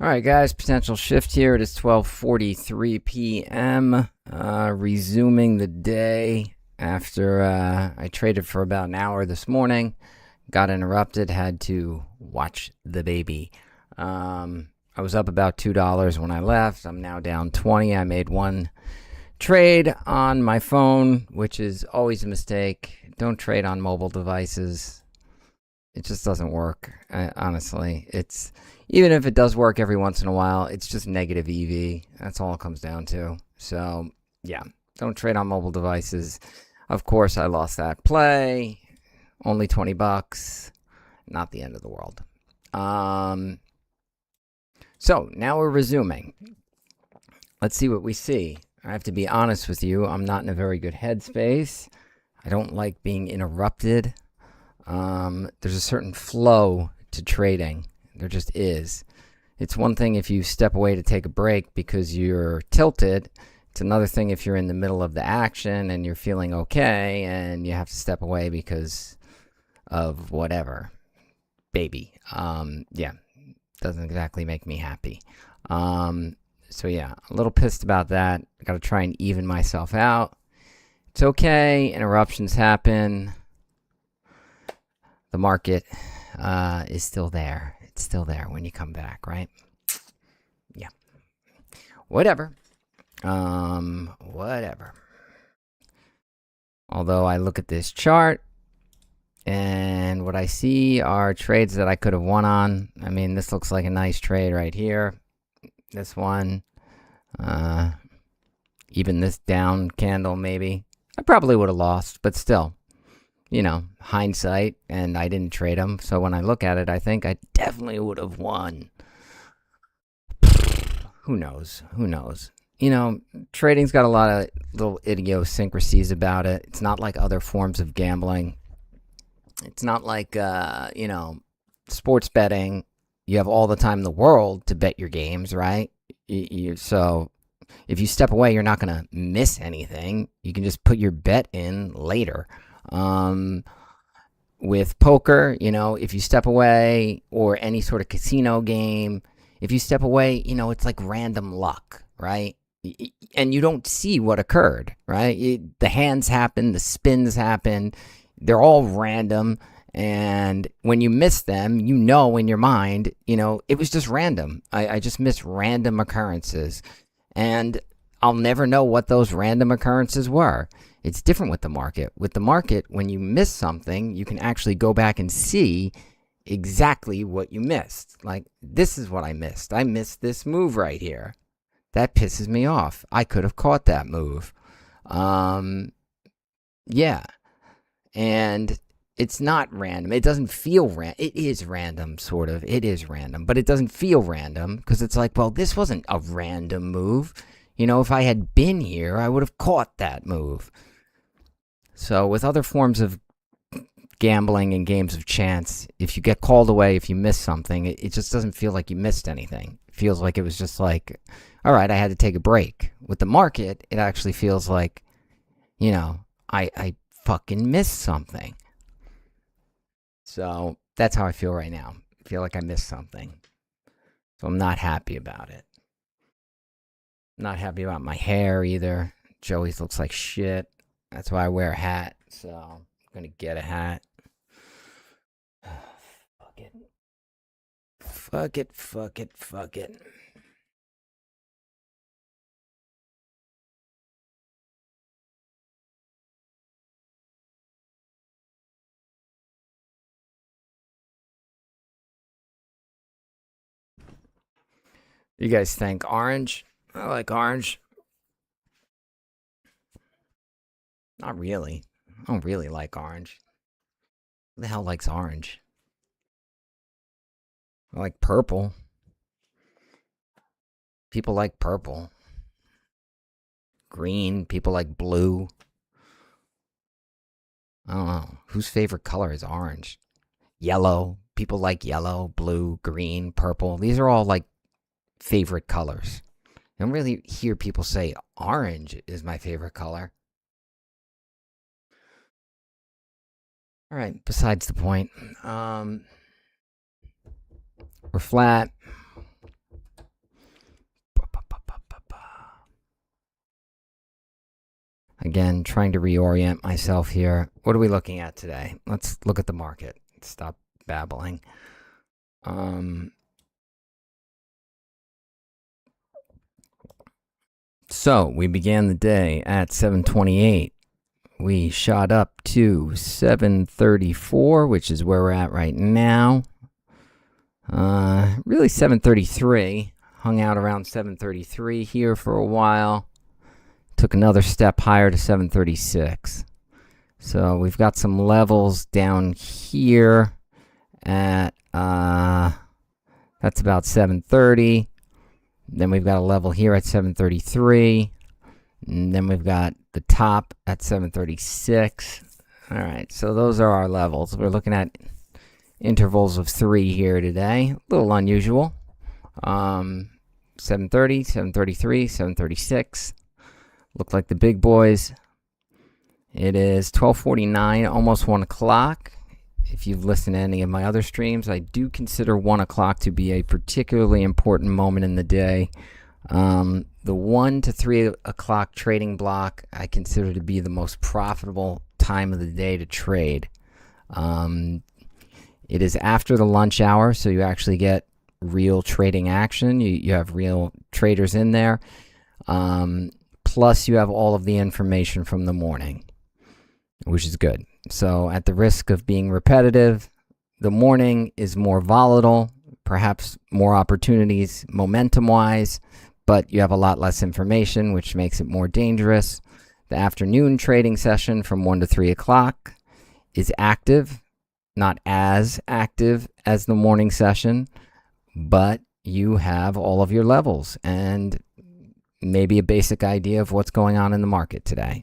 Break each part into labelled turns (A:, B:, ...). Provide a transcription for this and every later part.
A: All right, guys, potential shift here. It is 12:43 p.m. Resuming the day after I traded for about an hour this morning. Got interrupted, had to watch the baby. I was up about $2 when I left. I'm now down 20. I made one trade on my phone, which is always a mistake. Don't trade on mobile devices. It just doesn't work. Honestly, even if it does work every once in a while, it's just negative EV. That's all it comes down to. So yeah, don't trade on mobile devices. Of course, I lost that play. Only $20. Not the end of the world. So now we're resuming. Let's see what we see. I have to be honest with you. I'm not in a very good headspace. I don't like being interrupted. There's a certain flow to trading. There just is. It's one thing if you step away to take a break because you're tilted. It's another thing if you're in the middle of the action and you're feeling okay and you have to step away because of whatever. Baby. Yeah, doesn't exactly make me happy. So yeah, a little pissed about that. I got to try and even myself out. It's okay. Interruptions happen. The market is still there. It's still there when you come back, right? Yeah. Whatever. Whatever. Although I look at this chart and what I see are trades that I could have won on. I mean, this looks like a nice trade right here. This one. Even this down candle maybe. I probably would have lost, but still. You know, hindsight, and I didn't trade them. So when I look at it, I think I definitely would have won. Who knows? Who knows? You know, trading's got a lot of little idiosyncrasies about it. It's not like other forms of gambling. It's not like, you know, sports betting. You have all the time in the world to bet your games, right? So if you step away, you're not going to miss anything. You can just put your bet in later. With poker, you know, if you step away, or any sort of casino game, if you step away, you know, it's like random luck, right? And you don't see what occurred, right? The hands happen, the spins happen, they're all random. And when you miss them, you know in your mind, you know, it was just random. I just missed random occurrences. And I'll never know what those random occurrences were. It's different with the market. With the market, when you miss something, you can actually go back and see exactly what you missed. Like, this is what I missed. I missed this move right here. That pisses me off. I could have caught that move. Yeah. And it's not random. It doesn't feel random. It is random, sort of. It is random. But it doesn't feel random because it's like, well, this wasn't a random move. You know, if I had been here, I would have caught that move. So with other forms of gambling and games of chance, if you get called away, if you miss something, it just doesn't feel like you missed anything. It feels like it was just like, all right, I had to take a break. With the market, it actually feels like, you know, I fucking missed something. So that's how I feel right now. I feel like I missed something. So I'm not happy about it. Not happy about my hair either. Joey's looks like shit. That's why I wear a hat. So I'm going to get a hat. Fuck it. Fuck it, fuck it, fuck it. You guys think orange? I like orange. Not really. I don't really like orange. Who the hell likes orange? I like purple. People like purple. Green. People like blue. I don't know. Whose favorite color is orange? Yellow. People like yellow, blue, green, purple. These are all like favorite colors. I don't really hear people say orange is my favorite color. All right, besides the point. We're flat. Again, trying to reorient myself here. What are we looking at today? Let's look at the market. Stop babbling. So we began the day at 728. We shot up to 734, which is where we're at right now. Really 733. Hung out around 733 here for a while. Took another step higher to 736. So we've got some levels down here at, that's about 730. Then we've got a level here at 733. And then we've got the top at 736. All right, so those are our levels. We're looking at intervals of 3 here today. A little unusual. 730, 733, 736. Look like the big boys. It is 12:49, almost 1 o'clock. If you've listened to any of my other streams, I do consider 1 o'clock to be a particularly important moment in the day. The 1 to 3 o'clock trading block I consider to be the most profitable time of the day to trade. It is after the lunch hour, so you actually get real trading action. You have real traders in there. Plus, you have all of the information from the morning, which is good. So at the risk of being repetitive, the morning is more volatile, perhaps more opportunities momentum-wise, but you have a lot less information, which makes it more dangerous. The afternoon trading session from 1 to 3 o'clock is active, not as active as the morning session, but you have all of your levels and maybe a basic idea of what's going on in the market today.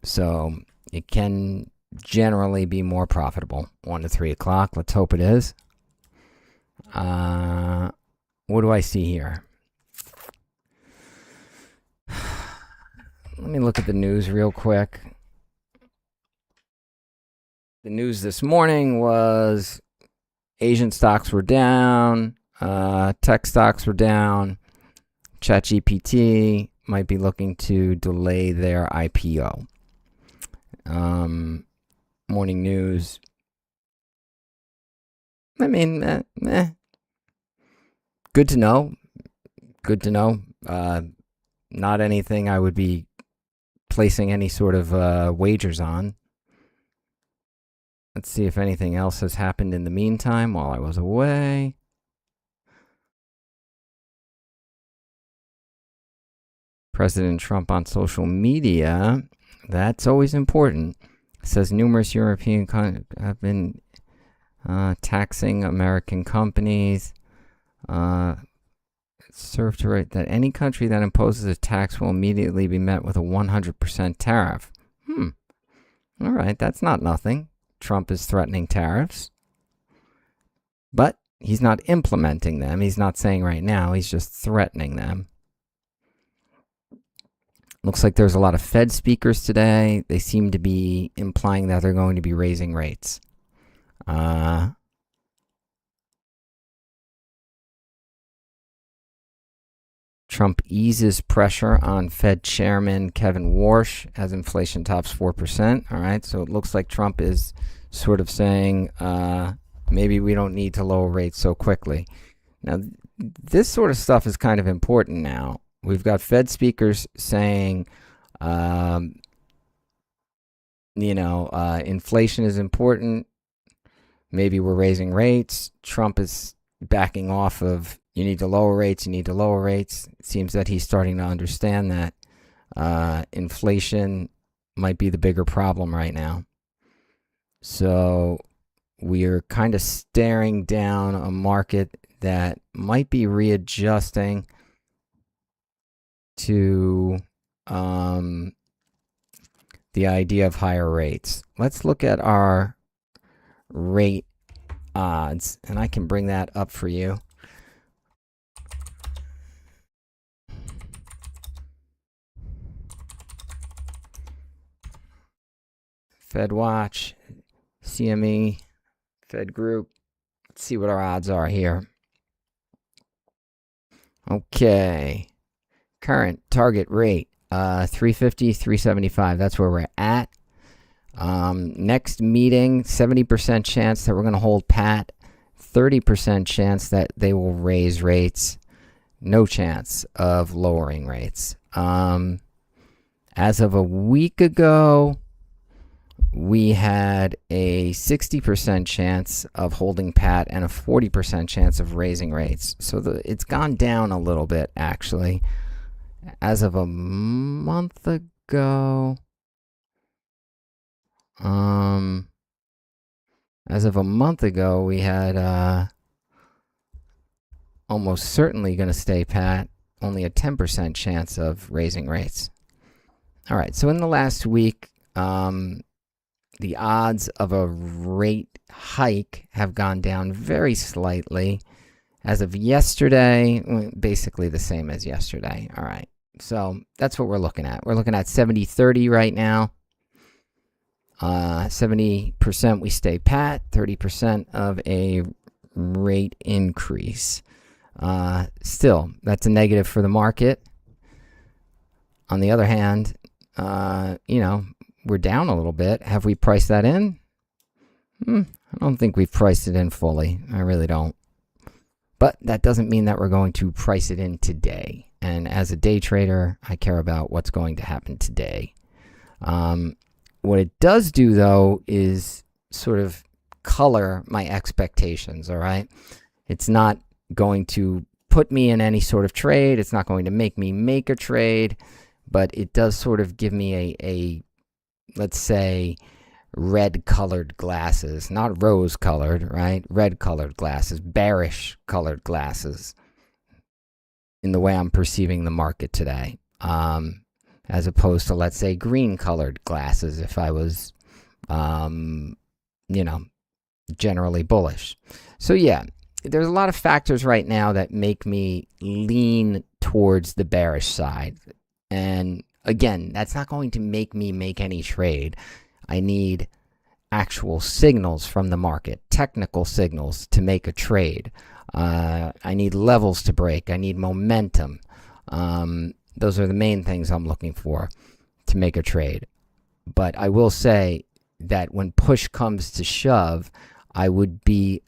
A: So it can generally be more profitable, 1 to 3 o'clock. Let's hope it is. What do I see here? Let me look at the news real quick. The news this morning was Asian stocks were down, tech stocks were down, ChatGPT might be looking to delay their IPO. Morning news. I mean, good to know. Good to know. Not anything I would be placing any sort of wagers on. Let's see if anything else has happened in the meantime while I was away. President Trump on social media. That's always important. Says numerous European countries have been taxing American companies. Serve to write that any country that imposes a tax will immediately be met with a 100% tariff. All right, that's not nothing. Trump is threatening tariffs, but he's not implementing them. He's not saying right now, he's just threatening them. Looks like there's a lot of Fed speakers today. They seem to be implying that they're going to be raising rates. Trump eases pressure on Fed Chairman Kevin Warsh as inflation tops 4%. All right, so it looks like Trump is sort of saying maybe we don't need to lower rates so quickly. Now, this sort of stuff is kind of important now. We've got Fed speakers saying, inflation is important. Maybe we're raising rates. Trump is backing off of, you need to lower rates, you need to lower rates. It seems that he's starting to understand that inflation might be the bigger problem right now. So we're kind of staring down a market that might be readjusting to the idea of higher rates. Let's look at our rate odds, and I can bring that up for you. Fed Watch, CME, Fed Group. Let's see what our odds are here. Okay. Current target rate 350, 375. That's where we're at. Next meeting, 70% chance that we're going to hold pat, 30% chance that they will raise rates, no chance of lowering rates. As of a week ago, we had a 60% chance of holding pat and a 40% chance of raising rates. So it's gone down a little bit, actually. As of a month ago, we had almost certainly going to stay pat, only a 10% chance of raising rates. All right, so in the last week, the odds of a rate hike have gone down very slightly. As of yesterday, basically the same as yesterday. All right, so that's what we're looking at. We're looking at 70-30 right now. 70% we stay pat, 30% of a rate increase. Still, that's a negative for the market. On the other hand, we're down a little bit. Have we priced that in? I don't think we've priced it in fully. I really don't. But that doesn't mean that we're going to price it in today. And as a day trader, I care about what's going to happen today. What it does do, though, is sort of color my expectations, all right? It's not going to put me in any sort of trade. It's not going to make me make a trade. But it does sort of give me a let's say, red-colored glasses. Not rose-colored, right? Red-colored glasses. Bearish-colored glasses in the way I'm perceiving the market today. As opposed to, let's say, green-colored glasses if I was, generally bullish. So, yeah, there's a lot of factors right now that make me lean towards the bearish side. And again, that's not going to make me make any trade. I need actual signals from the market, technical signals to make a trade. I need levels to break. I need momentum. Those are the main things I'm looking for to make a trade. But I will say that when push comes to shove, I would be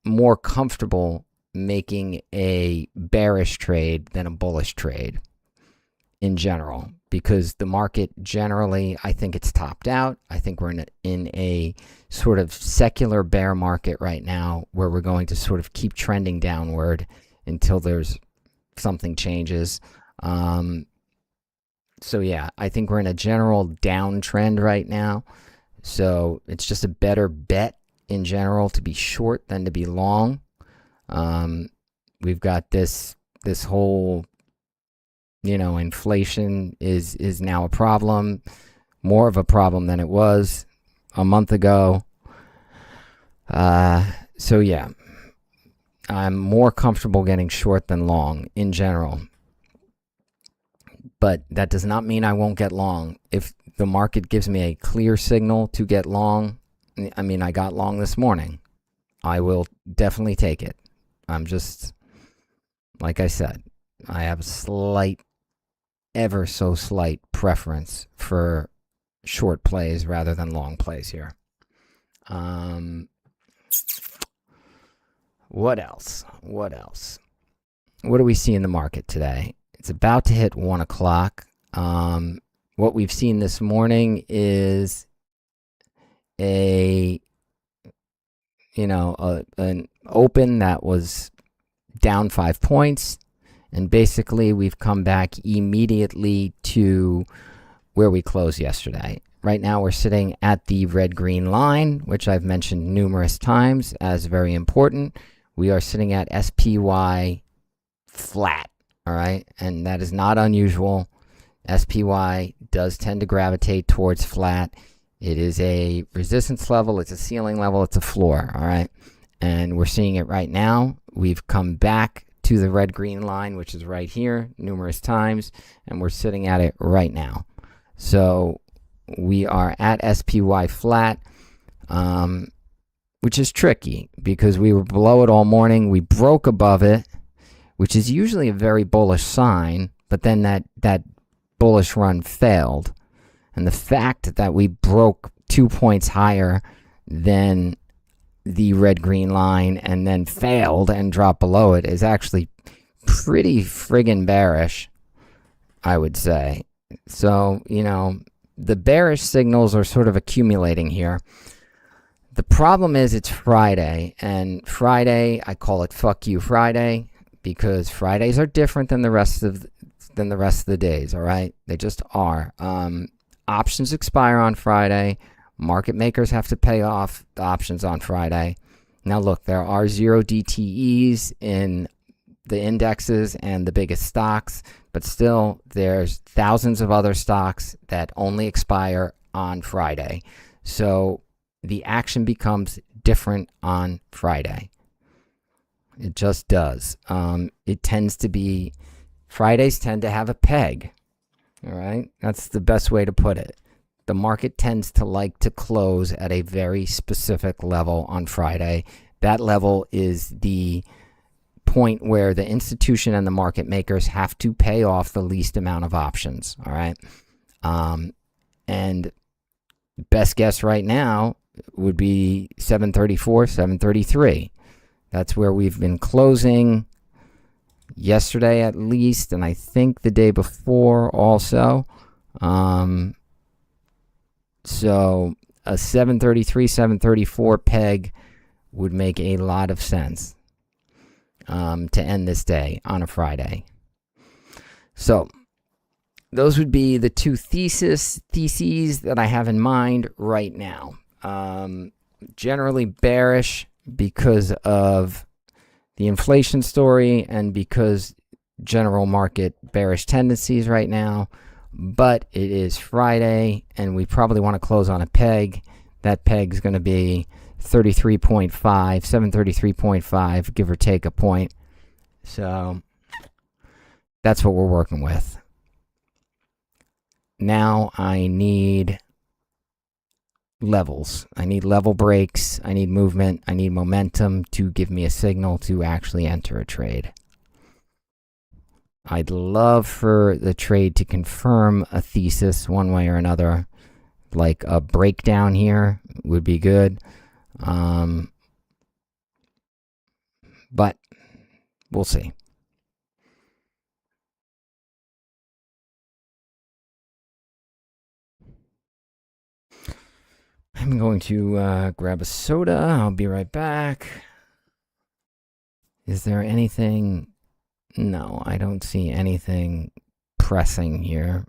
A: more comfortable making a bearish trade than a bullish trade in general, because the market generally, I think it's topped out. I think we're in a sort of secular bear market right now where we're going to sort of keep trending downward until there's something changes. So yeah, I think we're in a general downtrend right now. So it's just a better bet in general to be short than to be long. We've got this whole, inflation is now a problem, more of a problem than it was a month ago. So yeah, I'm more comfortable getting short than long in general. But that does not mean I won't get long. If the market gives me a clear signal to get long, I got long this morning, I will definitely take it. I'm just, like I said, I have a ever so slight preference for short plays rather than long plays here. What else? What do we see in the market today? It's about to hit 1 o'clock. What we've seen this morning is an open that was down 5 points, and basically we've come back immediately to where we closed yesterday. Right now we're sitting at the red-green line, which I've mentioned numerous times as very important. We are sitting at SPY flat, all right? And that is not unusual. SPY does tend to gravitate towards flat. It is a resistance level, it's a ceiling level, it's a floor, all right? And we're seeing it right now. We've come back to the red-green line, which is right here, numerous times, and we're sitting at it right now. So we are at SPY flat, which is tricky because we were below it all morning. We broke above it, which is usually a very bullish sign, but then that bullish run failed. And the fact that we broke 2 points higher than the red-green line and then failed and dropped below it is actually pretty friggin' bearish, I would say. So, you know, the bearish signals are sort of accumulating here. The problem is it's Friday, and Friday, I call it fuck you Friday, because Fridays are different than the rest of the days, all right? They just are. Options expire on Friday. Market makers have to pay off the options on Friday. Now look, there are 0 DTEs in the indexes and the biggest stocks, but still there's thousands of other stocks that only expire on Friday. So the action becomes different on Friday. It just does. It tends to be, Fridays tend to have a peg. All right, that's the best way to put it. The market tends to like to close at a very specific level on Friday. That level is the point where the institution and the market makers have to pay off the least amount of options. All right, and best guess right now would be 734, 733. That's where we've been closing yesterday at least, and I think the day before also. So a 733, 734 peg would make a lot of sense to end this day on a Friday. So those would be the two theses that I have in mind right now. Generally bearish because of the inflation story and because general market bearish tendencies right now. But it is Friday, and we probably want to close on a peg. That peg is going to be 33.5, 733.5, give or take a point. So that's what we're working with. Now I need levels. I need level breaks. I need movement. I need momentum to give me a signal to actually enter a trade. I'd love for the trade to confirm a thesis one way or another. Like a breakdown here would be good. But we'll see. I'm going to grab a soda. I'll be right back. Is there anything? No, I don't see anything pressing here.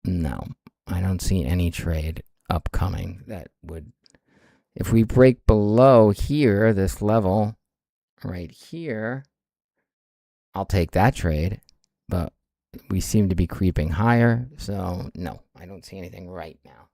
A: No, I don't see any trade upcoming that would... If we break below here, this level right here, I'll take that trade. But we seem to be creeping higher. So, no, I don't see anything right now.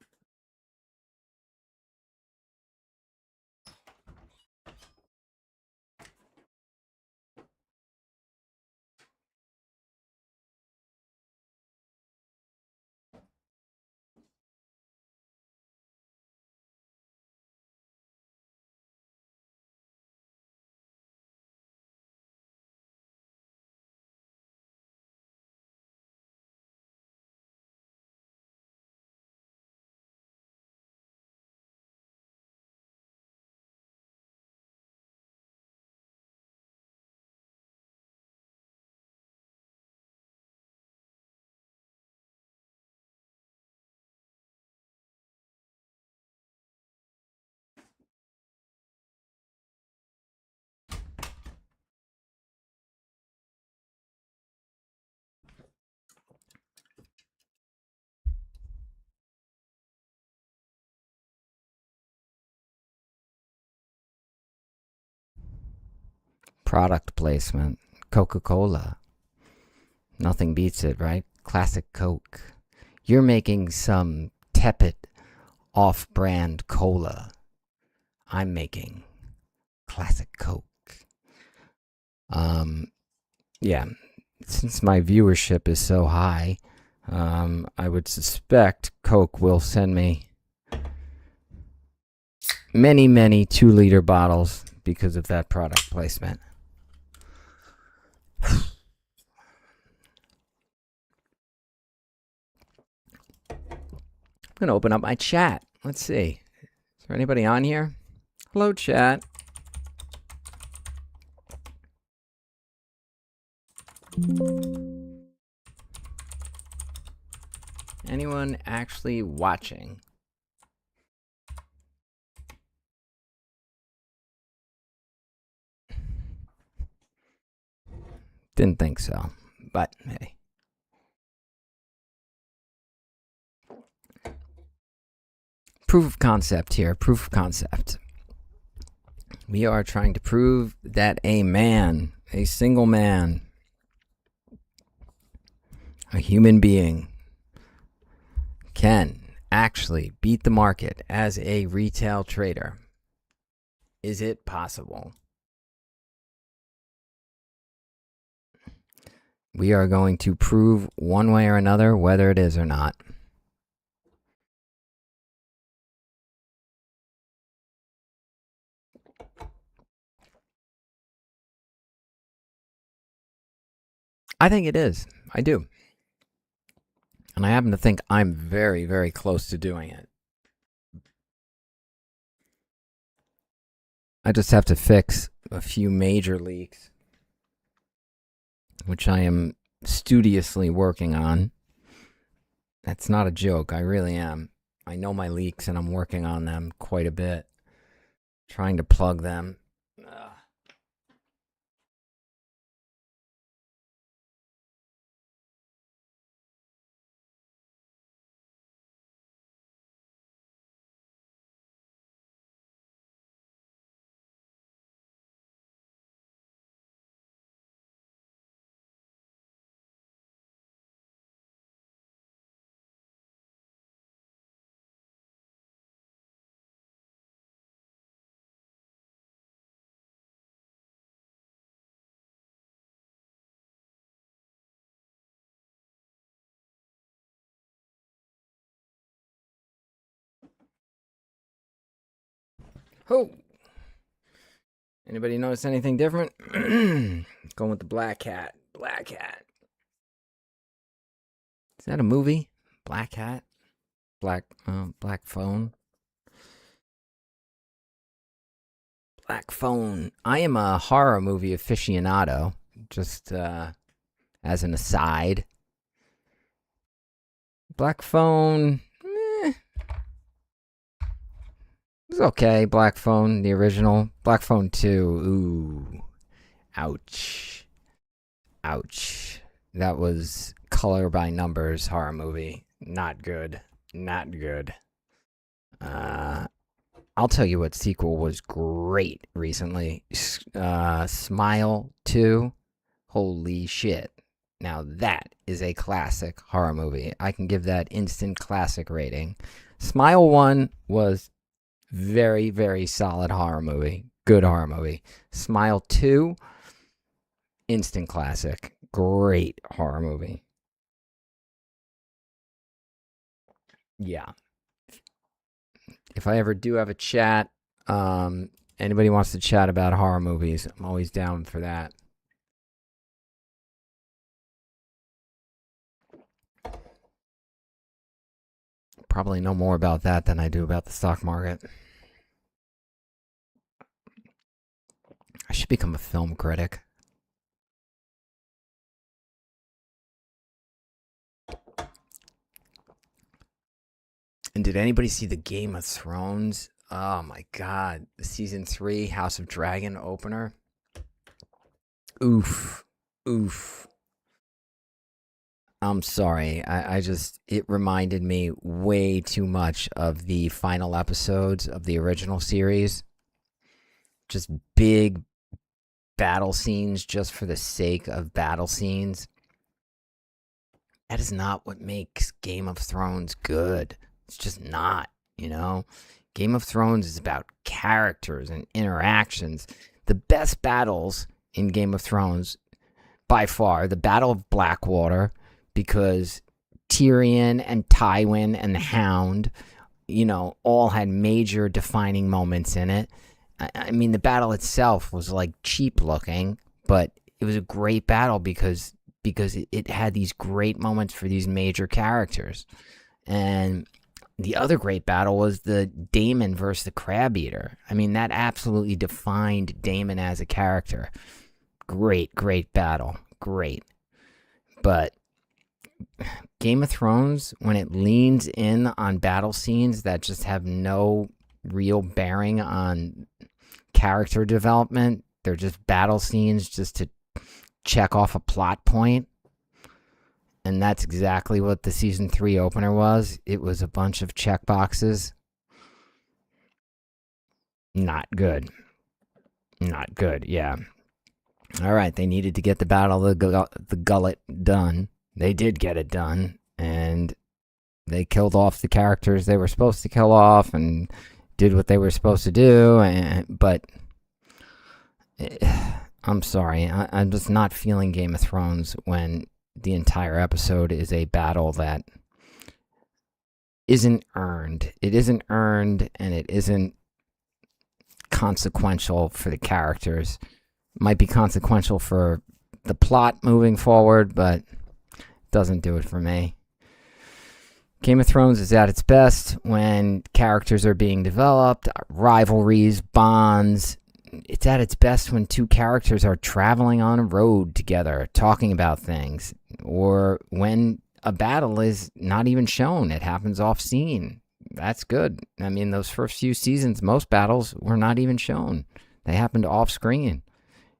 A: Product placement. Coca-Cola. Nothing beats it, right? Classic Coke. You're making some tepid off-brand cola. I'm making classic Coke. Yeah, since my viewership is so high, I would suspect Coke will send me many, many 2-liter bottles because of that product placement. going to open up my chat. Let's see. Is there anybody on here? Hello, chat. Anyone actually watching? Didn't think so, but hey. Proof of concept here, proof of concept. We are trying to prove that a man, a single man, a human being, can actually beat the market as a retail trader. Is it possible? We are going to prove one way or another whether it is or not. I think it is. I do. And I happen to think I'm very, very close to doing it. I just have to fix a few major leaks, which I am studiously working on. That's not a joke. I really am. I know my leaks and I'm working on them quite a bit. Trying to plug them. Oh! Anybody notice anything different? Going with the black hat. Black hat. Is that a movie? Black hat? Black phone? Black phone. I am a horror movie aficionado. Just as an aside. Black phone. It was okay. Black phone, the original. Black phone 2. Ooh. Ouch. Ouch. That was color by numbers horror movie. Not good. Not good. I'll tell you what sequel was great recently. Smile 2. Holy shit. Now that is a classic horror movie. I can give that instant classic rating. Smile 1 was very, very solid horror movie. Good horror movie. Smile 2, instant classic. Great horror movie. Yeah. If I ever do have a chat, anybody wants to chat about horror movies, I'm always down for that. Probably know more about that than I do about the stock market. I should become a film critic. And did anybody see the Game of Thrones? Oh my god. The season 3 House of Dragon opener? Oof. Oof. I'm sorry. It reminded me way too much of the final episodes of the original series. Just big battle scenes just for the sake of battle scenes. That is not what makes Game of Thrones good. It's just not, you know? Game of Thrones is about characters and interactions. The best battles in Game of Thrones, by far, the Battle of Blackwater, because Tyrion and Tywin and the Hound, you know, all had major defining moments in it. I mean, the battle itself was like cheap looking, but it was a great battle because it had these great moments for these major characters. And The other great battle was the Damon versus the Crab Eater. I mean, that absolutely defined Damon as a character. Great, great battle. Great. But Game of Thrones, when it leans in on battle scenes that just have no real bearing on character development, they're just battle scenes just to check off a plot point. And that's exactly what the season 3 opener was. It was a bunch of check boxes. Not good. Not good, yeah. All right, they needed to get the Battle of the Gullet done. They did get it done, and they killed off the characters they were supposed to kill off and did what they were supposed to do. But I'm sorry, I'm just not feeling Game of Thrones when the entire episode is a battle that isn't earned. It isn't earned, and it isn't consequential for the characters. Might be consequential for the plot moving forward, but doesn't do it for me. Game of Thrones is at its best when characters are being developed, rivalries, bonds. It's at its best when two characters are traveling on a road together, talking about things, or when a battle is not even shown. It happens off scene. That's good. I mean, those first few seasons, most battles were not even shown. They happened off screen.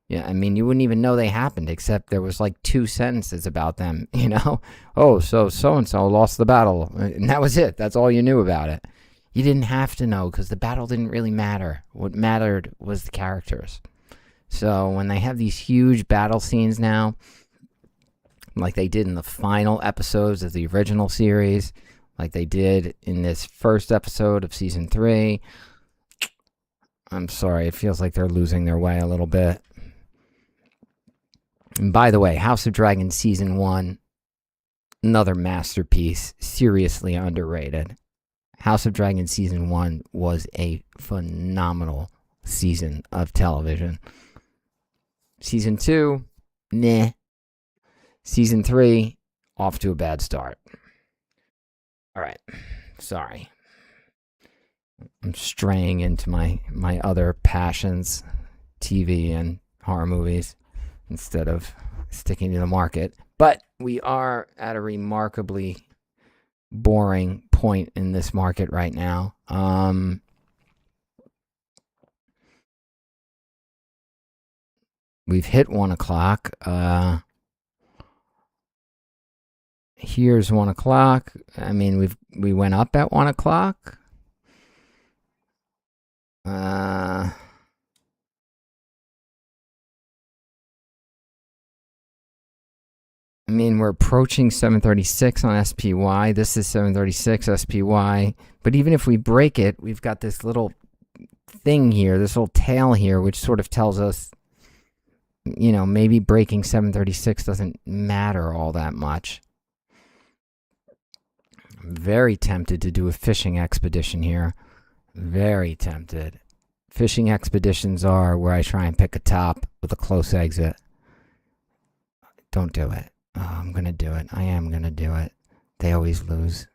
A: Yeah, I mean, you wouldn't even know they happened, except there was like 2 sentences about them, you know? Oh, so-and-so lost the battle. And that was it. That's all you knew about it. You didn't have to know because the battle didn't really matter. What mattered was the characters. So when they have these huge battle scenes now, like they did in the final episodes of the original series, like they did in this first episode of season 3, I'm sorry, it feels like they're losing their way a little bit. And by the way, House of Dragon Season 1, another masterpiece, seriously underrated. House of Dragon Season 1 was a phenomenal season of television. Season 2, meh. Season 3, off to a bad start. All right, sorry. I'm straying into my other passions, TV and horror movies, instead of sticking to the market. But we are at a remarkably boring point in this market right now. We've hit 1 o'clock. Here's 1 o'clock. I mean, we went up at 1 o'clock. I mean, we're approaching 736 on SPY. This is 736 SPY. But even if we break it, we've got this little thing here, this little tail here, which sort of tells us, you know, maybe breaking 736 doesn't matter all that much. I'm very tempted to do a fishing expedition here. Very tempted. Fishing expeditions are where I try and pick a top with a close exit. Don't do it. Oh, I'm going to do it. I am going to do it. They always lose.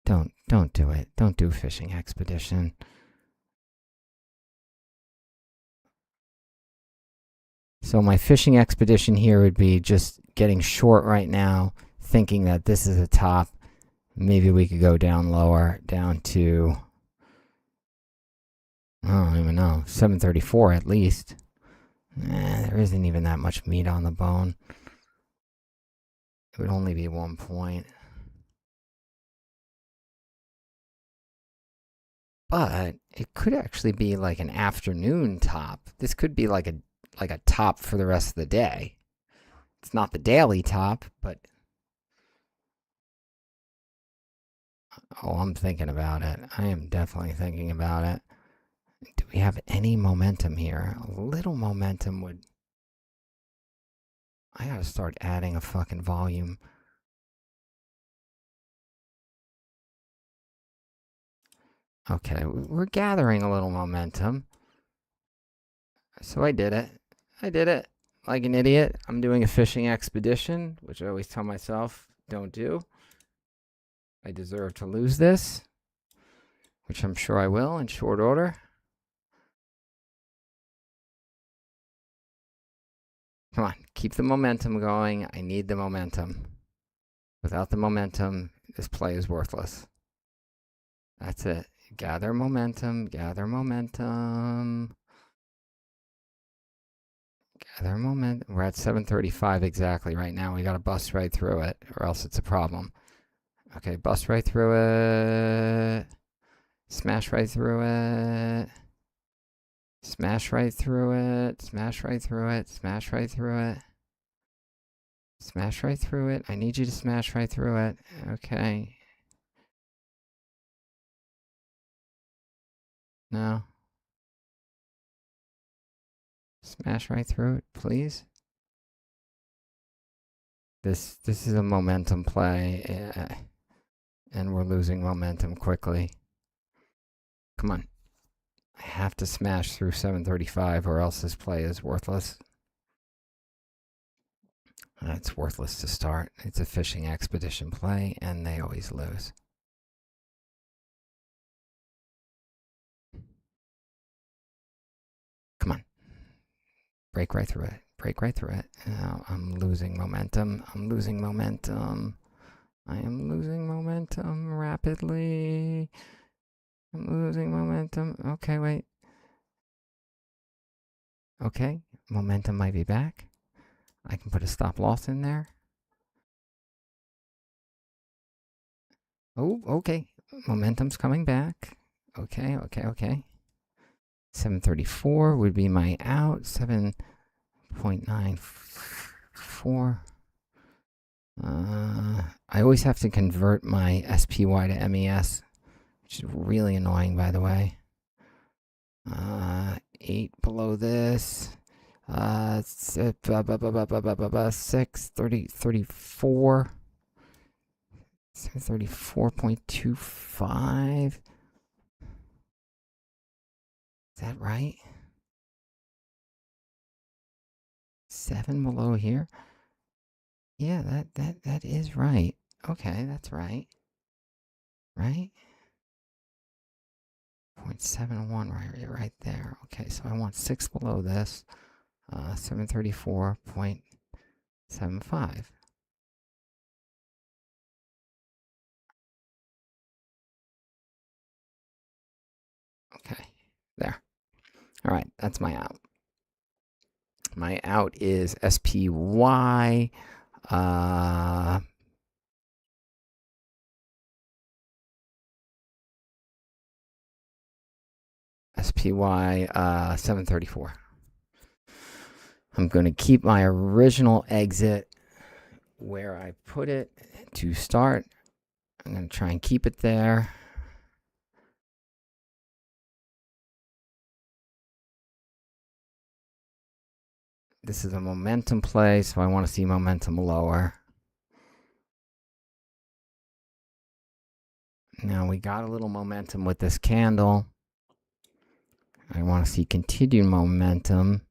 A: Don't do it. Don't do fishing expedition. So my fishing expedition here would be just getting short right now, thinking that this is a top. Maybe we could go down lower, down to, I don't even know, 734 at least. There isn't even that much meat on the bone. It would only be 1 point. But it could actually be like an afternoon top. This could be like a top for the rest of the day. It's not the daily top, but oh, I'm thinking about it. I am definitely thinking about it. Do we have any momentum here? A little momentum would... I gotta start adding a fucking volume. Okay, we're gathering a little momentum. So I did it. I did it. Like an idiot. I'm doing a fishing expedition, which I always tell myself, don't do. I deserve to lose this, which I'm sure I will in short order. Come on, keep the momentum going. I need the momentum. Without the momentum, this play is worthless. That's it. Gather momentum, gather momentum. Gather momentum. We're at 735 exactly right now. We got to bust right through it, or else it's a problem. Okay, bust right through it. Smash right through it. Smash right through it. Smash right through it. Smash right through it. Smash right through it. I need you to smash right through it. Okay. No. Smash right through it, please. This is a momentum play, and we're losing momentum quickly. Come on. I have to smash through 735 or else this play is worthless. It's worthless to start. It's a fishing expedition play, and they always lose. Come on. Break right through it. Break right through it. Now I'm losing momentum. I'm losing momentum. I am losing momentum rapidly. I'm losing momentum. Okay, wait. Okay, momentum might be back. I can put a stop loss in there. Oh, okay. Momentum's coming back. Okay, okay, okay. 734 would be my out. 7.94. I always have to convert my SPY to MES, which is really annoying, by the way. 8 below this. 634. 34.25. Is that right? 7 below here. Yeah, that is right. Okay, that's right. Right? 0.71 right there. Okay, so I want 6 below this. 734.75. Okay, there. All right, that's my out. My out is SPY. SPY 734. I'm going to keep my original exit where I put it to start. I'm going to try and keep it there. This is a momentum play, so I want to see momentum lower. Now we got a little momentum with this candle. I want to see continued momentum.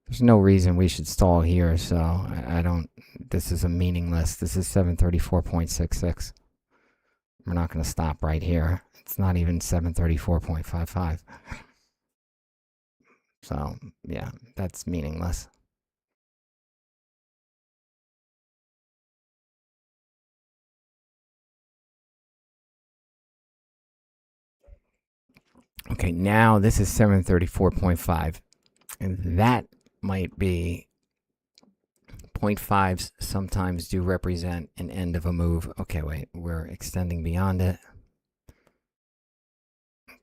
A: There's no reason we should stall here, so I don't. This is a meaningless. This is 734.66. We're not going to stop right here. It's not even 734.55. So, yeah, that's meaningless. Okay, now this is 734.5. And that might be 0.5s sometimes do represent an end of a move. Okay, wait, we're extending beyond it.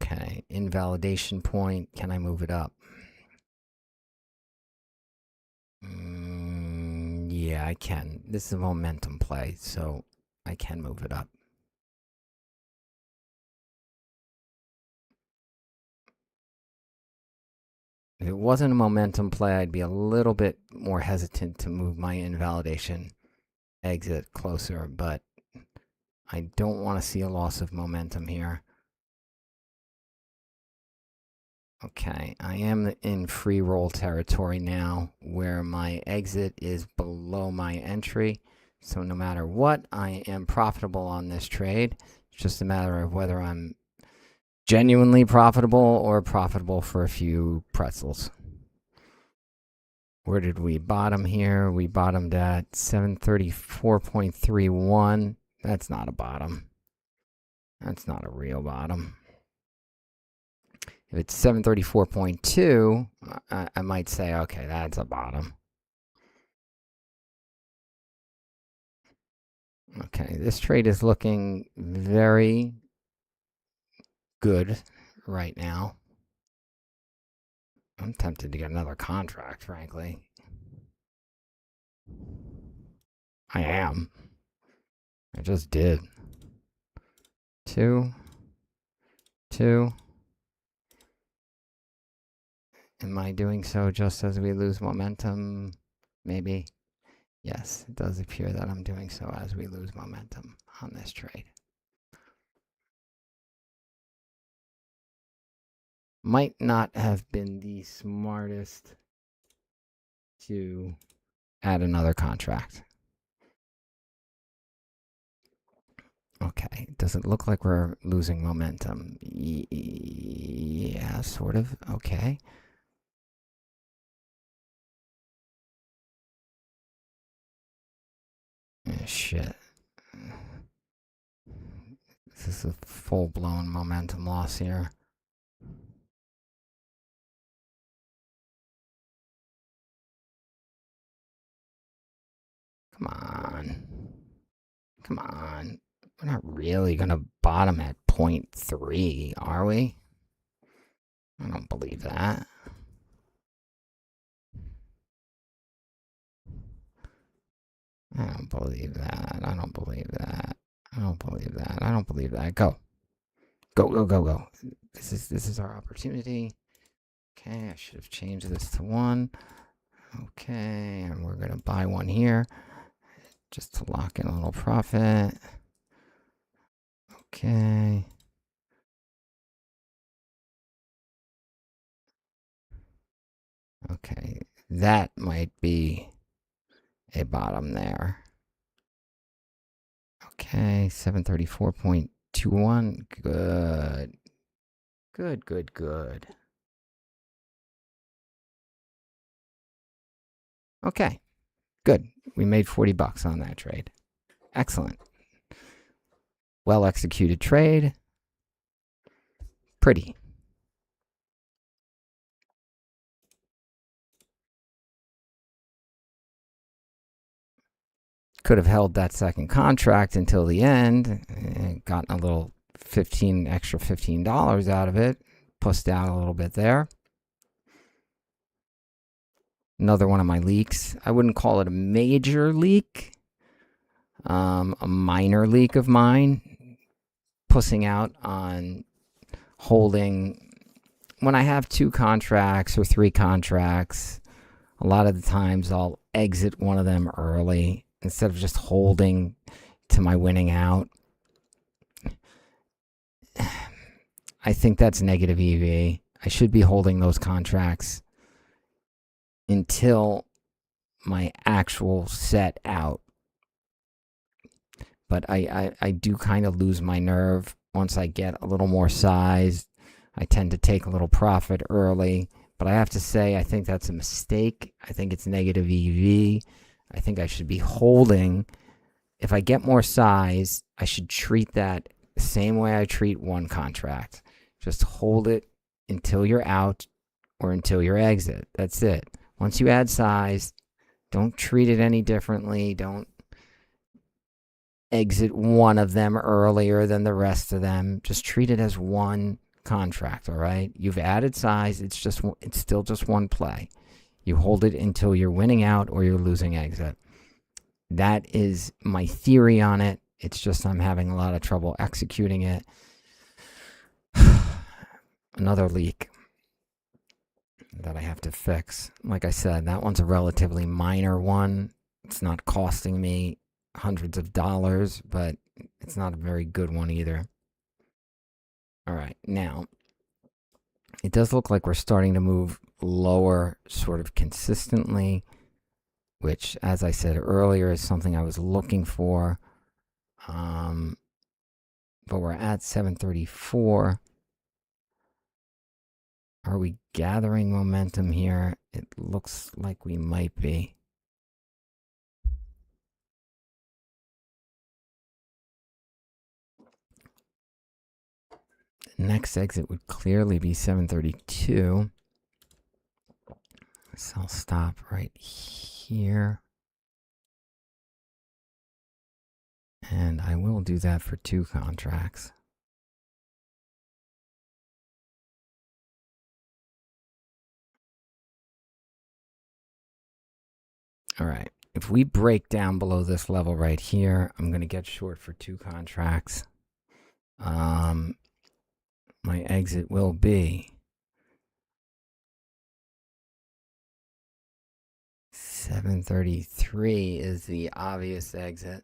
A: Okay, invalidation point. Can I move it up? Yeah, I can. This is a momentum play, so I can move it up. If it wasn't a momentum play, I'd be a little bit more hesitant to move my invalidation exit closer, but I don't want to see a loss of momentum here. Okay, I am in free roll territory now where my exit is below my entry. So no matter what, I am profitable on this trade. It's just a matter of whether I'm genuinely profitable or profitable for a few pretzels. Where did we bottom here? We bottomed at 734.31. That's not a bottom. That's not a real bottom. If it's 734.2, I might say, okay, that's a bottom. Okay, this trade is looking very good right now. I'm tempted to get another contract, frankly. I am. I just did. 2. Am I doing so just as we lose momentum? Maybe. Yes, it does appear that I'm doing so as we lose momentum on this trade. Might not have been the smartest to add another contract. Okay, does it look like we're losing momentum? Yeah, sort of. Okay. Shit. This is a full-blown momentum loss here. Come on. Come on. We're not really going to bottom at 0.3, are we? I don't believe that. I don't believe that. I don't believe that. I don't believe that. I don't believe that. Go. Go, go, go, go. This is our opportunity. Okay, I should have changed this to 1. Okay, and we're going to buy one here just to lock in a little profit. Okay. Okay, that might be a bottom there. Okay, 734.21. Good. Good, good, good. Okay, good. We made 40 bucks on that trade. Excellent. Well executed trade. Pretty. Could have held that second contract until the end and gotten a little extra $15 out of it. Pushed out a little bit there. Another one of my leaks. I wouldn't call it a major leak. A minor leak of mine. Pussing out on holding. When I have 2 contracts or 3 contracts, a lot of the times I'll exit one of them early instead of just holding to my winning out. I think that's negative EV. I should be holding those contracts until my actual set out. But I do kind of lose my nerve once I get a little more size. I tend to take a little profit early. But I have to say, I think that's a mistake. I think it's negative EV. I think I should be holding. If I get more size, I should treat that the same way I treat one contract. Just hold it until you're out or until your exit. That's it. Once you add size, don't treat it any differently. Don't exit one of them earlier than the rest of them. Just treat it as one contract, all right? You've added size. It's still just one play. You hold it until you're winning out or you're losing exit. That is my theory on it. It's just I'm having a lot of trouble executing it. Another leak that I have to fix. Like I said, that one's a relatively minor one. It's not costing me hundreds of dollars, but it's not a very good one either. All right, now it does look like we're starting to move lower sort of consistently. which, as I said earlier, is something I was looking for. But we're at 734. Are we gathering momentum here? It looks like we might be. The next exit would clearly be 732. So I'll stop right here. And I will do that for 2 contracts. All right. If we break down below this level right here, I'm going to get short for 2 contracts. My exit will be 733 is the obvious exit.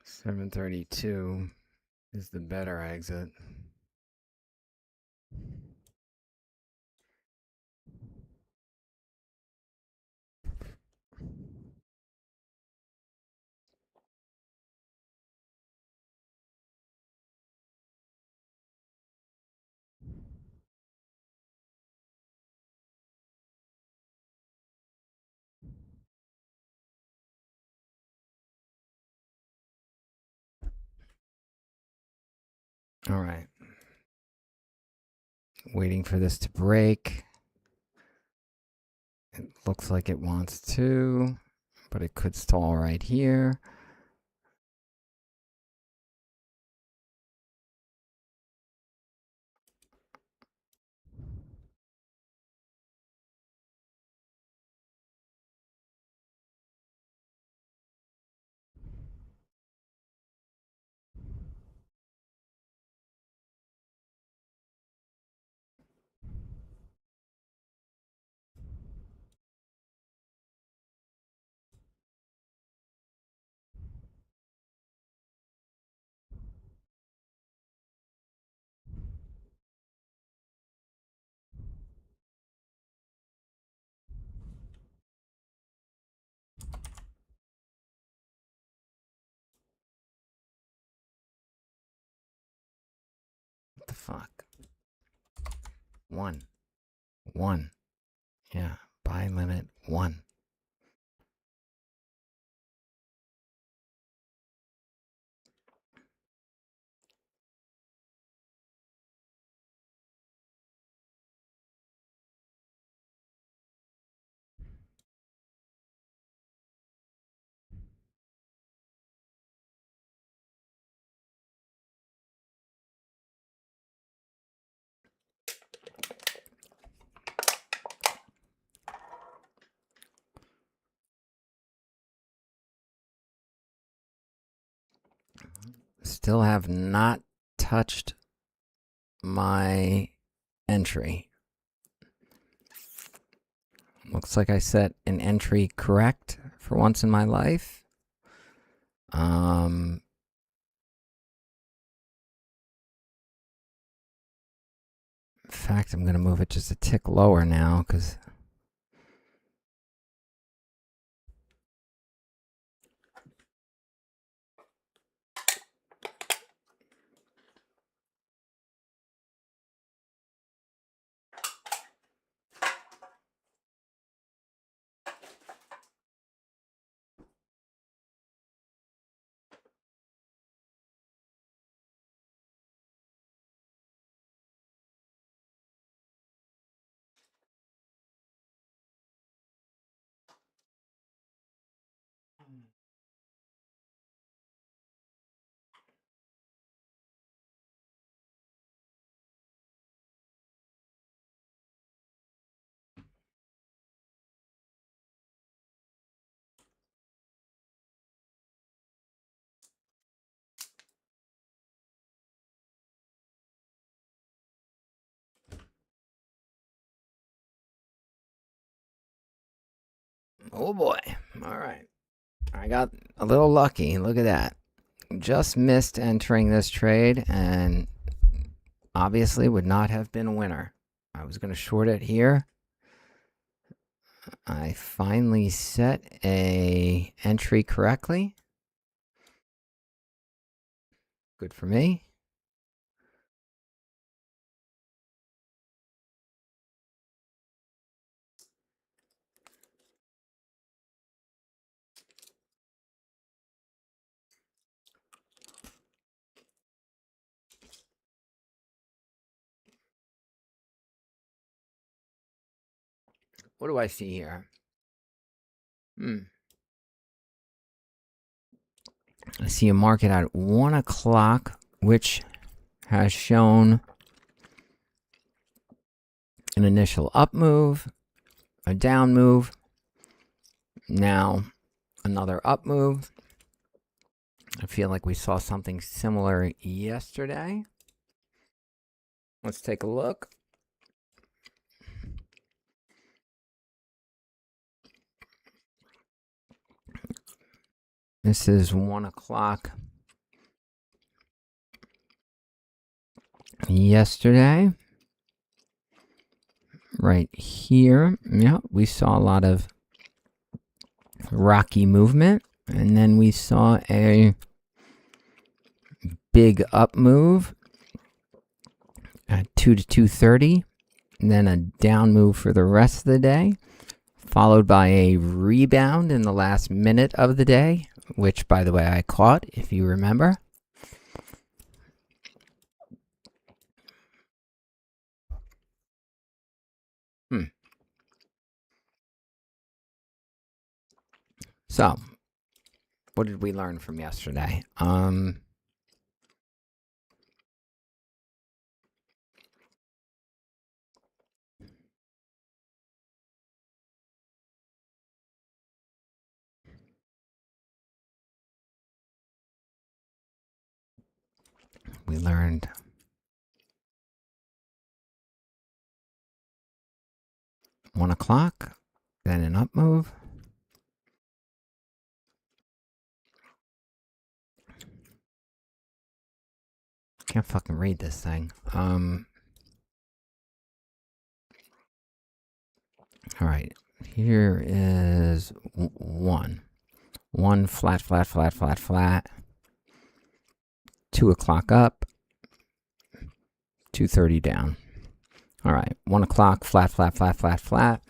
A: $732 is the better exit. All right. Waiting for this to break. It looks like it wants to, but it could stall right here. What the fuck? 1. Yeah, buy limit 1. Still have not touched my entry. Looks like I set an entry correct for once in my life. In fact, I'm going to move it just a tick lower now because oh boy. All right. I got a little lucky. Look at that. Just missed entering this trade and obviously would not have been a winner. I was going to short it here. I finally set a entry correctly. Good for me. What do I see here? I see a market at 1 o'clock, which has shown an initial up move, a down move, now another up move. I feel like we saw something similar yesterday. Let's take a look. This is 1 o'clock yesterday. Right here, yeah, we saw a lot of rocky movement, and then we saw a big up move at 2 to 2:30, and then a down move for the rest of the day, followed by a rebound in the last minute of the day, which, by the way, I caught, if you remember. So, what did we learn from yesterday? We learned $1 o'clock, then an up move. Can't fucking read this thing. All right, here is one flat, flat, flat, flat, flat. 2 o'clock up, 2:30 down. All right, 1 o'clock, flat, flat, flat, flat, flat.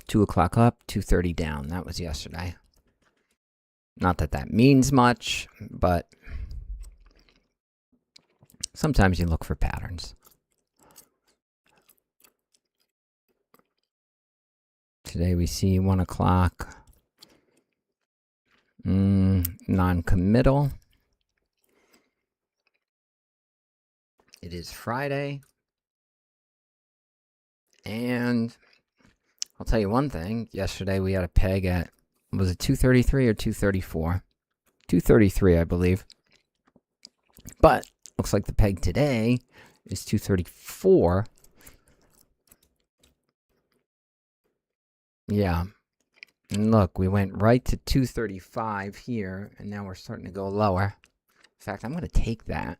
A: 2 o'clock up, 2:30 down. That was yesterday. Not that that means much, but sometimes you look for patterns. Today we see 1 o'clock, non-committal. It is Friday. And I'll tell you one thing. Yesterday we had a peg at, was it 233 or 234? 233, I believe. But looks like the peg today is 234. Yeah. And look, we went right to 235 here, and now we're starting to go lower. In fact, I'm going to take that.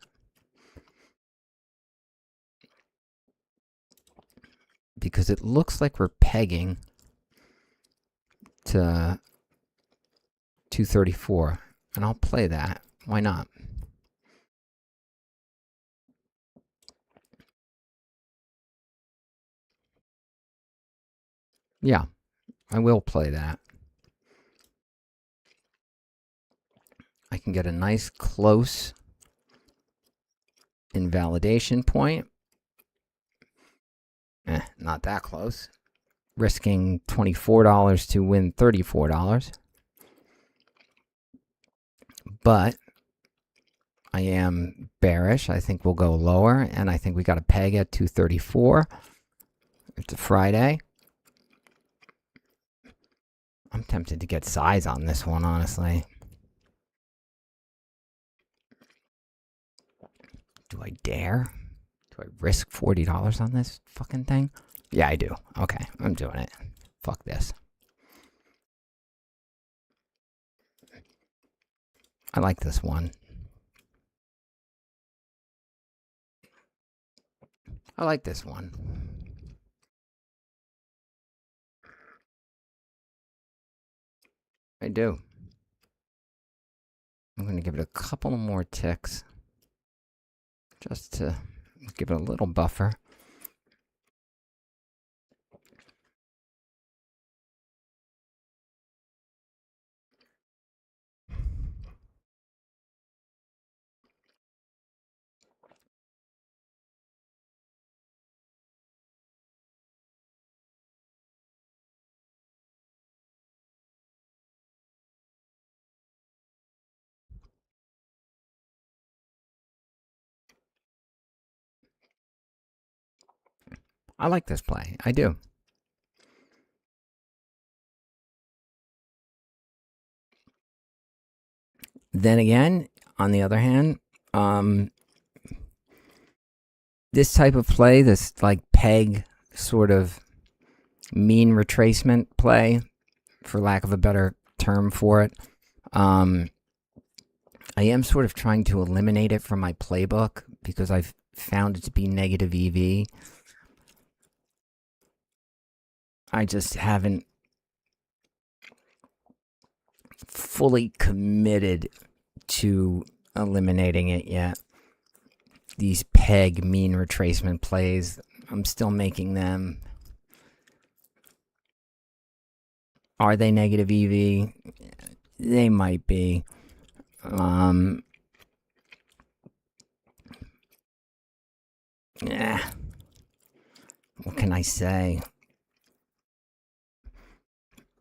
A: Because it looks like we're pegging to 234. And I'll play that. Why not? Yeah, I will play that. I can get a nice close invalidation point. Not that close. Risking $24 to win $34. But I am bearish. I think we'll go lower, and I think we got a peg at 234. It's a Friday. I'm tempted to get size on this one, honestly. Do I dare? Do I risk $40 on this fucking thing? Yeah, I do. Okay, I'm doing it. Fuck this. I like this one. I like this one. I do. I'm going to give it a couple more ticks just to give it a little buffer. I like this play. I do. Then again, on the other hand, this type of play, this like peg sort of mean retracement play, for lack of a better term for it, I am sort of trying to eliminate it from my playbook because I've found it to be negative EV. I just haven't fully committed to eliminating it yet. These peg mean retracement plays, I'm still making them. Are they negative EV? They might be. Yeah. What can I say?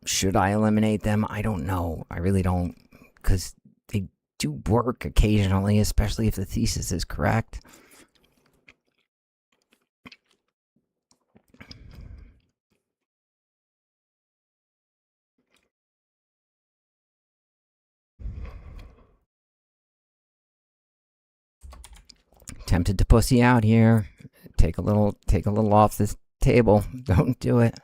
A: Should I eliminate them? I don't know. I really don't, because they do work occasionally, especially if the thesis is correct. Tempted to pussy out here. Take a little off this table. Don't do it.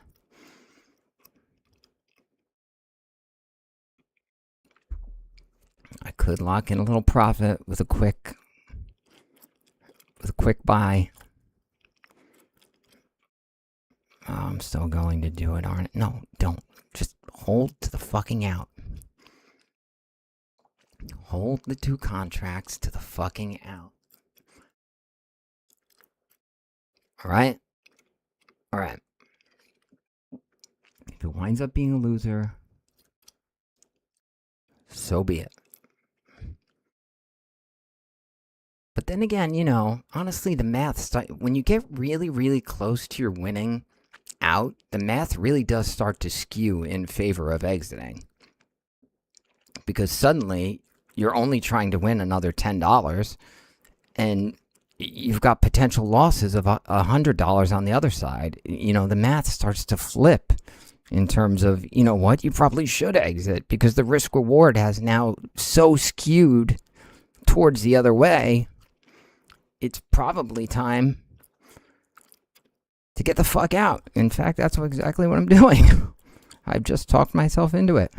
A: I could lock in a little profit with a quick buy. Oh, I'm still going to do it, aren't I? No, don't. Just hold to the fucking out. Hold the two contracts to the fucking out. Alright? Alright. If it winds up being a loser, so be it. But then again, you know, honestly, the math, when you get really, really close to your winning out, the math really does start to skew in favor of exiting. Because suddenly, you're only trying to win another $10, and you've got potential losses of $100 on the other side. You know, the math starts to flip in terms of, you know what, you probably should exit because the risk reward has now so skewed towards the other way. It's probably time to get the fuck out. In fact, that's exactly what I'm doing. I've just talked myself into it.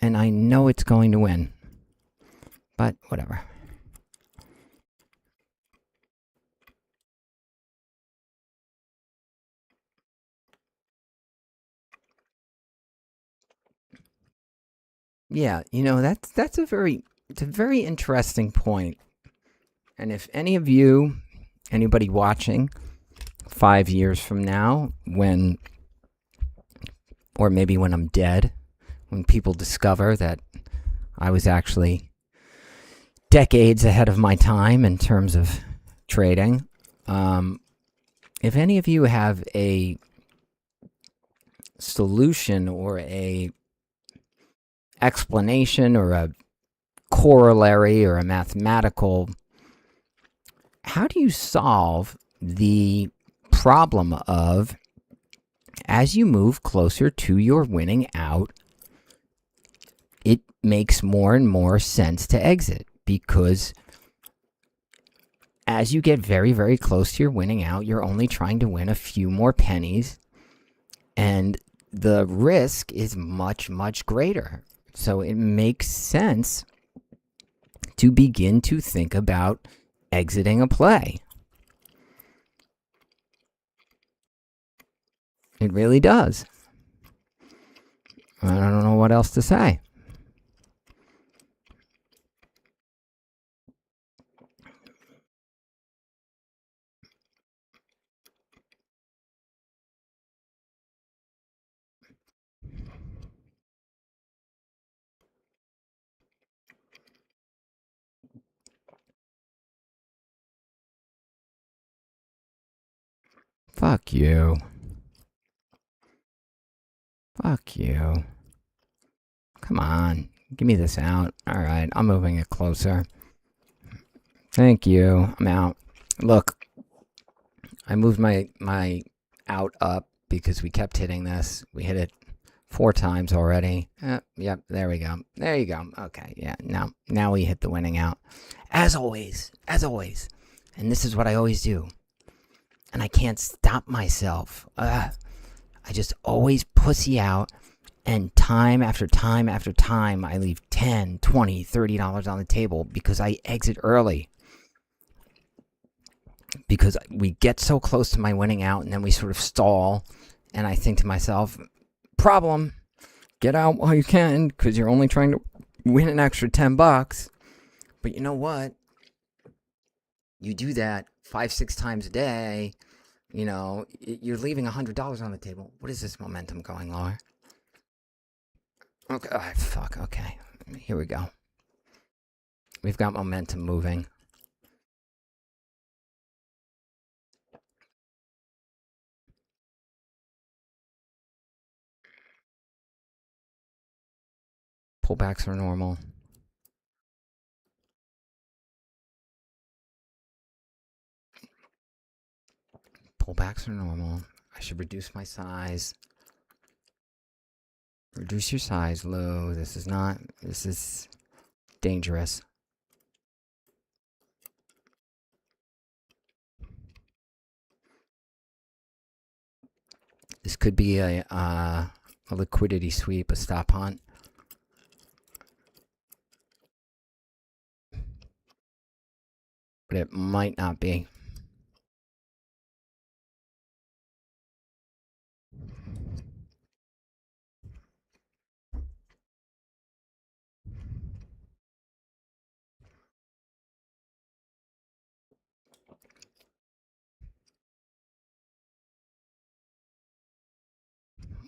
A: And I know it's going to win. But whatever. Yeah, you know, that's a very interesting point. And if any of you, anybody watching 5 years from now, when, or maybe when I'm dead, when people discover that I was actually decades ahead of my time in terms of trading, if any of you have a solution or a explanation or a corollary or a mathematical, how do you solve the problem of, as you move closer to your winning out, it makes more and more sense to exit? Because as you get very, very close to your winning out, you're only trying to win a few more pennies. And the risk is much, much greater. So it makes sense to begin to think about exiting a play. It really does. I don't know what else to say. Fuck you. Fuck you. Come on. Give me this out. All right, I'm moving it closer. Thank you. I'm out. Look, I moved my out up because we kept hitting this. We hit it 4 times already. Yep, there we go. There you go. Okay, yeah. Now we hit the winning out. As always. And this is what I always do. And I can't stop myself. I just always pussy out. And time after time after time, I leave $10, $20, $30 on the table because I exit early. Because we get so close to my winning out and then we sort of stall. And I think to myself, problem, get out while you can because you're only trying to win an extra $10. But you know what? You do that 5-6 times a day, you know, you're leaving $100 on the table. What is this momentum going lower? Okay, fuck, okay. Here we go. We've got momentum moving. Pullbacks are normal. Pullbacks are normal. I should reduce my size. Reduce your size, Lou. This is dangerous. This could be a liquidity sweep, a stop hunt. But it might not be.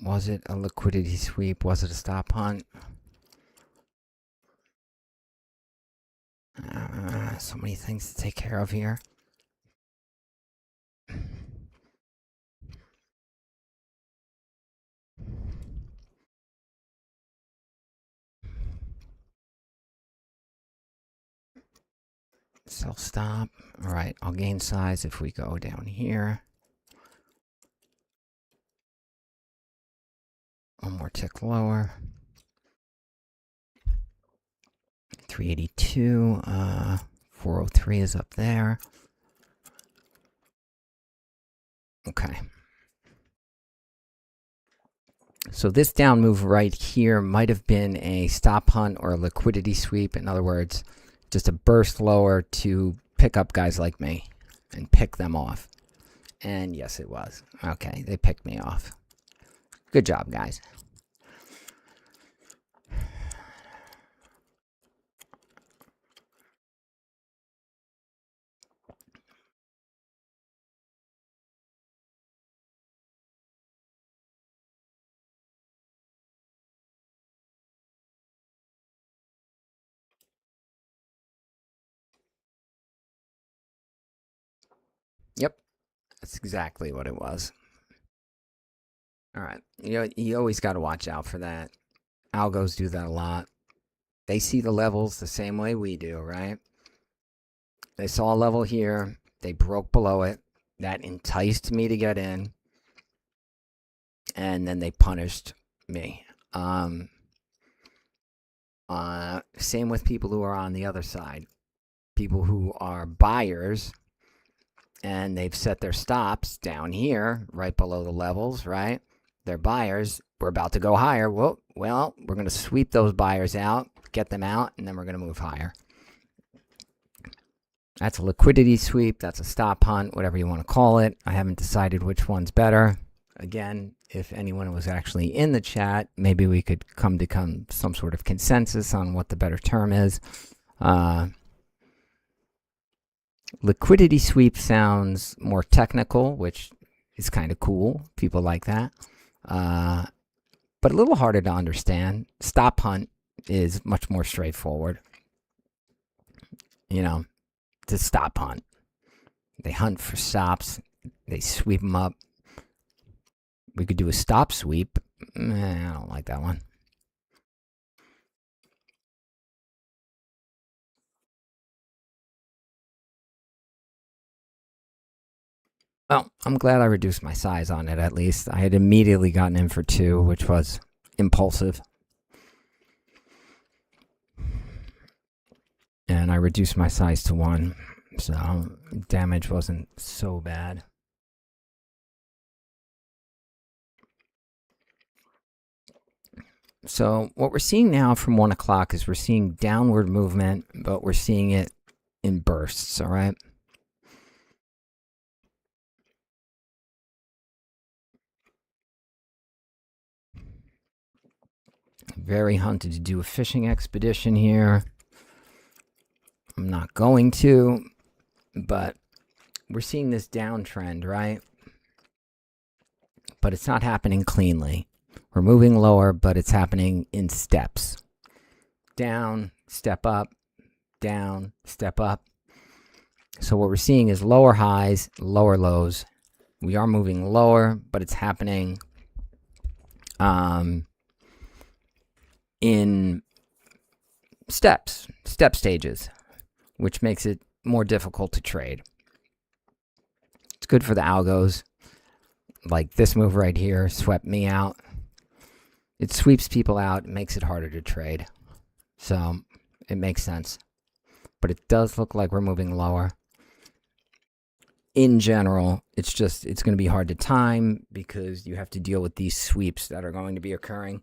A: Was it a liquidity sweep? Was it a stop hunt? So many things to take care of here. Sell stop. All right, I'll gain size if we go down here. One more tick lower. 382. 403 is up there. Okay. So this down move right here might have been a stop hunt or a liquidity sweep. In other words, just a burst lower to pick up guys like me and pick them off. And yes, it was. Okay, they picked me off. Good job, guys. Yep, that's exactly what it was. All right, you always got to watch out for that. Algos do that a lot. They see the levels the same way we do, right? They saw a level here. They broke below it. That enticed me to get in. And then they punished me. Same with people who are on the other side. People who are buyers and they've set their stops down here, right below the levels, right? they're buyers. We're about to go higher. Well, we're going to sweep those buyers out, get them out, and then we're going to move higher. That's a liquidity sweep. That's a stop hunt, whatever you want to call it. I haven't decided which one's better. Again, if anyone was actually in the chat, maybe we could come to some sort of consensus on what the better term is. Liquidity sweep sounds more technical, which is kind of cool. People like that. But a little harder to understand. Stop hunt is much more straightforward. You know, it's a stop hunt. They hunt for stops. They sweep them up. We could do a stop sweep. I don't like that one. Well, I'm glad I reduced my size on it at least. I had immediately gotten in for 2, which was impulsive. And I reduced my size to 1, so damage wasn't so bad. So what we're seeing now from 1 o'clock is we're seeing downward movement, but we're seeing it in bursts, all right? Very hunted to do a fishing expedition here. I'm not going to, but we're seeing this downtrend, right? But it's not happening cleanly. We're moving lower, but it's happening in steps. Down, step up, down, step up. So what we're seeing is lower highs, lower lows. We are moving lower, but it's happening in step stages, which makes it more difficult to trade. It's good for the algos. Like this move right here swept me out. It sweeps people out, makes it harder to trade. So it makes sense. But it does look like we're moving lower. In general, it's going to be hard to time because you have to deal with these sweeps that are going to be occurring.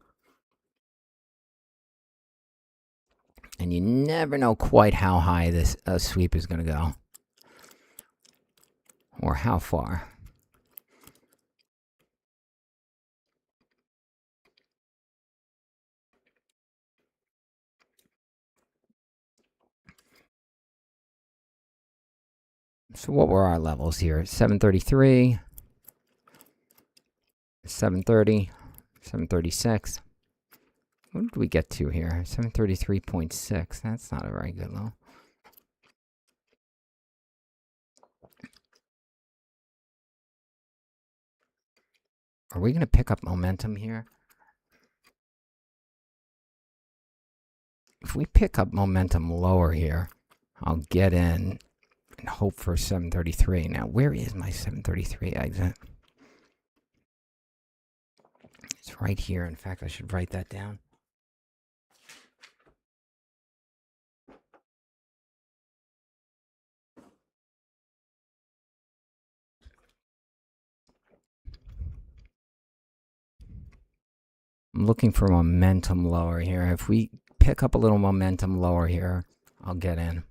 A: And you never know quite how high this sweep is going to go. Or how far. So what were our levels here? 733, 730, 736. What did we get to here? 733.6. That's not a very good low. Are we going to pick up momentum here? If we pick up momentum lower here, I'll get in and hope for 733. Now, where is my 733 exit? It's right here. In fact, I should write that down. I'm looking for momentum lower here. If we pick up a little momentum lower here, I'll get in.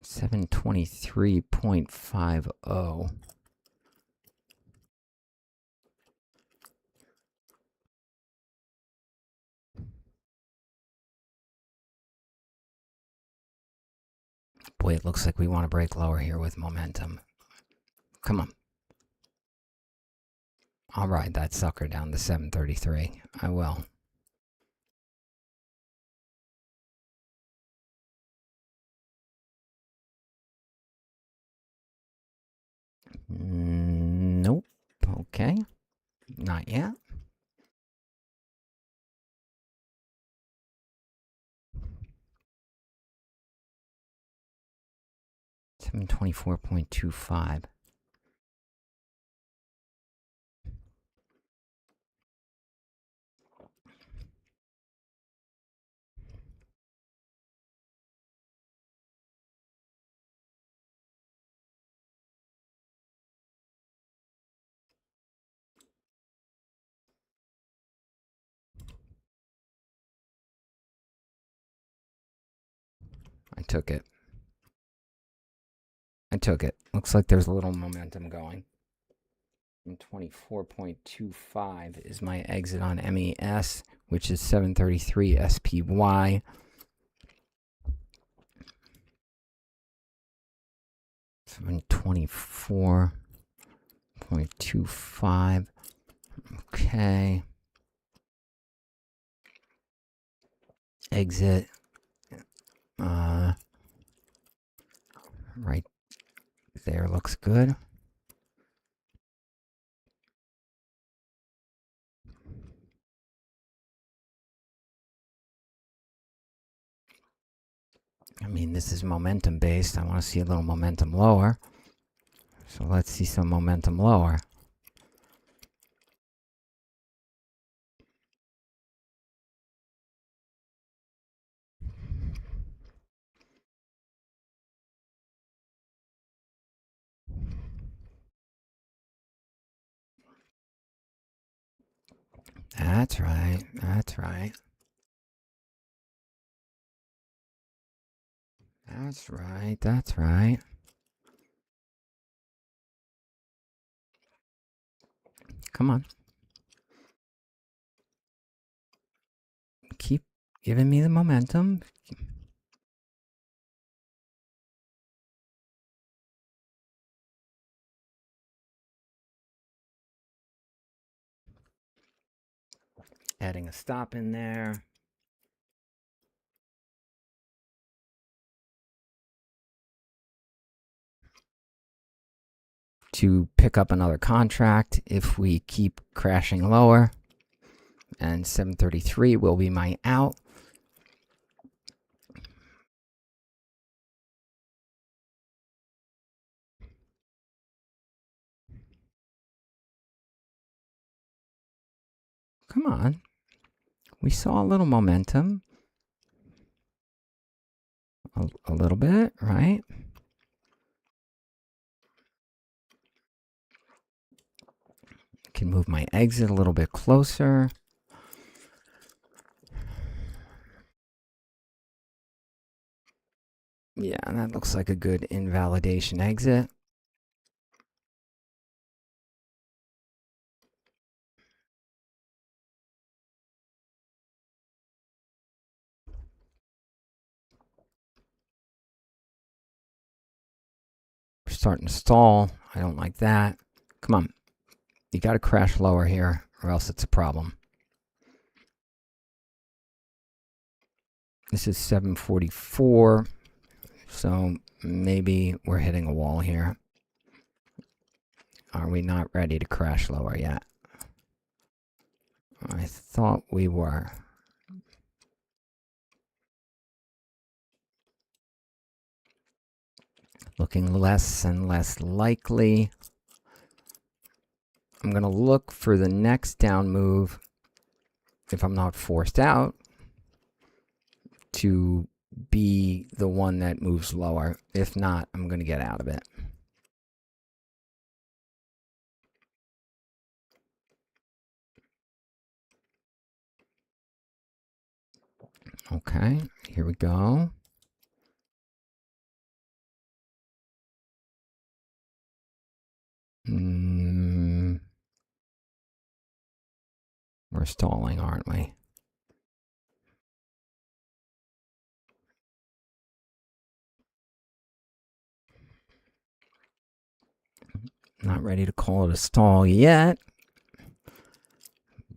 A: $723.50. Boy, it looks like we want to break lower here with momentum. Come on. I'll ride that sucker down to 733. I will. Nope. Okay. Not yet. $724.25. I took it. Looks like there's a little momentum going. And 24.25 is my exit on MES, which is 733 SPY. 724.25. Okay. Exit. Right there looks good. I mean, this is momentum based. I want to see a little momentum lower. So let's see some momentum lower. That's right. That's right. That's right. That's right. Come on. Keep giving me the momentum. Adding a stop in there. To pick up another contract if we keep crashing lower. And 733 will be my out. Come on. We saw a little momentum. A little bit, right? Can move my exit a little bit closer. Yeah, that looks like a good invalidation exit. We're starting to stall. I don't like that. Come on. You got to crash lower here or else it's a problem. This is 744. So maybe we're hitting a wall here. Are we not ready to crash lower yet? I thought we were. Looking less and less likely. I'm going to look for the next down move, if I'm not forced out, to be the one that moves lower. If not, I'm going to get out of it. Okay, here we go. We're stalling, aren't we? Not ready to call it a stall yet,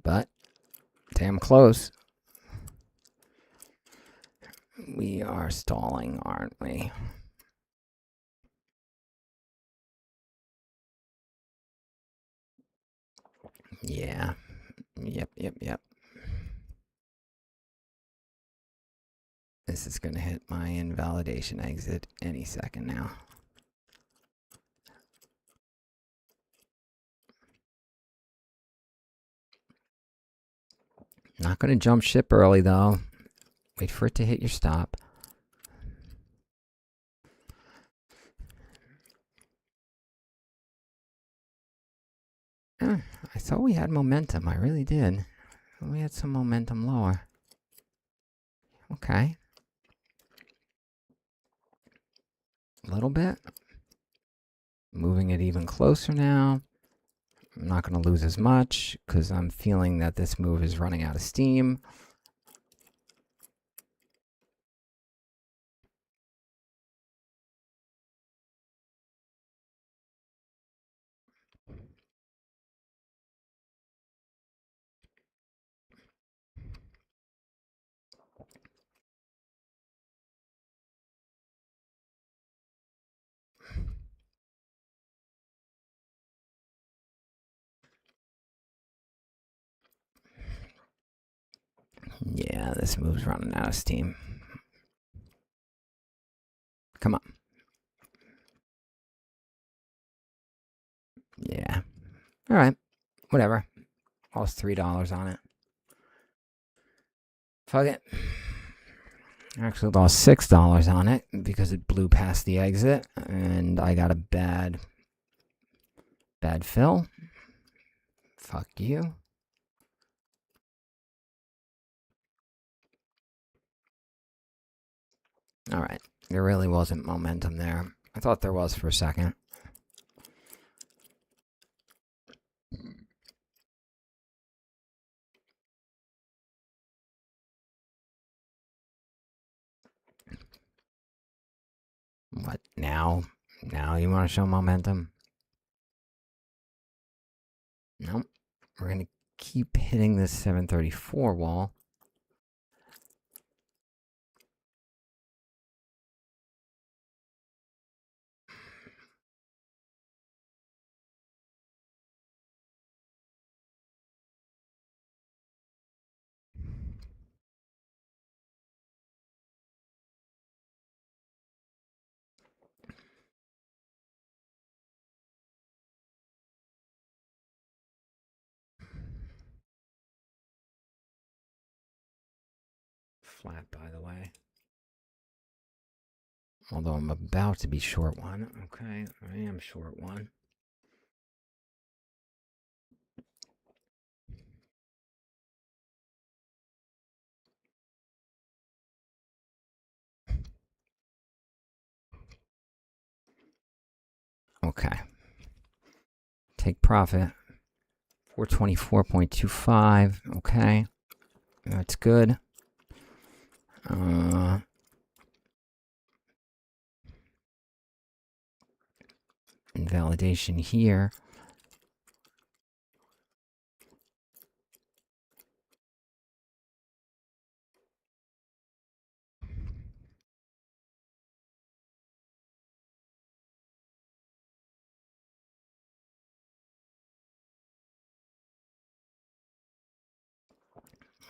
A: but damn close. We are stalling, aren't we? Yeah. Yep. This is going to hit my invalidation exit any second now. Not going to jump ship early, though. Wait for it to hit your stop. I thought we had momentum. I really did. We had some momentum lower. Okay. a little bit. Moving it even closer now. I'm not going to lose as much because I'm feeling that this move is running out of steam. Yeah, this move's running out of steam. Come on. Yeah. All right. Whatever. Lost $3 on it. Fuck it. I actually lost $6 on it because it blew past the exit and I got a bad fill. Fuck you. All right. There really wasn't momentum there. I thought there was for a second. What now? Now you want to show momentum? Nope. We're going to keep hitting this 734 wall. Flat, by the way. Although I'm about to be short one. Okay, I am short one. Okay. Take profit. 424.25. Okay. That's good. Invalidation here.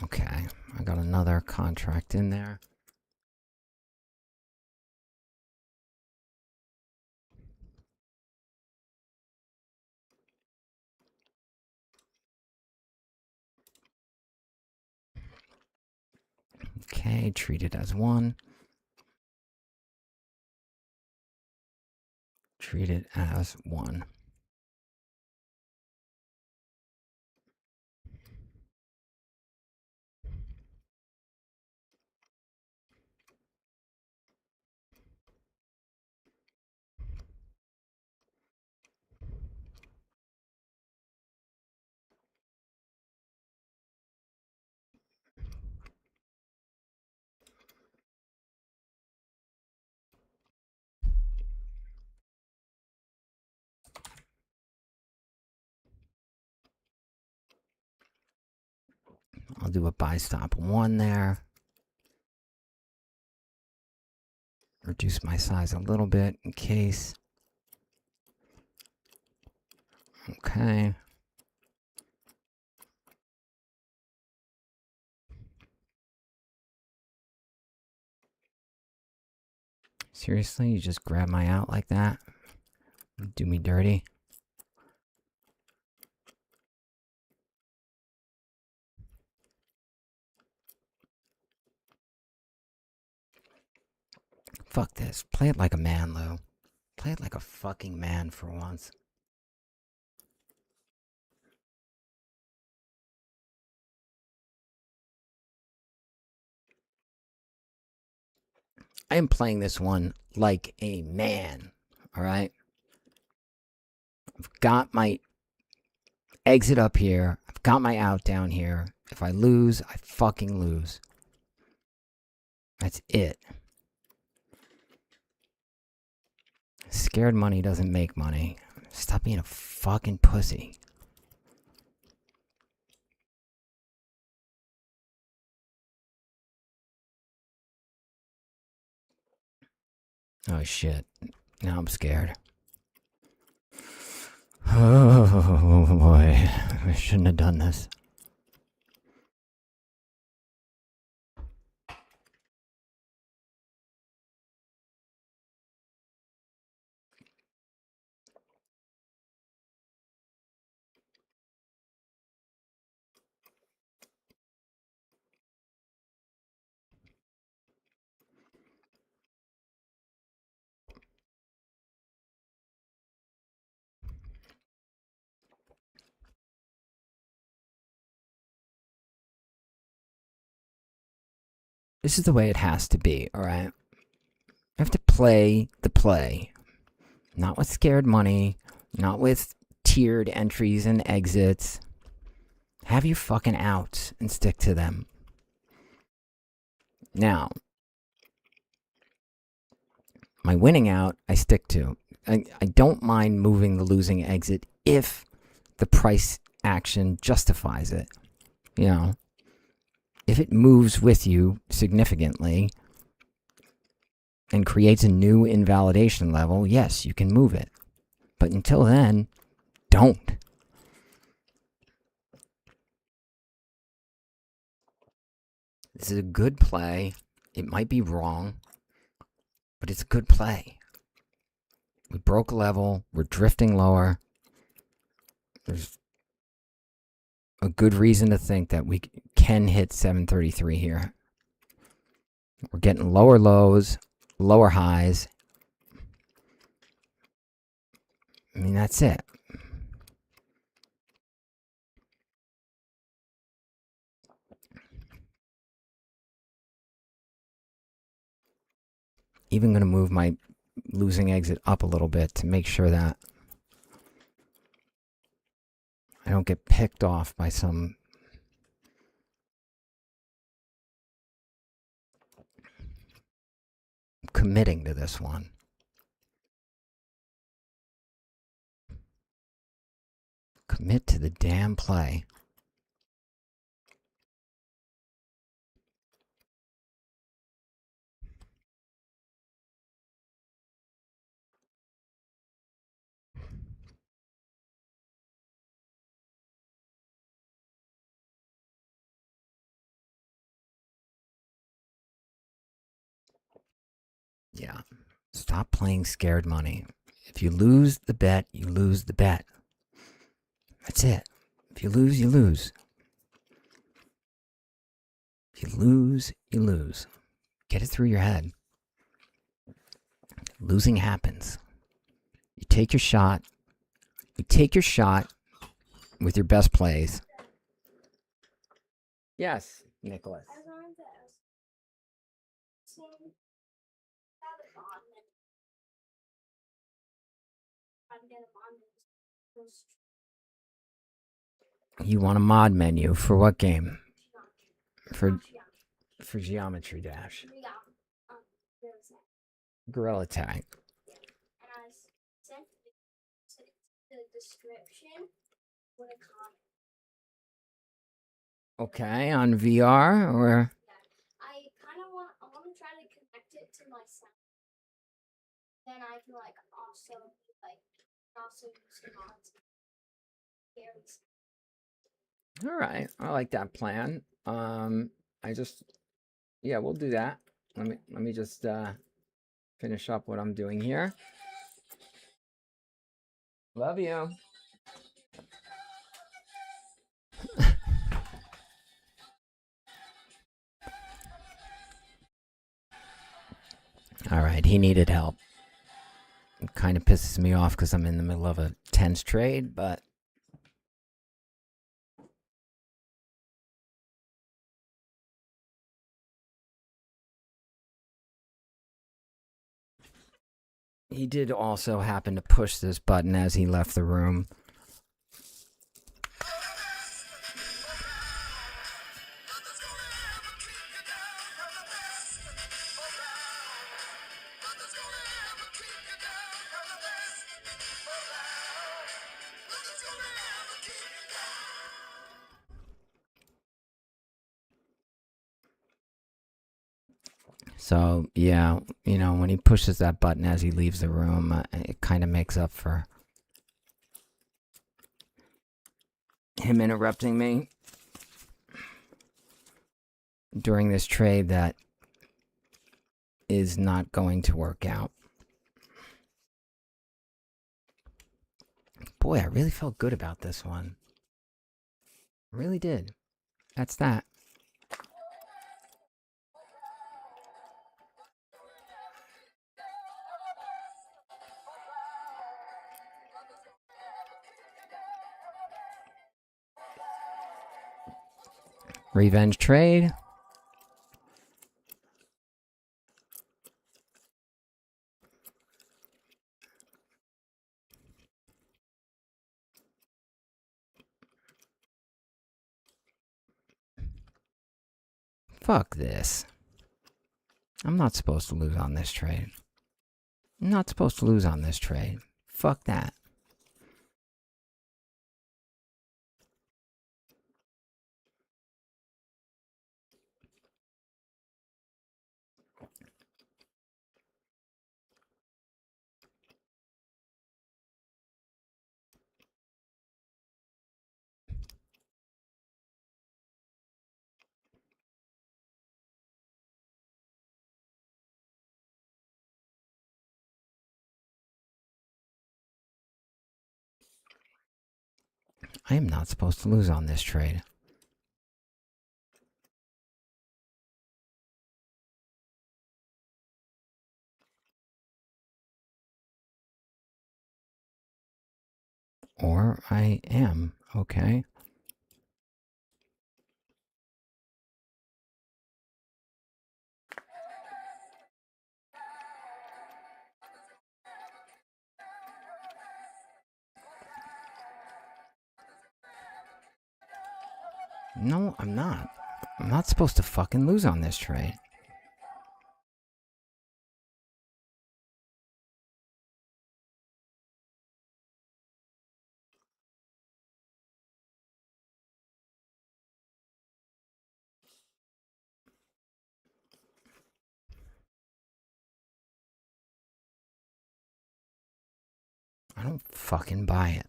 A: Okay, I got another contract in there. Okay, treat it as one. Treat it as one. I'll do a buy stop one there. Reduce my size a little bit in case. Okay. Seriously, you just grab my out like that? Do me dirty? Fuck this. Play it like a man, Lou. Play it like a fucking man for once. I am playing this one like a man. All right. I've got my exit up here. I've got my out down here. If I lose, I fucking lose. That's it. Scared money doesn't make money. Stop being a fucking pussy. Oh shit. Now I'm scared. Oh boy. I shouldn't have done this. This is the way it has to be, alright? You have to play the play. Not with scared money. Not with tiered entries and exits. Have your fucking outs and stick to them. Now, my winning out, I stick to. I don't mind moving the losing exit if the price action justifies it. You know, if it moves with you significantly and creates a new invalidation level, yes, you can move it. But until then, don't. This is a good play. It might be wrong, but it's a good play. We broke a level. We're drifting lower. There's a good reason to think that we can hit 733 here. We're getting lower lows, lower highs. I mean, that's it. Even going to move my losing exit up a little bit to make sure that I don't get picked off by some committing to this one. Commit to the damn play. Yeah. Stop playing scared money. If you lose the bet, you lose the bet. That's it. If you lose, you lose. If you lose, you lose. Get it through your head. Losing happens. You take your shot. You take your shot with your best plays. Yes, Nicholas. You want a mod menu for what game? For Geometry Dash. Gorilla Tag. Okay, on VR or
B: I want to try to connect it to my sound. Then I can also use mods.
A: all right, I like that plan. Yeah, we'll do that. Let me just finish up what I'm doing here. Love you. All right, he needed help. It kind of pisses me off because I'm in the middle of a tense trade, but he did also happen to push this button as he left the room. So, yeah, you know, when he pushes that button as he leaves the room, it kind of makes up for him interrupting me during this trade that is not going to work out. Boy, I really felt good about this one. I really did. That's that. Revenge trade. Fuck this. I'm not supposed to lose on this trade. I'm not supposed to lose on this trade. Fuck that. I am not supposed to lose on this trade. Or I am, okay? No, I'm not. I'm not supposed to fucking lose on this trade. I don't fucking buy it.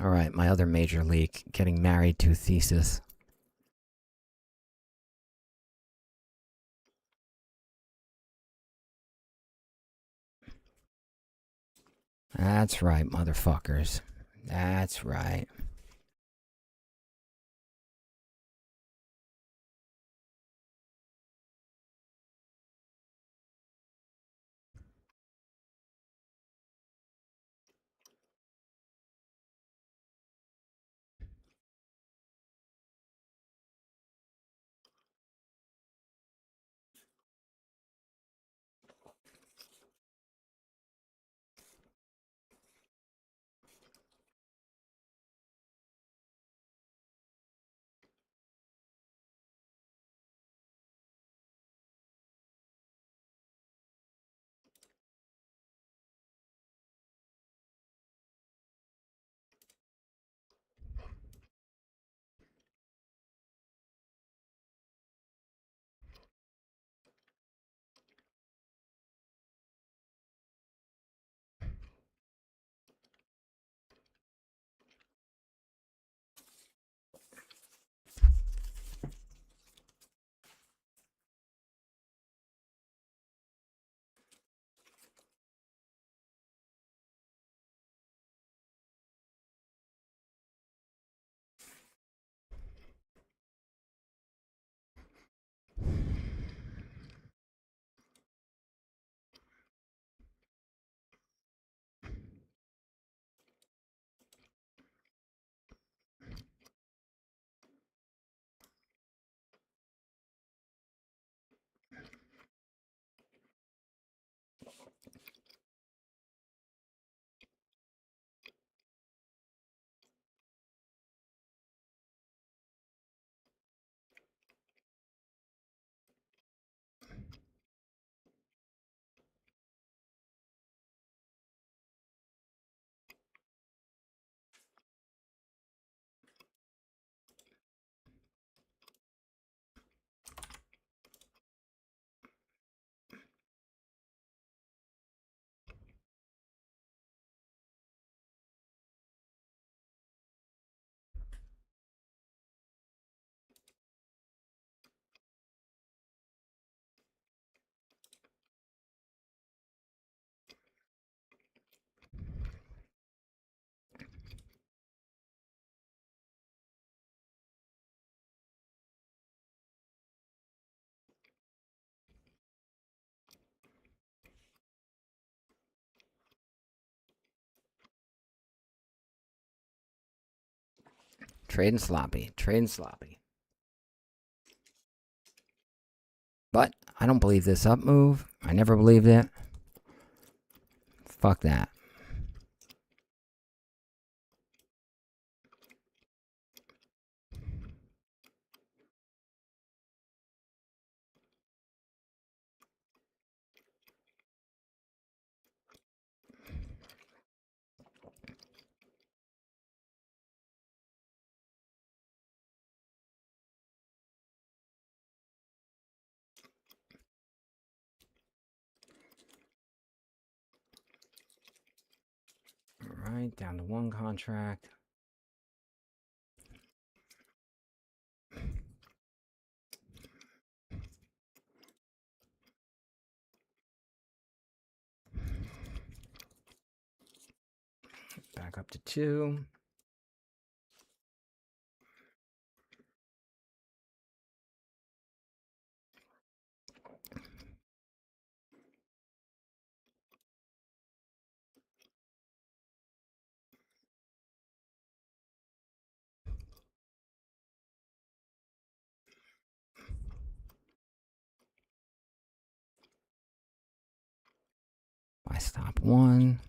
A: Alright, my other major leak, getting married to Thesis. That's right, motherfuckers. That's right. Trading sloppy. Trading sloppy. But I don't believe this up move. I never believed it. Fuck that. All right, down to one contract. Back up to 2. Buy stop 1.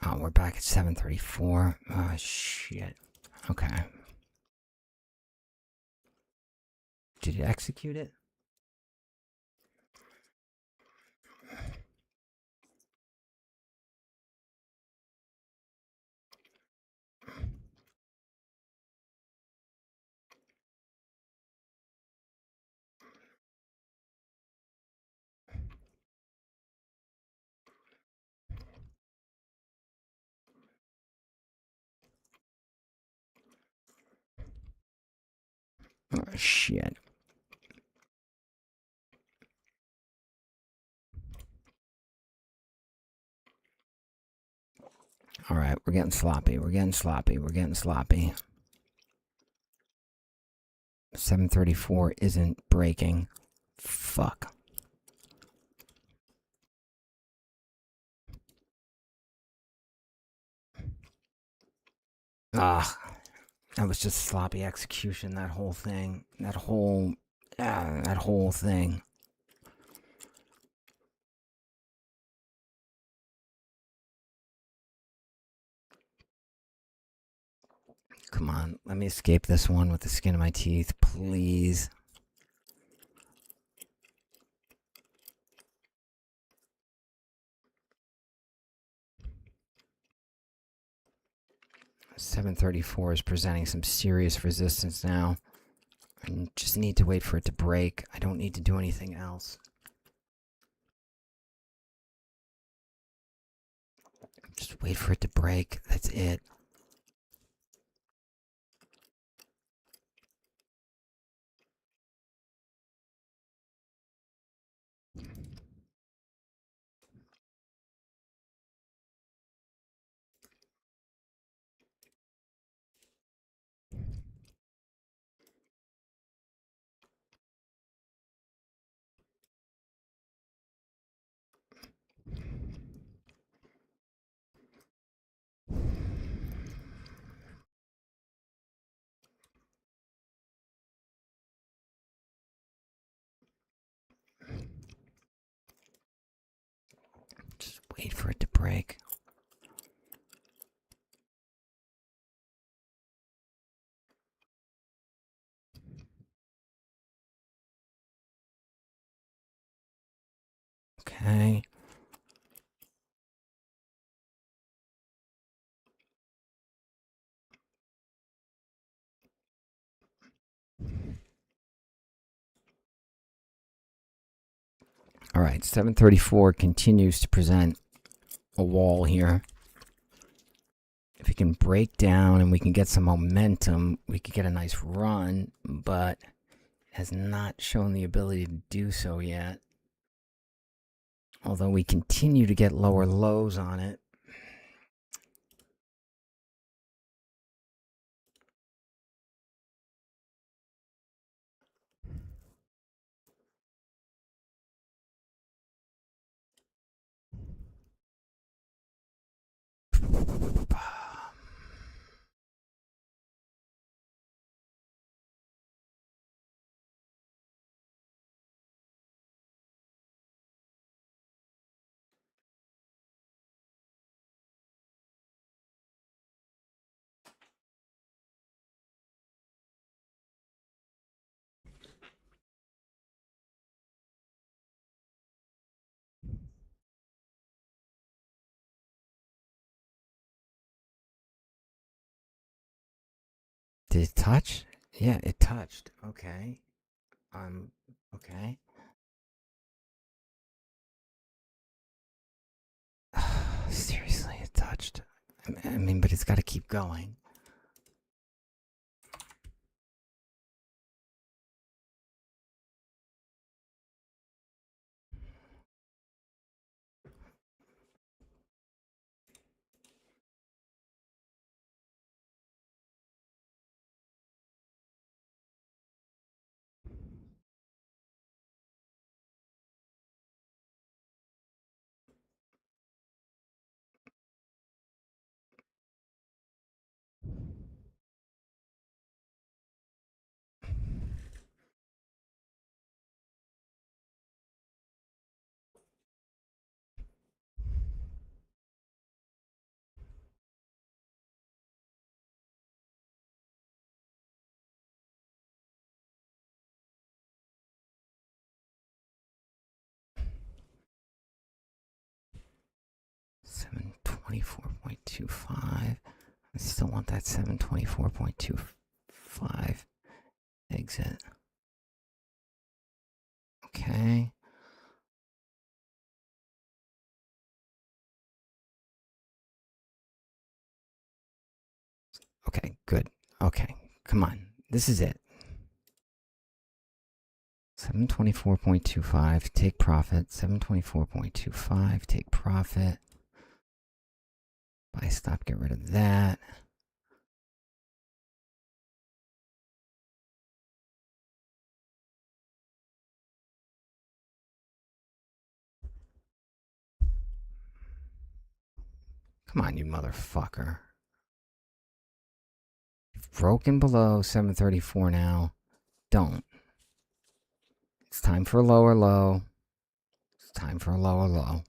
A: Oh, we're back at 734. Oh, shit. Okay. Did it execute it? Oh, shit. All right, we're getting sloppy. We're getting sloppy. We're getting sloppy. 734 isn't breaking. Fuck. Ah, that was just sloppy execution. That whole thing. That whole thing. Come on, let me escape this one with the skin of my teeth, please. $734 is presenting some serious resistance now. I just need to wait for it to break. I don't need to do anything else. Just wait for it to break. That's it. Just wait for it to break. Okay. All right, 734 continues to present a wall here. If it can break down and we can get some momentum, we could get a nice run, but has not shown the ability to do so yet. Although we continue to get lower lows on it. Did it touch? Yeah, it touched. Okay. Okay. Seriously, it touched. I mean, but it's got to keep going. $724.25. I still want that 724.25 exit. Okay. Okay, good. Okay, come on. This is it. 724.25, take profit. 724.25, take profit. Buy stop, get rid of that. Come on, you motherfucker. You've broken below 734 now. Don't. It's time for a lower low. It's time for a lower low.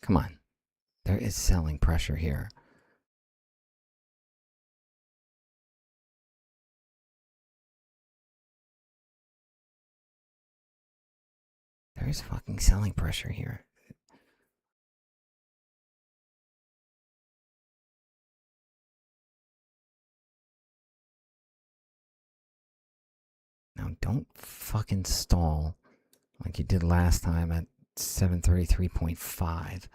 A: Come on. There is selling pressure here. There is fucking selling pressure here. Now don't fucking stall like you did last time at 733.5.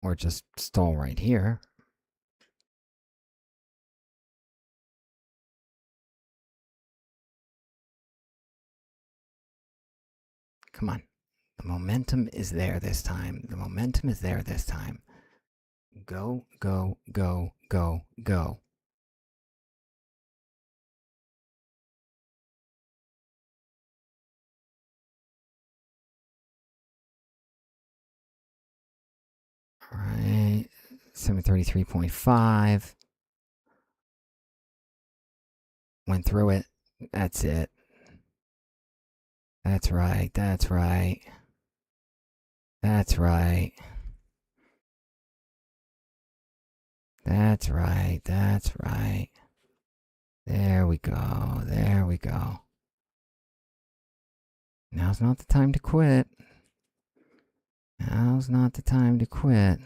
A: Or just stall right here. Come on. The momentum is there this time. The momentum is there this time. Go, go, go, go, go. All right. 733.5. Went through it. That's it. That's right. That's right. That's right. That's right. That's right. There we go. There we go. Now's not the time to quit. Now's not the time to quit.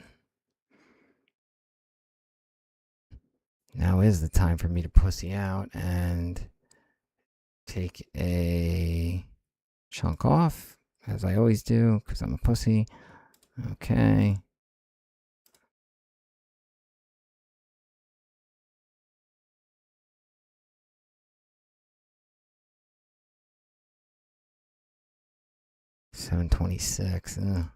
A: Now is the time for me to pussy out and take a chunk off, as I always do, because I'm a pussy. Okay. $726.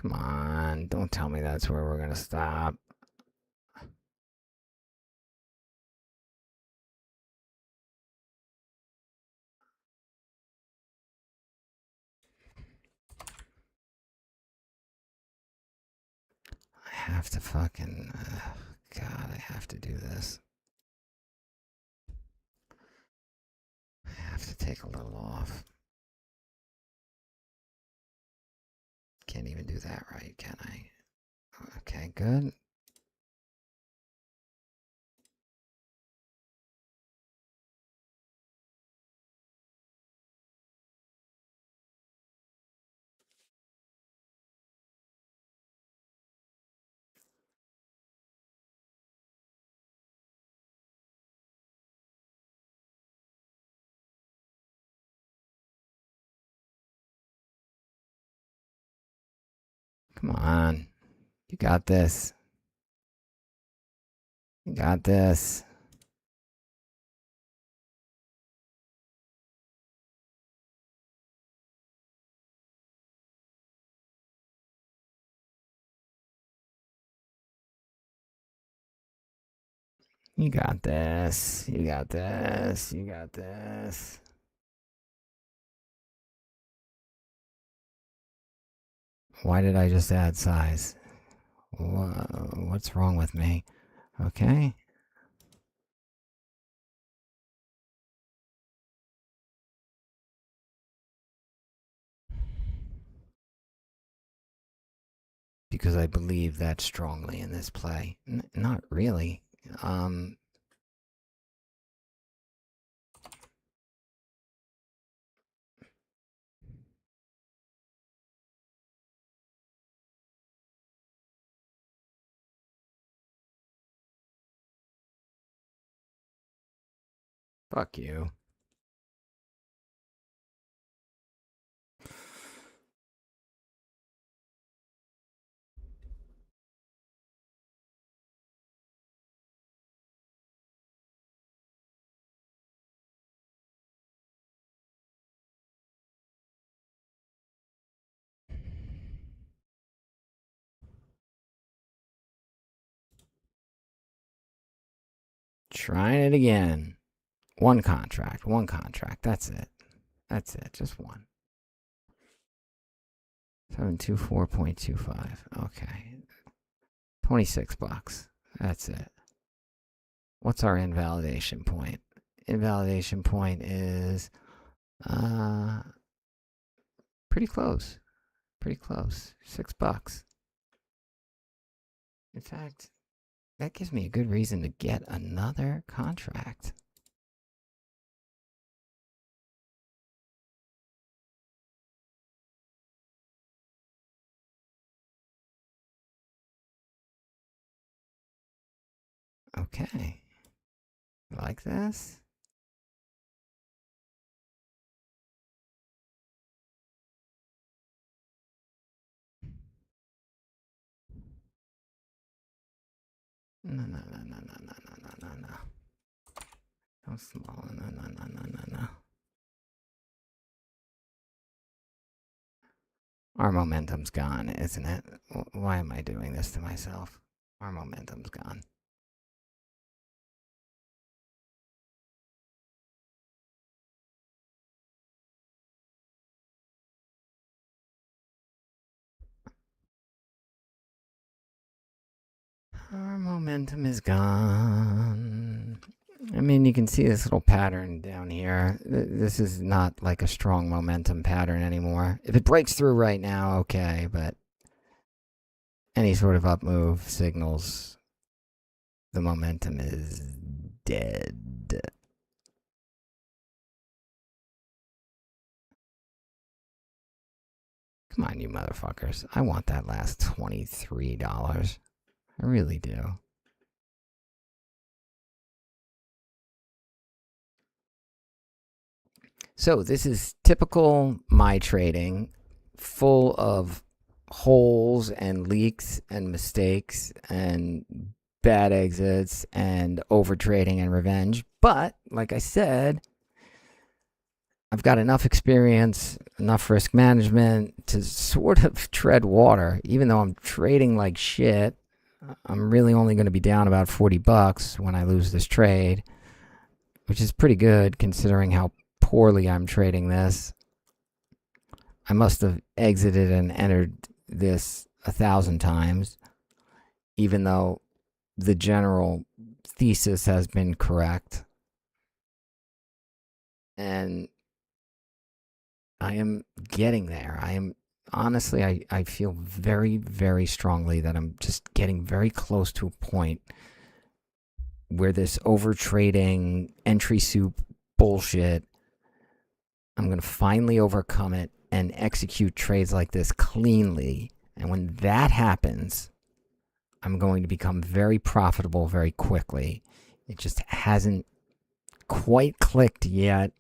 A: Come on, don't tell me that's where we're gonna stop. I have to fucking, God, I have to do this. I have to take a little off. can't even do that right, can I? Okay, good. Come on. You got this. You got this. You got this. You got this. You got this. Why did I just add size? What's wrong with me? Okay. Because I believe that strongly in this play. Not really. Fuck you. Trying it again. One contract. One contract. That's it. That's it. Just one. 724.25. Okay. 26 bucks. That's it. What's our invalidation point? Invalidation point is pretty close. Pretty close. $6. In fact, that gives me a good reason to get another contract. Okay. Like this? No, no, no, no, no, no, no, no, no, no. So small. No, no, no, no, no, no. Our momentum's gone, isn't it? Why am I doing this to myself? Our momentum's gone. Our momentum is gone. I mean, you can see this little pattern down here. This is not like a strong momentum pattern anymore. If it breaks through right now, okay, but any sort of up move signals the momentum is dead. Come on, you motherfuckers. I want that last $23. I really do. So this is typical my trading, full of holes and leaks and mistakes and bad exits and over trading and revenge. But like I said, I've got enough experience, enough risk management to sort of tread water. Even though I'm trading like shit, I'm really only going to be down about $40 when I lose this trade, which is pretty good considering how poorly I'm trading this. I must have exited and entered this 1,000 times, even though the general thesis has been correct. And I am getting there. I am honestly, I feel very, very strongly that I'm just getting very close to a point where this overtrading entry soup bullshit, I'm going to finally overcome it and execute trades like this cleanly. And when that happens, I'm going to become very profitable very quickly. It just hasn't quite clicked yet.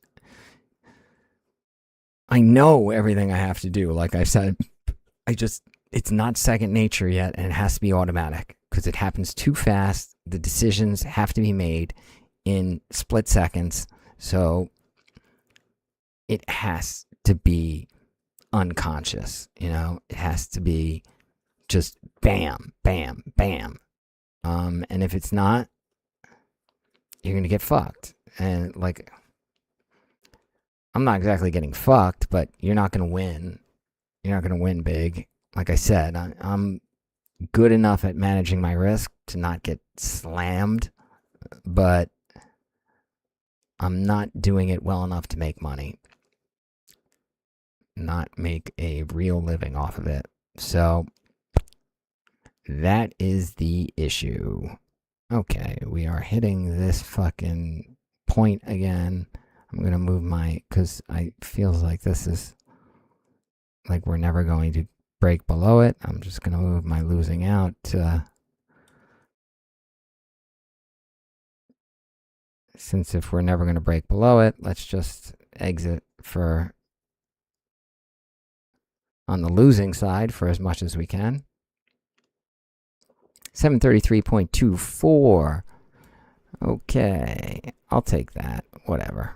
A: I know everything I have to do. Like I said, it's not second nature yet, and it has to be automatic because it happens too fast. The decisions have to be made in split seconds. So it has to be unconscious, it has to be just bam, bam, bam. And if it's not, you're going to get fucked. And like, I'm not exactly getting fucked, but you're not going to win. You're not going to win big. Like I said, I'm good enough at managing my risk to not get slammed, but I'm not doing it well enough to make money, not make a real living off of it. So that is the issue. Okay, we are hitting this fucking point again. I'm going to move because I feels like this is like we're never going to break below it. I'm just going to move my losing out since if we're never going to break below it, let's just exit on the losing side for as much as we can. 733.24. Okay, I'll take that. Whatever.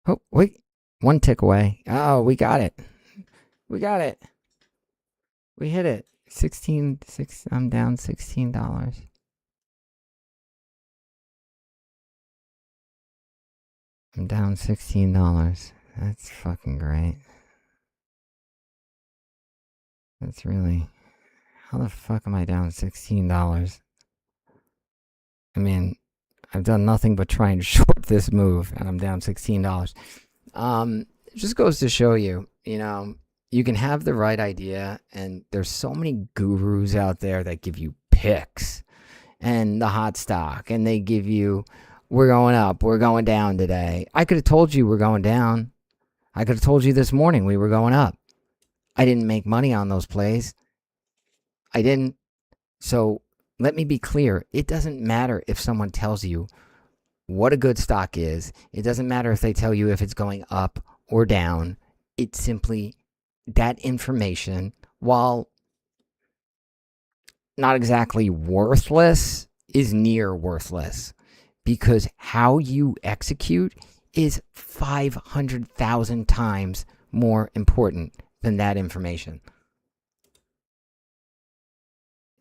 A: Oh, wait. One tick away. Oh, we got it. We got it. We hit it. 16, I'm down $16. I'm down $16. That's fucking great. That's really... How the fuck am I down $16? I mean, I've done nothing but try and short this move, and I'm down $16. It just goes to show you, you can have the right idea, and there's so many gurus out there that give you picks and the hot stock, and they give you, we're going up, we're going down today. I could have told you we're going down. I could have told you this morning we were going up. I didn't make money on those plays. I didn't. So let me be clear. It doesn't matter if someone tells you what a good stock is. It doesn't matter if they tell you if it's going up or down. It's simply that information, while not exactly worthless, is near worthless, because how you execute is 500,000 times more important than that information.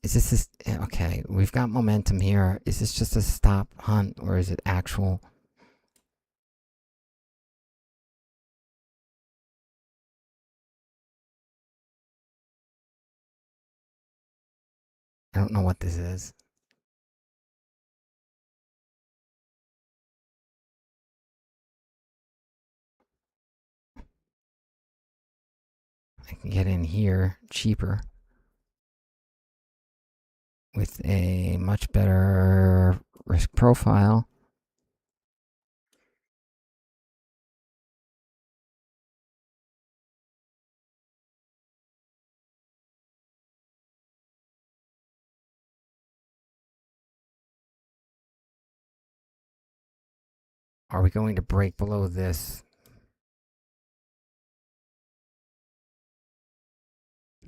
A: Is this okay? We've got momentum here. Is this just a stop hunt, or is it actual? I don't know what this is. I can get in here cheaper with a much better risk profile. Are we going to break below this?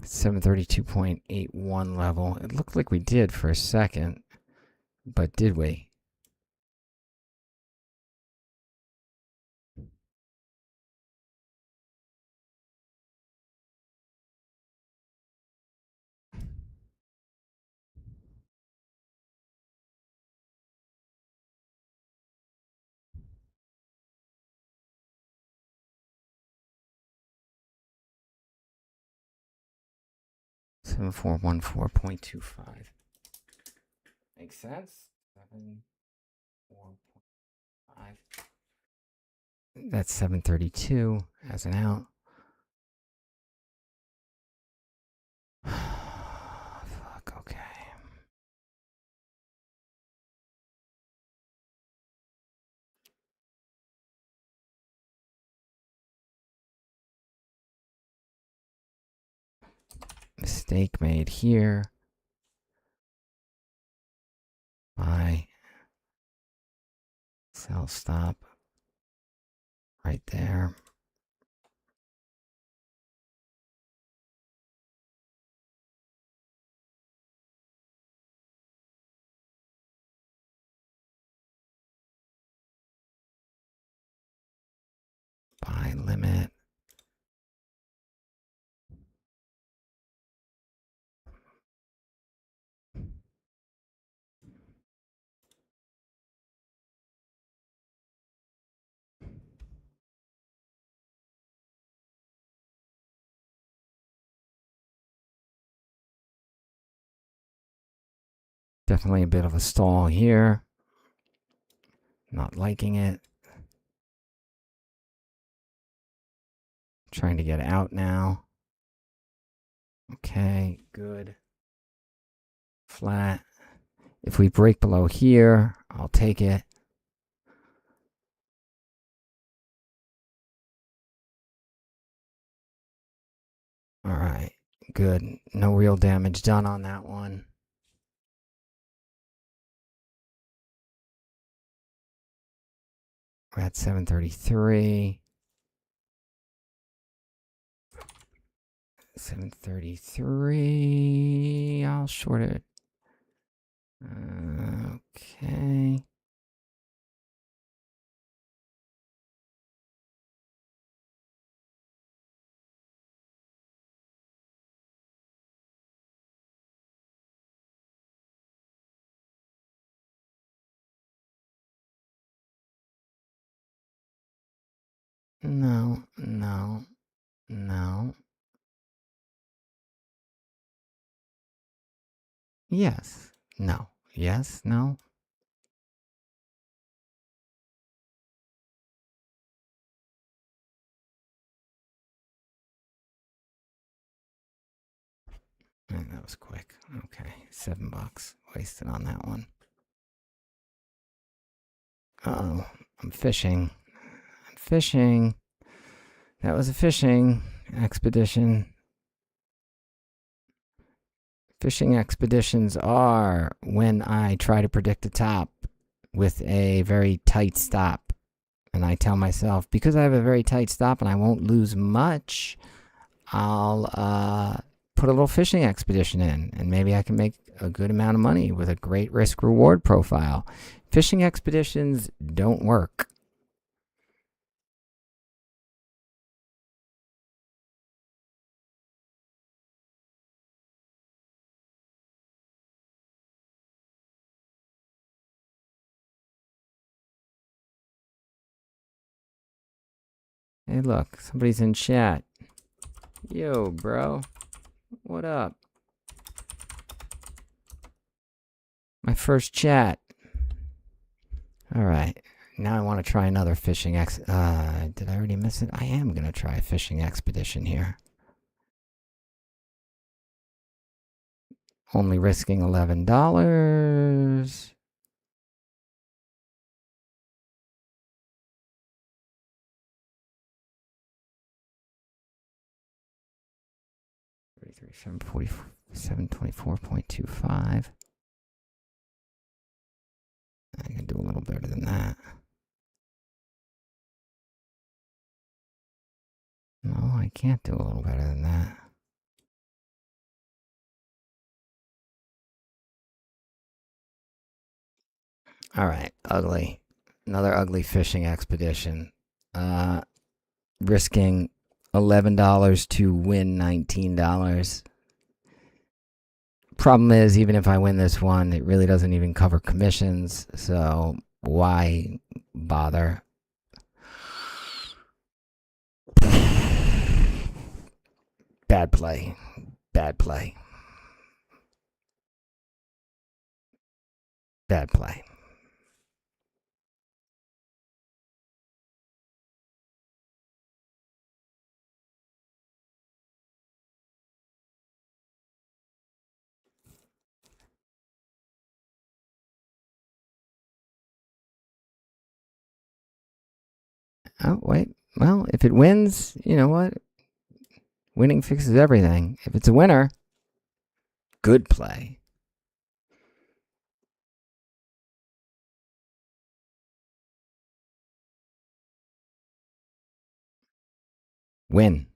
A: 732.81 level. It looked like we did for a second, but did we? Seven four one 4.25. Makes sense. 7.45. That's 732 as an out. Mistake made here. Buy. Sell stop. Right there. Buy limit. Definitely a bit of a stall here. Not liking it. Trying to get out now. Okay, good. Flat. If we break below here, I'll take it. All right, good. No real damage done on that one. We're at 733. 733. I'll short it. Okay. No, no, no. Yes, no. Yes, no. And that was quick. Okay, $7 wasted on that one. Uh-oh, I'm fishing. I'm fishing. That was a fishing expedition. Fishing expeditions are when I try to predict a top with a very tight stop. And I tell myself, because I have a very tight stop and I won't lose much, I'll put a little fishing expedition in. And maybe I can make a good amount of money with a great risk-reward profile. Fishing expeditions don't work. Hey, look, somebody's in chat. Yo, bro. What up? My first chat. All right. Now I want to try another fishing did I already miss it? I am going to try a fishing expedition here. Only risking $11. $724.25. I can do a little better than that. No, I can't do a little better than that. All right, ugly. Another ugly fishing expedition. Risking $11 to win $19. Problem is, even if I win this one, it really doesn't even cover commissions. So why bother? Bad play. Bad play. Bad play. Oh, wait. Well, if it wins, you know what? Winning fixes everything. If it's a winner, Good play. Win.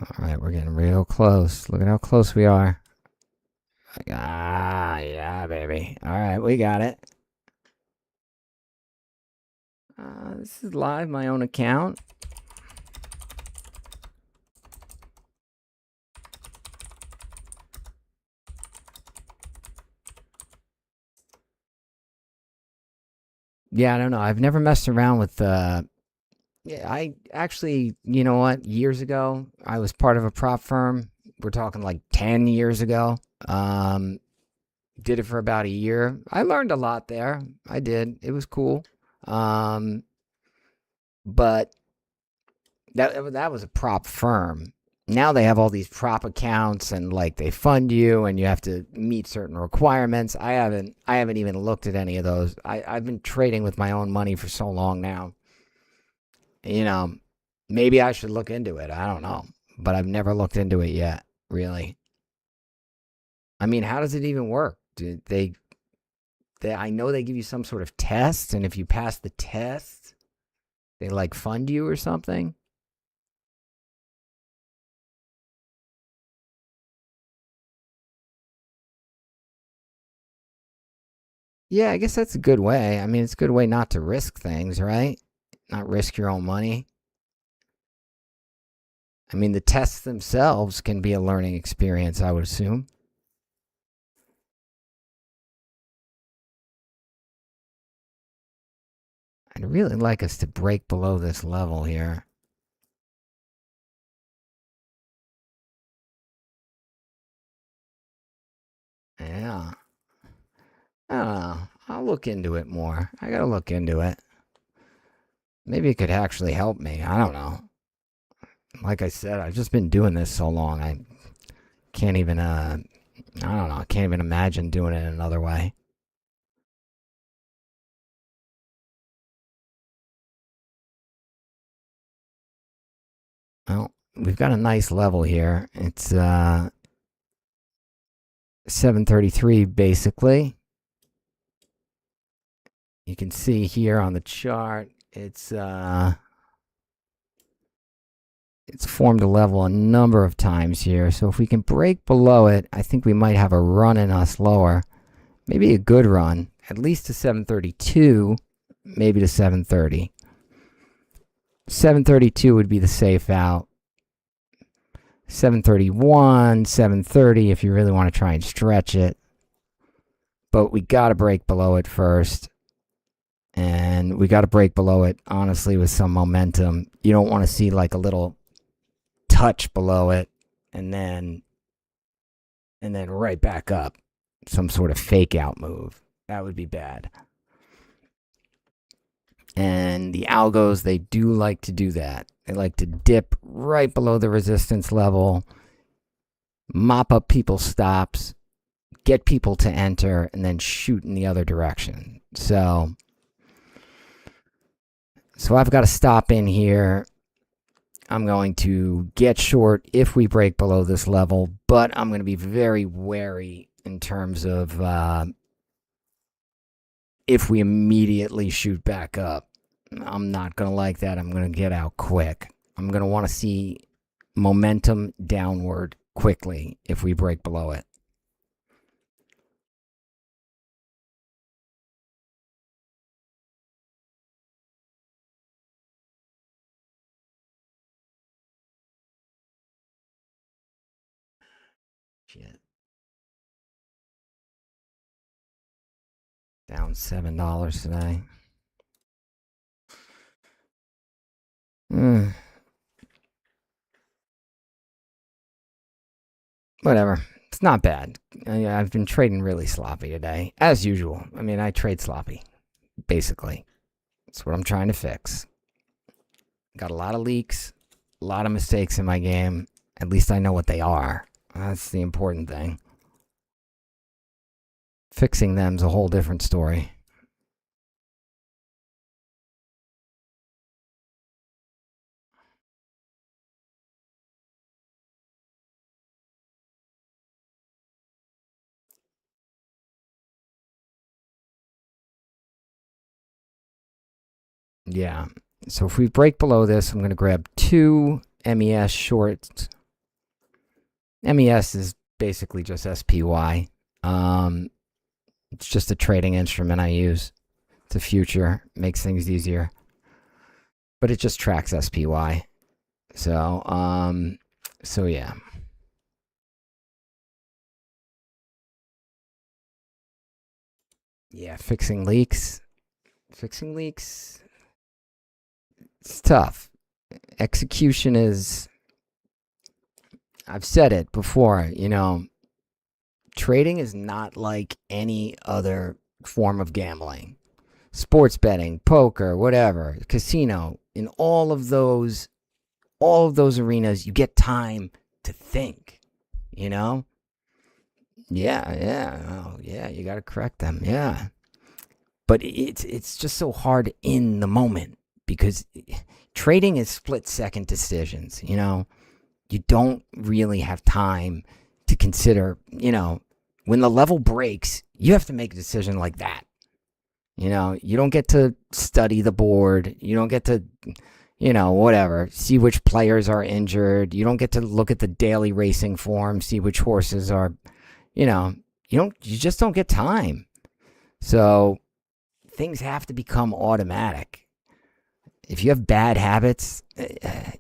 A: All right, we're getting real close. Look at how close we are. Ah, yeah, baby. All right, we got it. This is live, my own account. Yeah, I don't know. I've never messed around with yeah, I actually, you know what? Years ago, I was part of a prop firm. We're talking like 10 years ago. Um, did it for about a year. I learned a lot there. I did. It was cool. Um, but that was a prop firm. Now they have all these prop accounts and like they fund you and you have to meet certain requirements. I haven't even looked at any of those. I've been trading with my own money for so long now. You know, maybe I should look into it. I don't know, but I've never looked into it yet, really. I mean, how does it even work? Do they I know they give you some sort of test, and if you pass the test, they like fund you or something. Yeah, I guess that's a good way. I mean, it's a good way not to risk things, right? Not risk your own money. I mean, the tests themselves can be a learning experience, I would assume. I'd really like us to break below this level here. Yeah. I don't know. I'll look into it more. I gotta look into it. Maybe it could actually help me. I don't know. Like I said, I've just been doing this so long. I can't even, I don't know. I can't even imagine doing it another way. Well, we've got a nice level here. It's 733 basically. You can see here on the chart, it's formed a level a number of times here. So if we can break below it, I think we might have a run in us lower. Maybe a good run, at least to 732, maybe to 730. 732 would be the safe out. 731, 730 if you really want to try and stretch it. But we got to break below it first. And we got to break below it, honestly, with some momentum. You don't want to see like a little touch below it and then right back up. Some sort of fake out move. That would be bad. And the algos, they do like to do that. They like to dip right below the resistance level, mop up people's stops, get people to enter, and then shoot in the other direction. So I've got to stop in here. I'm going to get short if we break below this level, but I'm going to be very wary in terms of if we immediately shoot back up. I'm not going to like that. I'm going to get out quick. I'm going to want to see momentum downward quickly if we break below it. Shit. Down $7 today. Whatever. It's not bad. I've been trading really sloppy today, as usual. I mean, I trade sloppy, basically. That's what I'm trying to fix. Got a lot of leaks, a lot of mistakes in my game. At least I know what they are. That's the important thing. Fixing them's a whole different story. Yeah. So if we break below this, I'm going to grab 2 MES shorts. MES is basically just SPY. It's just a trading instrument I use. It's a future, makes things easier. But it just tracks SPY. So yeah. Yeah, fixing leaks. Fixing leaks, it's tough. Execution is, I've said it before, trading is not like any other form of gambling. Sports betting, poker, whatever, casino, in all of those arenas, you get time to think, you know? Yeah. Oh, yeah, you got to correct them. Yeah. But it's just so hard in the moment because trading is split-second decisions, You don't really have time to consider, when the level breaks, you have to make a decision like that. You don't get to study the board. You don't get to, whatever, see which players are injured. You don't get to look at the daily racing form, see which horses are, you just don't get time. So things have to become automatic. If you have bad habits,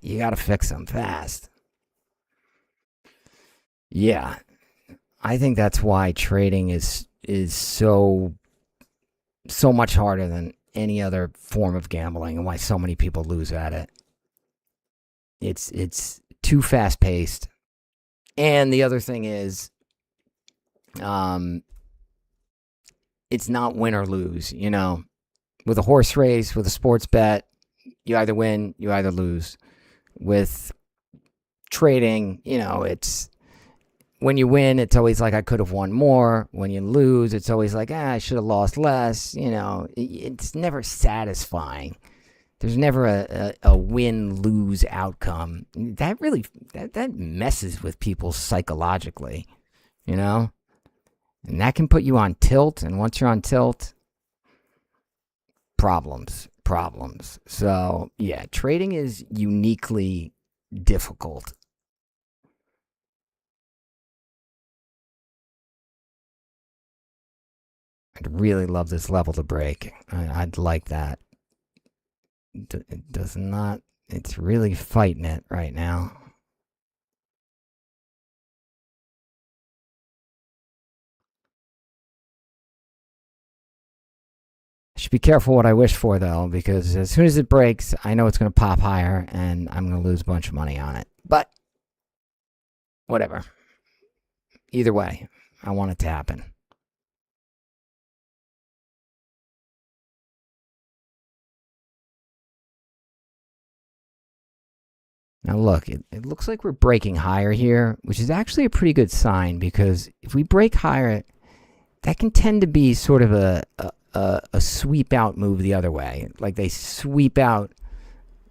A: you got to fix them fast. Yeah, I think that's why trading is so much harder than any other form of gambling, and why so many people lose at it. It's too fast paced, and the other thing is, it's not win or lose. With a horse race, with a sports bet, you either win, you either lose. With trading, it's when you win, it's always like I could have won more. When you lose, it's always like I should have lost less. It's never satisfying. There's never a win-lose outcome. That really that messes with people psychologically, and that can put you on tilt. And once you're on tilt, problems. So yeah, trading is uniquely difficult. I'd really love this level to break. I'd like that. It does not. It's really fighting it right now. I should be careful what I wish for, though, because as soon as it breaks, I know it's going to pop higher, and I'm going to lose a bunch of money on it. But whatever. Either way, I want it to happen. Now look, it looks like we're breaking higher here, which is actually a pretty good sign, because if we break higher, that can tend to be sort of a sweep out move the other way. Like they sweep out,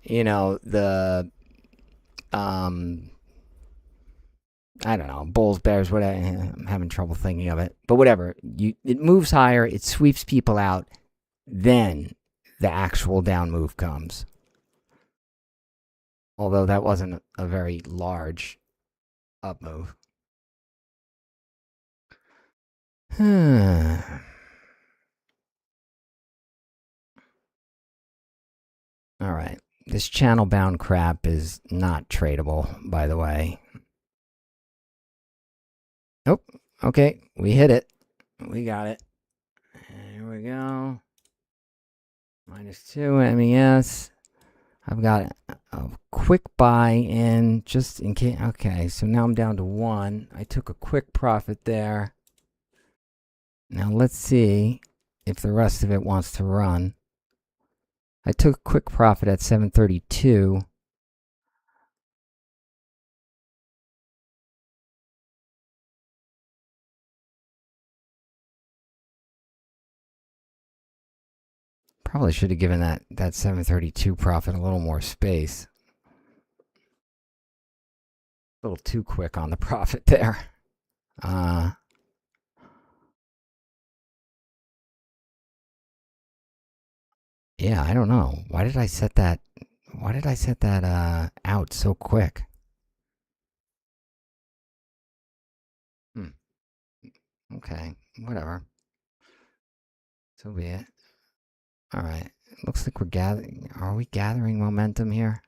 A: the I don't know, bulls, bears, whatever. I'm having trouble thinking of it, but whatever. It moves higher, it sweeps people out, then the actual down move comes. Although that wasn't a very large up move. All right. This channel bound crap is not tradable, by the way. Nope. Okay. We hit it. We got it. Here we go. -2 MES. I've got a quick buy in just in case. Okay. So now I'm down to 1. I took a quick profit there. Now let's see if the rest of it wants to run. I took a quick profit at 732. Probably should have given that 732 profit a little more space. A little too quick on the profit there. Yeah, I don't know. Why did I set that? Why did I set that out so quick? Hmm. Okay, whatever. So be it. All right. Looks like we're gathering. Are we gathering momentum here?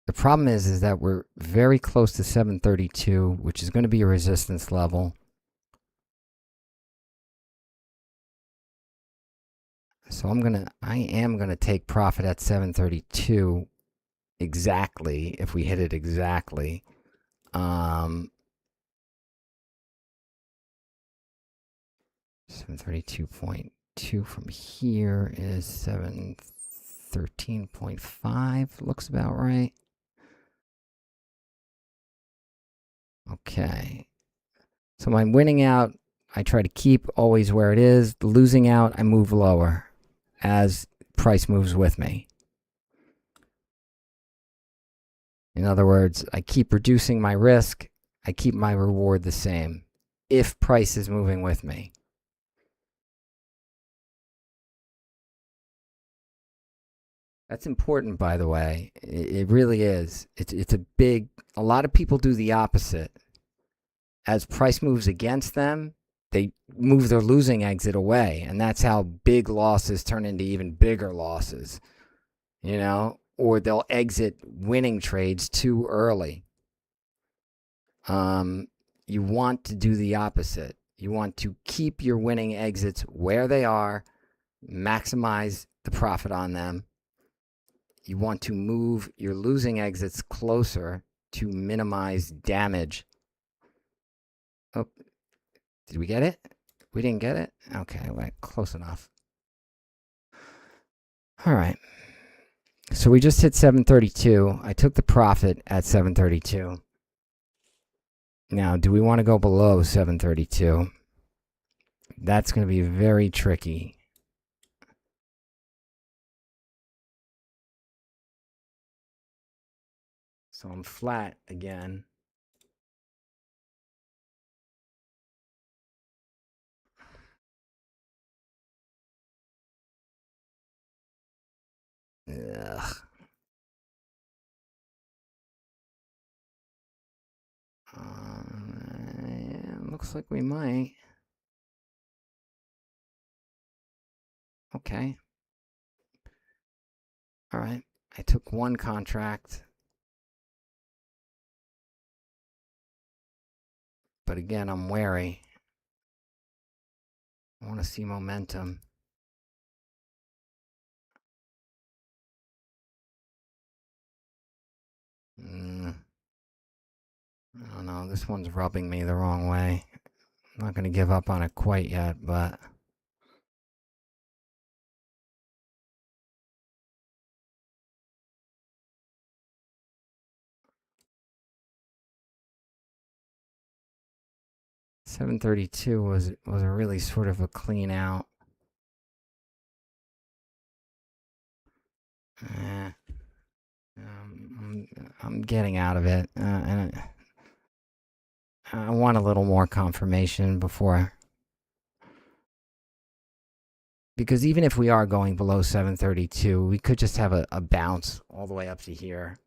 A: The problem is that we're very close to 732, which is going to be a resistance level. So I am gonna take profit at 732 exactly if we hit it exactly. Um, 732.2 from here is 713.5. Looks about right. Okay. So my winning out, I try to keep always where it is. The losing out, I move lower as price moves with me. In other words, I keep reducing my risk. I keep my reward the same if price is moving with me. That's important, by the way. It really is. It's a big. A lot of people do the opposite. As price moves against them, they move their losing exit away, and that's how big losses turn into even bigger losses. You know, or they'll exit winning trades too early. You want to do the opposite. You want to keep your winning exits where they are, maximize the profit on them. You want to move your losing exits closer to minimize damage. Oh, did we get it? We didn't get it? Okay, wait, close enough. All right. So we just hit 732. I took the profit at 732. Now, do we want to go below 732? That's going to be very tricky. So I'm flat again. Ugh. Yeah, looks like we might. Okay. All right. I took one contract. But again, I'm wary. I want to see momentum. I don't know. This one's rubbing me the wrong way. I'm not going to give up on it quite yet, but 732 was a really sort of a clean out. Eh, I'm getting out of it. And I want a little more confirmation before. Because even if we are going below 732, we could just have a bounce all the way up to here.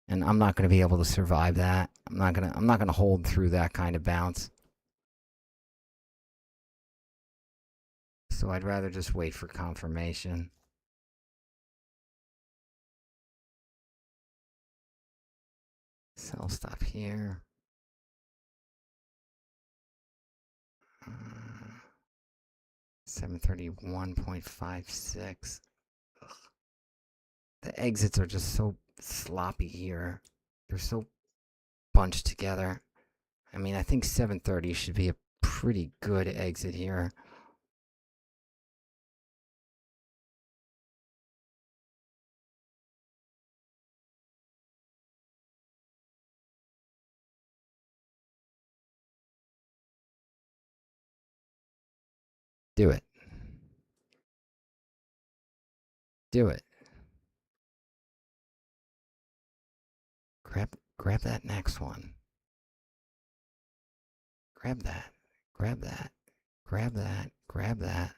A: And I'm not going to be able to survive that. I'm not going to hold through that kind of bounce. So I'd rather just wait for confirmation. Sell stop here. 731.56. The exits are just so sloppy here. They're so bunched together. I mean, I think 730 should be a pretty good exit here. Do it. Do it. Grab that next one. Grab that. Grab that. Grab that. Grab that.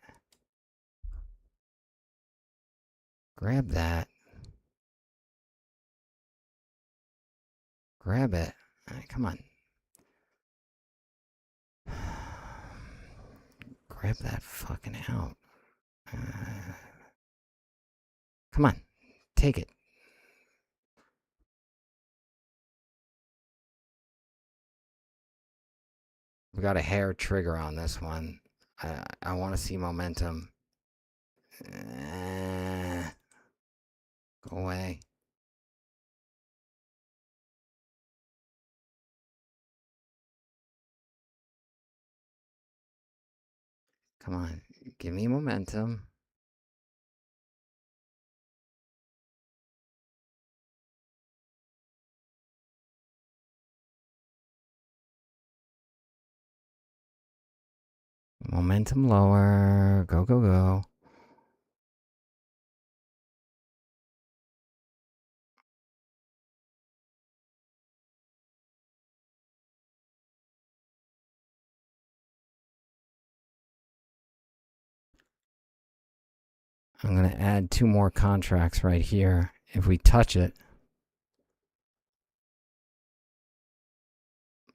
A: Grab that. Grab it. All right, come on. Grab that fucking out. Come on. Take it. We got a hair trigger on this one. I want to see momentum. Go away. Come on. Give me momentum. Momentum lower. Go, go, go. I'm going to add 2 more contracts right here. If we touch it,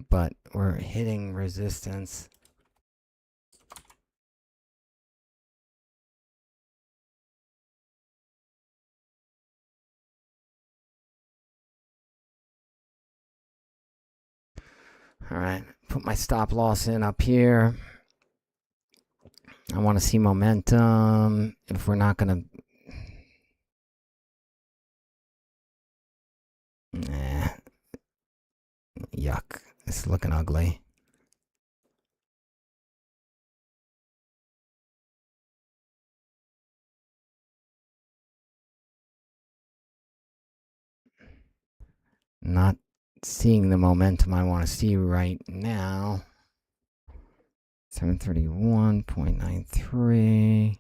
A: but we're hitting resistance. All right, put my stop loss in up here. I want to see momentum. If we're not going to... Yuck. It's looking ugly. Not seeing the momentum I want to see right now. 731.93.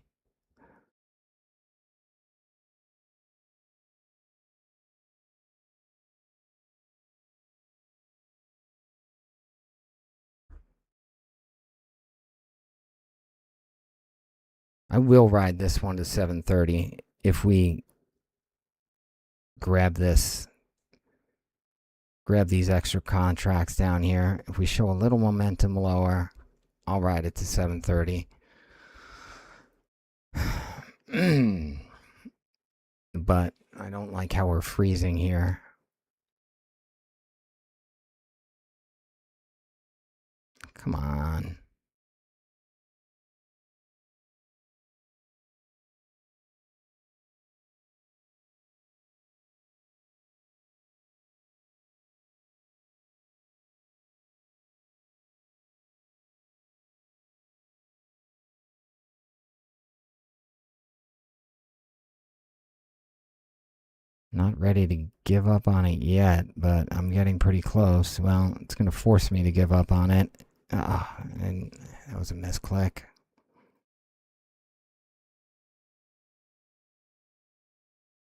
A: I will ride this one to 730 if we grab these extra contracts down here. If we show a little momentum lower, I'll ride it to 730. But I don't like how we're freezing here. Come on. Not ready to give up on it yet, but I'm getting pretty close. Well, it's going to force me to give up on it. And that was a misclick.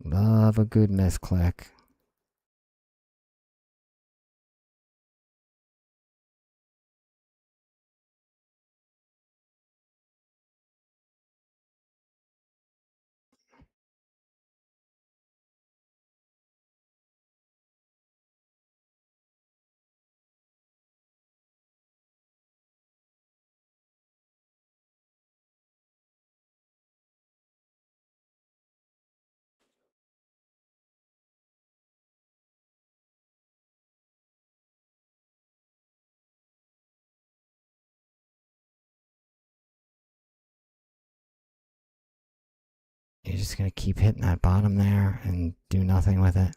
A: Love a good misclick. You're just going to keep hitting that bottom there and do nothing with it.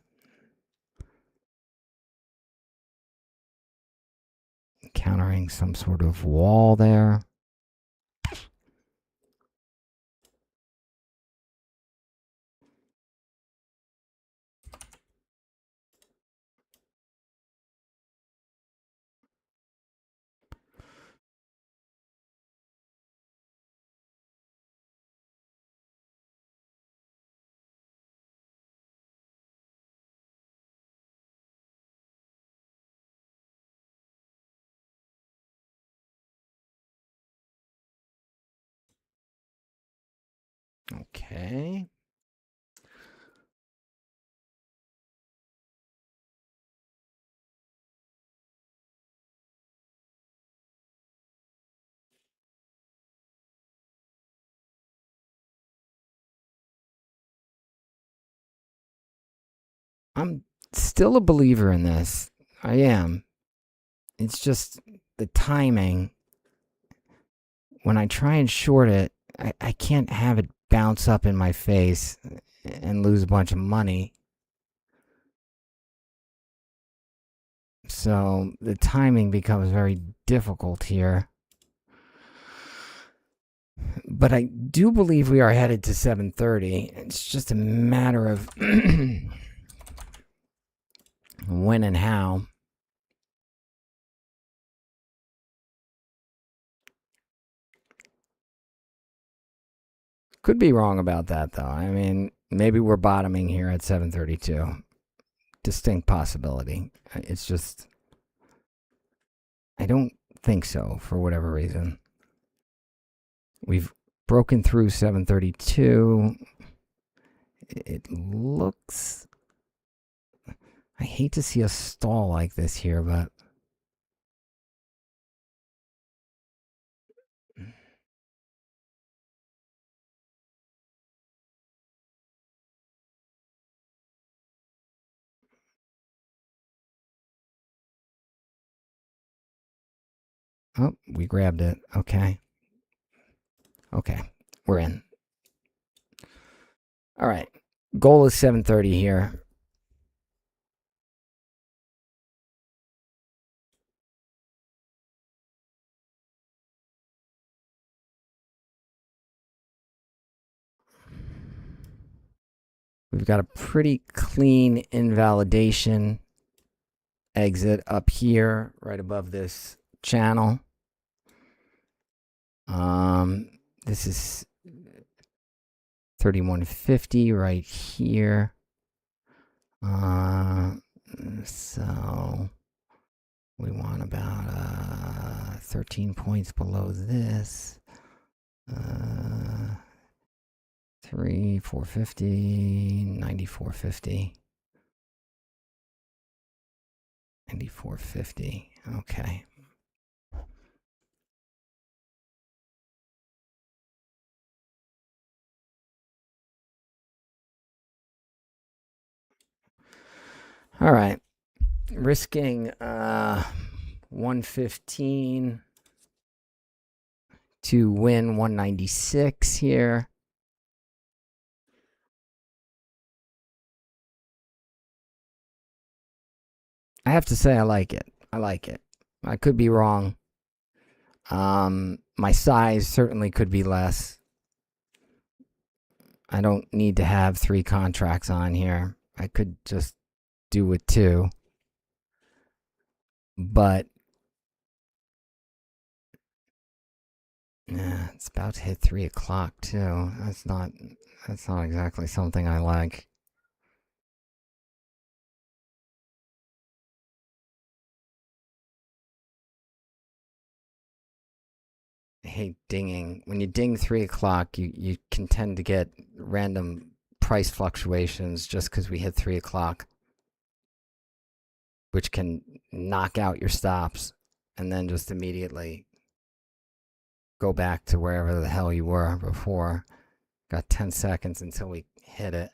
A: Countering some sort of wall there. Okay. I'm still a believer in this. I am. It's just the timing. When I try and short it, I can't have it bounce up in my face and lose a bunch of money. So the timing becomes very difficult here. But I do believe we are headed to 730. It's just a matter of when and how. Could be wrong about that, though. I mean, maybe we're bottoming here at 732. Distinct possibility. It's just, I don't think so for whatever reason. We've broken through 732. It looks, I hate to see a stall like this here, but oh, we grabbed it. Okay. Okay, we're in. All right. Goal is 730 here. We've got a pretty clean invalidation exit up here, right above this channel. This is 3150 right here. So we want about 13 points below this. 450, 9450. 9450. Okay. All right. Risking 115 to win 196 here. I have to say I like it. I like it. I could be wrong. My size certainly could be less. I don't need to have 3 contracts on here. I could just do with 2. But yeah, it's about to hit 3 o'clock too. That's not exactly something I like. I hate dinging. When you ding 3 o'clock, you can tend to get random price fluctuations just because we hit 3 o'clock, which can knock out your stops and then just immediately go back to wherever the hell you were before. Got 10 seconds until we hit it.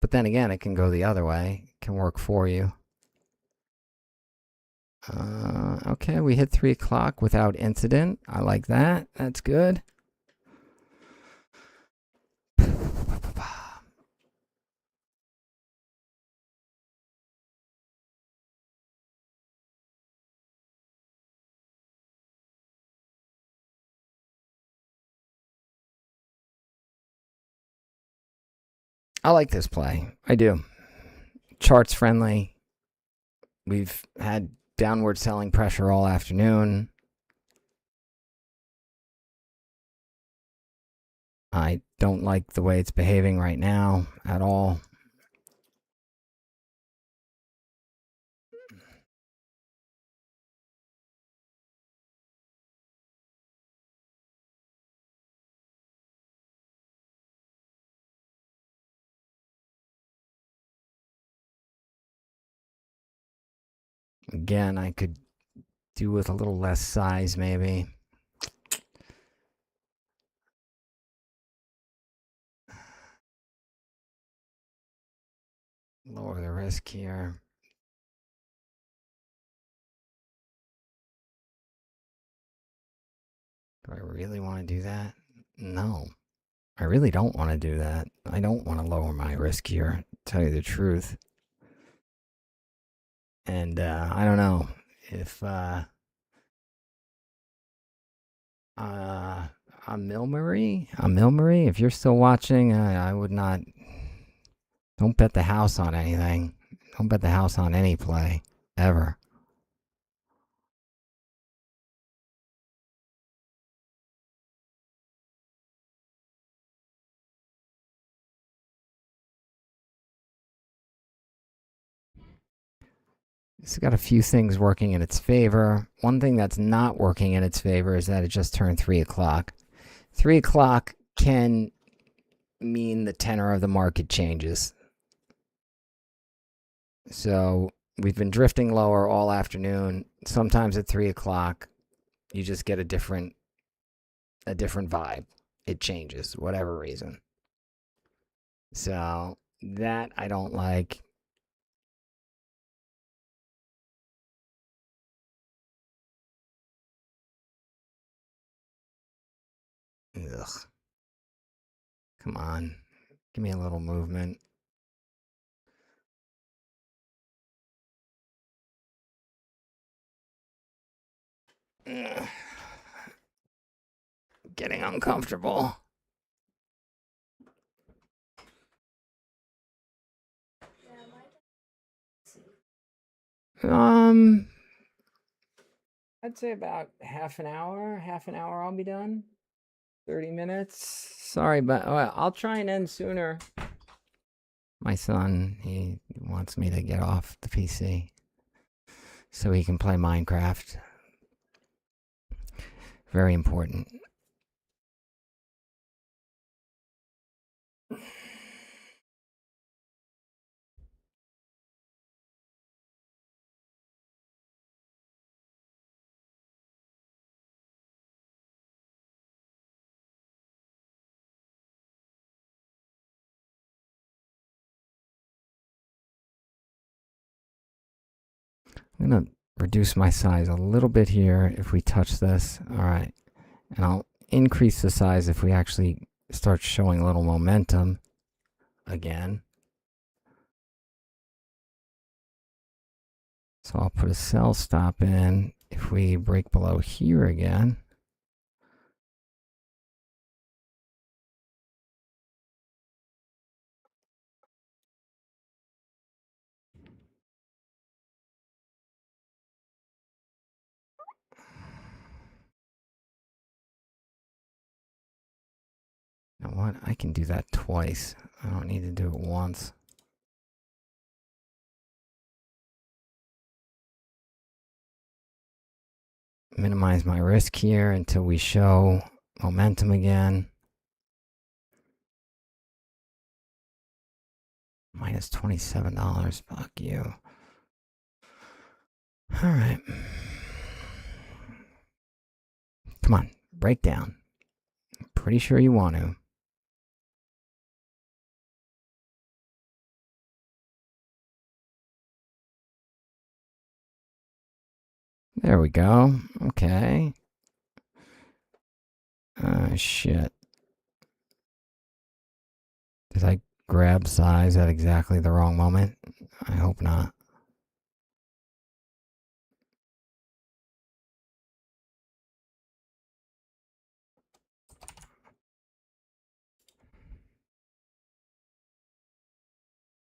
A: But then again, it can go the other way. It can work for you. Okay, we hit 3 o'clock without incident. I like that. That's good. I like this play. I do. Chart's friendly. We've had downward selling pressure all afternoon. I don't like the way it's behaving right now at all. Again, I could do with a little less size maybe. Lower the risk here. Do I really want to do that? No. I really don't want to do that. I don't want to lower my risk here, to tell you the truth. And I don't know if Milmery, if you're still watching, I would not. Don't bet the house on anything. Don't bet the house on any play ever. It's got a few things working in its favor. One thing that's not working in its favor is that it just turned 3 o'clock. 3 o'clock can mean the tenor of the market changes. So we've been drifting lower all afternoon. Sometimes at 3 o'clock, you just get a different vibe. It changes, whatever reason. So that I don't like. Ugh. Come on. Give me a little movement. Ugh. Getting uncomfortable. I'd say about half an hour. Half an hour, I'll be done. 30 minutes. Sorry, but I'll try and end sooner. My son, he wants me to get off the PC so he can play Minecraft. Very important. I'm going to reduce my size a little bit here if we touch this. All right. And I'll increase the size if we actually start showing a little momentum again. So I'll put a sell stop in if we break below here again. You know what? I can do that twice. I don't need to do it once. Minimize my risk here until we show momentum again. Minus $27. Fuck you. All right. Come on. Break down. Pretty sure you want to. There we go. Okay. Shit. Did I grab size at exactly the wrong moment? I hope not.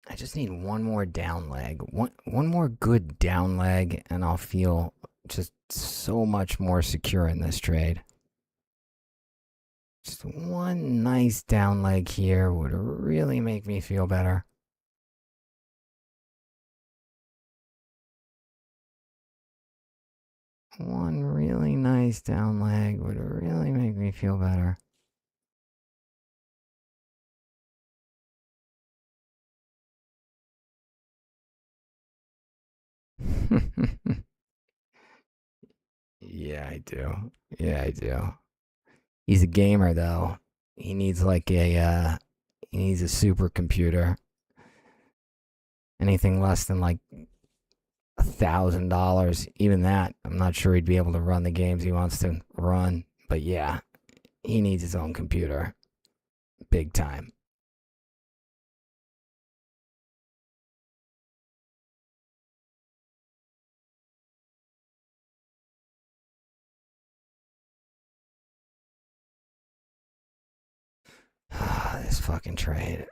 A: I just need one more down leg. One more good down leg, and I'll feel just so much more secure in this trade. Just one nice down leg here would really make me feel better. One really nice down leg would really make me feel better. Yeah, I do. Yeah, I do. He's a gamer though. He needs like he needs a supercomputer. Anything less than like $1,000, even that, I'm not sure he'd be able to run the games he wants to run. But yeah, he needs his own computer, big time. This fucking trade.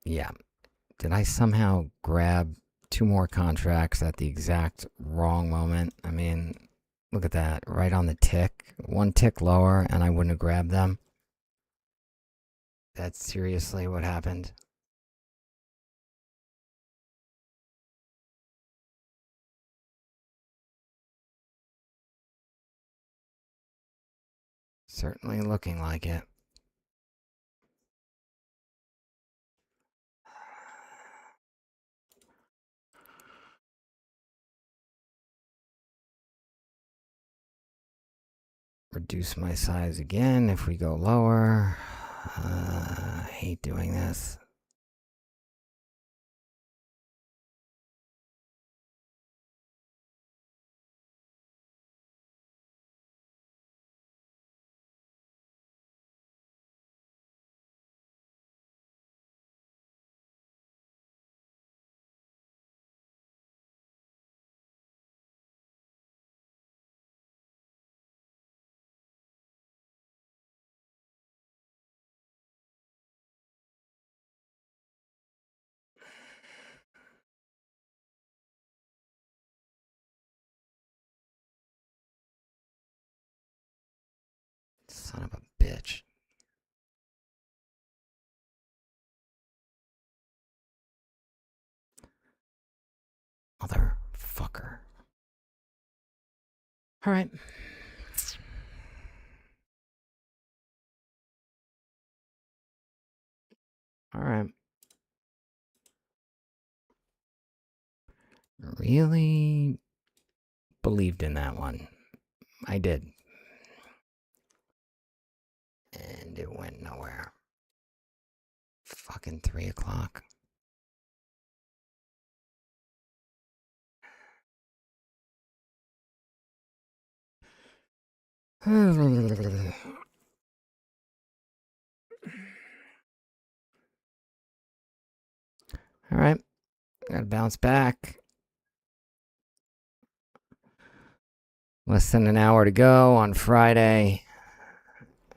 A: Yeah. Did I somehow grab two more contracts at the exact wrong moment? I mean, look at that. Right on the tick. One tick lower, and I wouldn't have grabbed them. That's seriously what happened. Certainly looking like it. Reduce my size again if we go lower. I hate doing this. Son of a bitch. Motherfucker. All right. All right. Really believed in that one. I did. And it went nowhere. Fucking 3 o'clock. All right. Gotta bounce back. Less than an hour to go on Friday.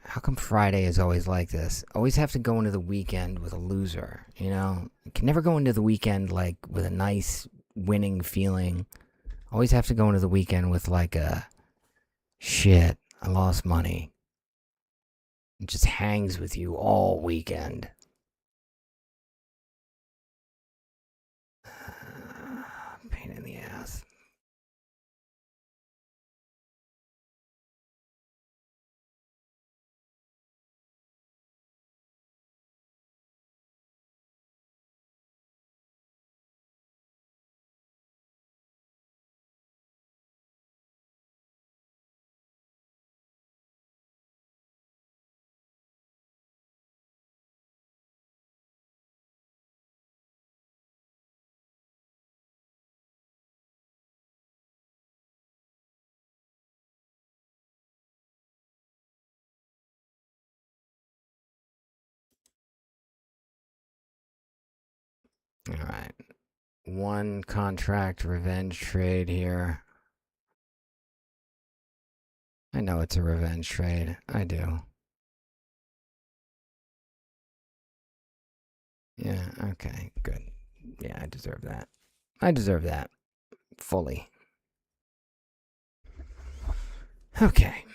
A: How come Friday is always like this? Always have to go into the weekend with a loser, you know? You can never go into the weekend like with a nice winning feeling. Always have to go into the weekend with like a shit, I lost money. It just hangs with you all weekend. Pain in the ass. All right. One contract revenge trade here. I know it's a revenge trade. I do. Yeah, okay, good. Yeah, I deserve that. I deserve that. Fully. Okay.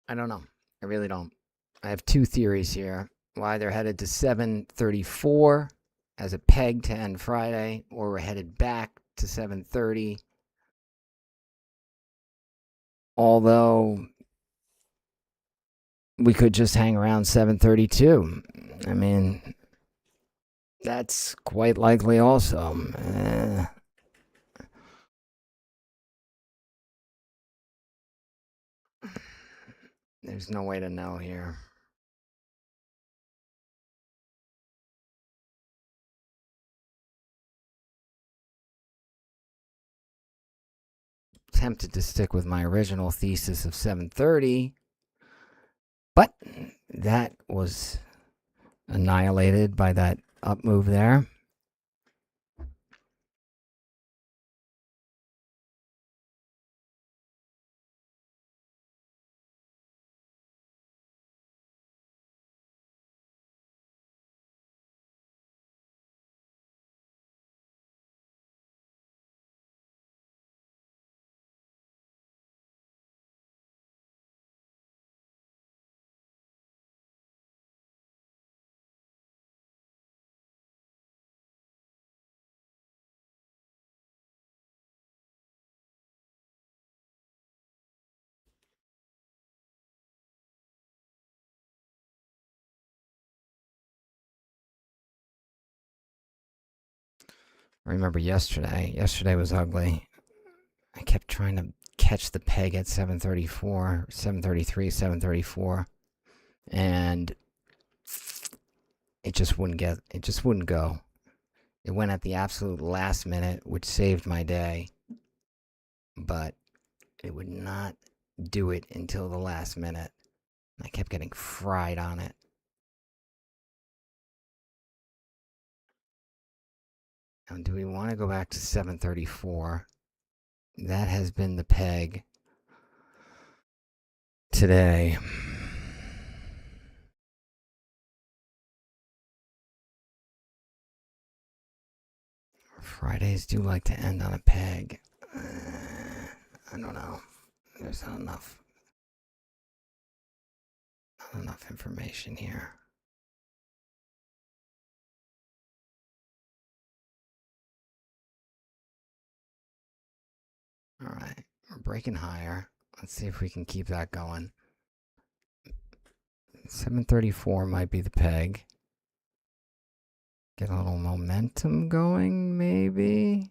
A: I don't know. I really don't. I have two theories here. Why they're headed to 734 as a peg to end Friday, or we're headed back to 730. Although we could just hang around 732. I mean, that's quite likely also. There's no way to know here. Tempted to stick with my original thesis of 730, but that was annihilated by that up move there. I remember yesterday. Yesterday was ugly. I kept trying to catch the peg at 734, 733, 734, and it just wouldn't go. It went at the absolute last minute, which saved my day, but it would not do it until the last minute. I kept getting fried on it. Now, do we want to go back to 734? That has been the peg today. Fridays do like to end on a peg. I don't know. There's not enough information here. All right, we're breaking higher. Let's see if we can keep that going. 734 might be the peg. Get a little momentum going, maybe.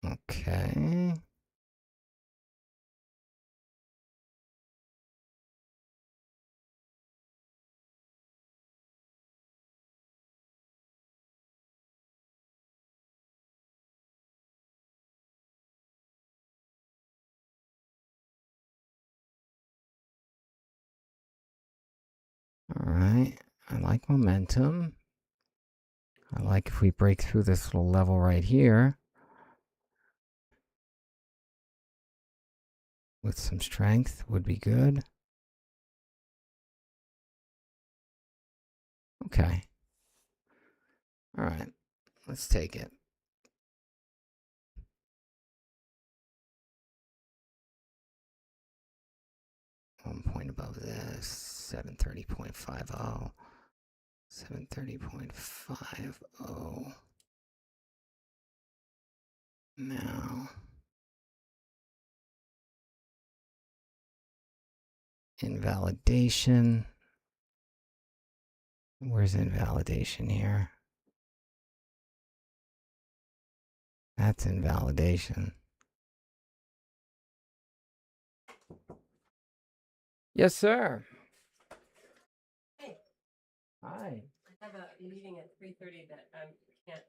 A: Okay. All right. I like momentum. I like if we break through this little level right here with some strength would be good. Okay. All right. Let's take it. 1 point above this, 730.50. 730.50. Now, invalidation. Where's invalidation here? That's invalidation. Yes, sir.
C: Hey.
A: Hi.
C: I have a meeting at 3:30 that I can't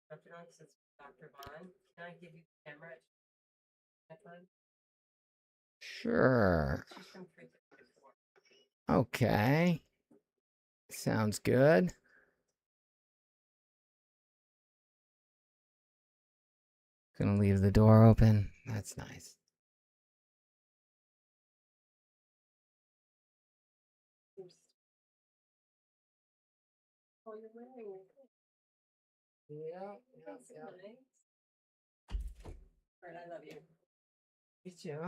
C: interrupt it on because it's Dr. Vaughn. Can I give you the camera at that time?
A: Sure.
C: She's from 3:30 to 4.
A: Okay. Sounds good. Gonna leave the door open. That's nice.
C: Oh, you're wearing it.
A: Yeah.
C: That's nice. All right, I love you.
A: Me too.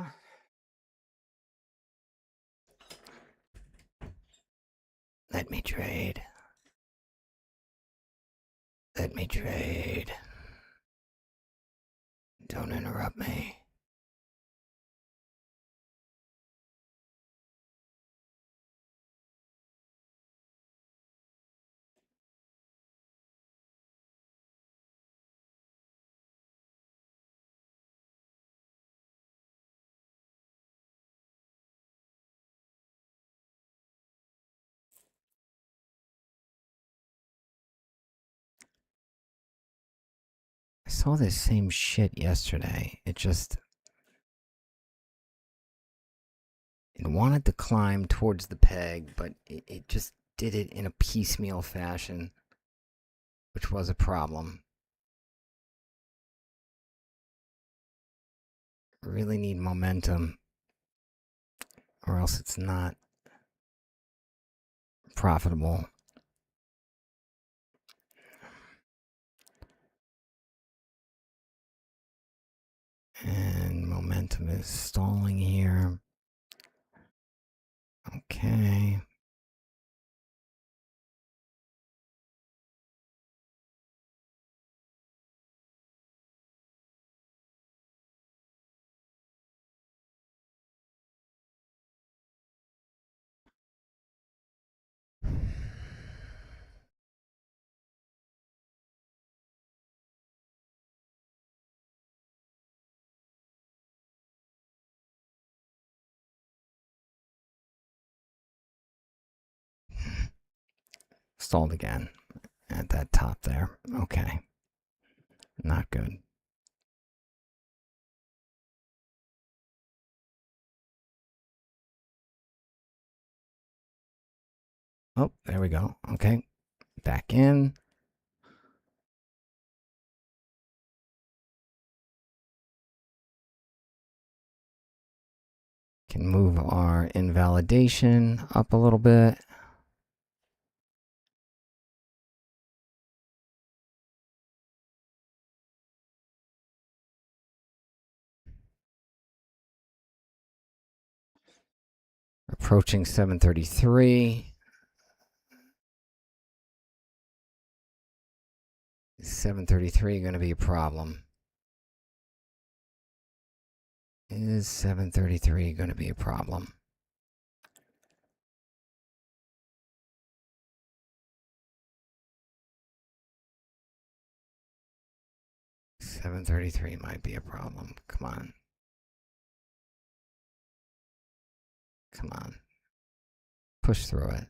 A: Let me trade. Let me trade. Don't interrupt me. I saw this same shit yesterday. It wanted to climb towards the peg, but it just did it in a piecemeal fashion, which was a problem. Really need momentum, or else it's not profitable. And momentum is stalling here. Okay. Stalled again at that top there. Okay. Not good. Oh, there we go. Okay. Back in. Can move our invalidation up a little bit. Approaching 733. 733 going to be a problem? Is 733 going to be a problem? $733 might be a problem. Come on. Come on. Push through it.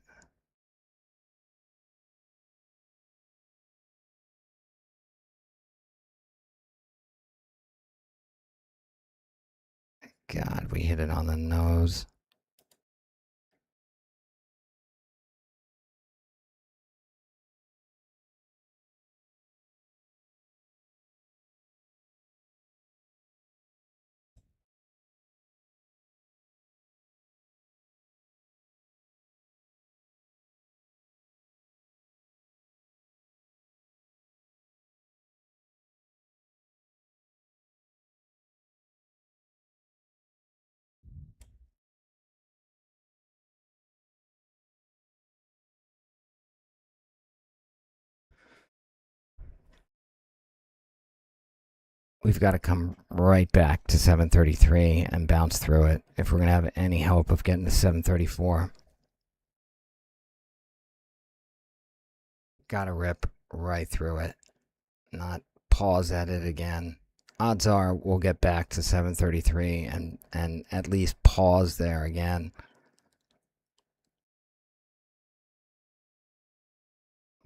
A: God, we hit it on the nose. We've got to come right back to 733 and bounce through it if we're going to have any hope of getting to 734. Got to rip right through it, not pause at it again. Odds are we'll get back to 733 and at least pause there again.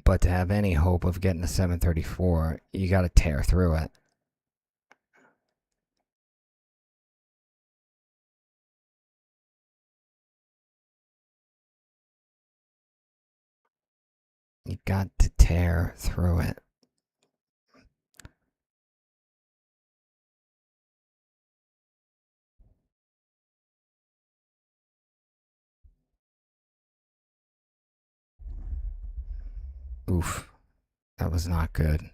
A: But to have any hope of getting to 734, you got to tear through it. You got to tear through it. Oof. That was not good.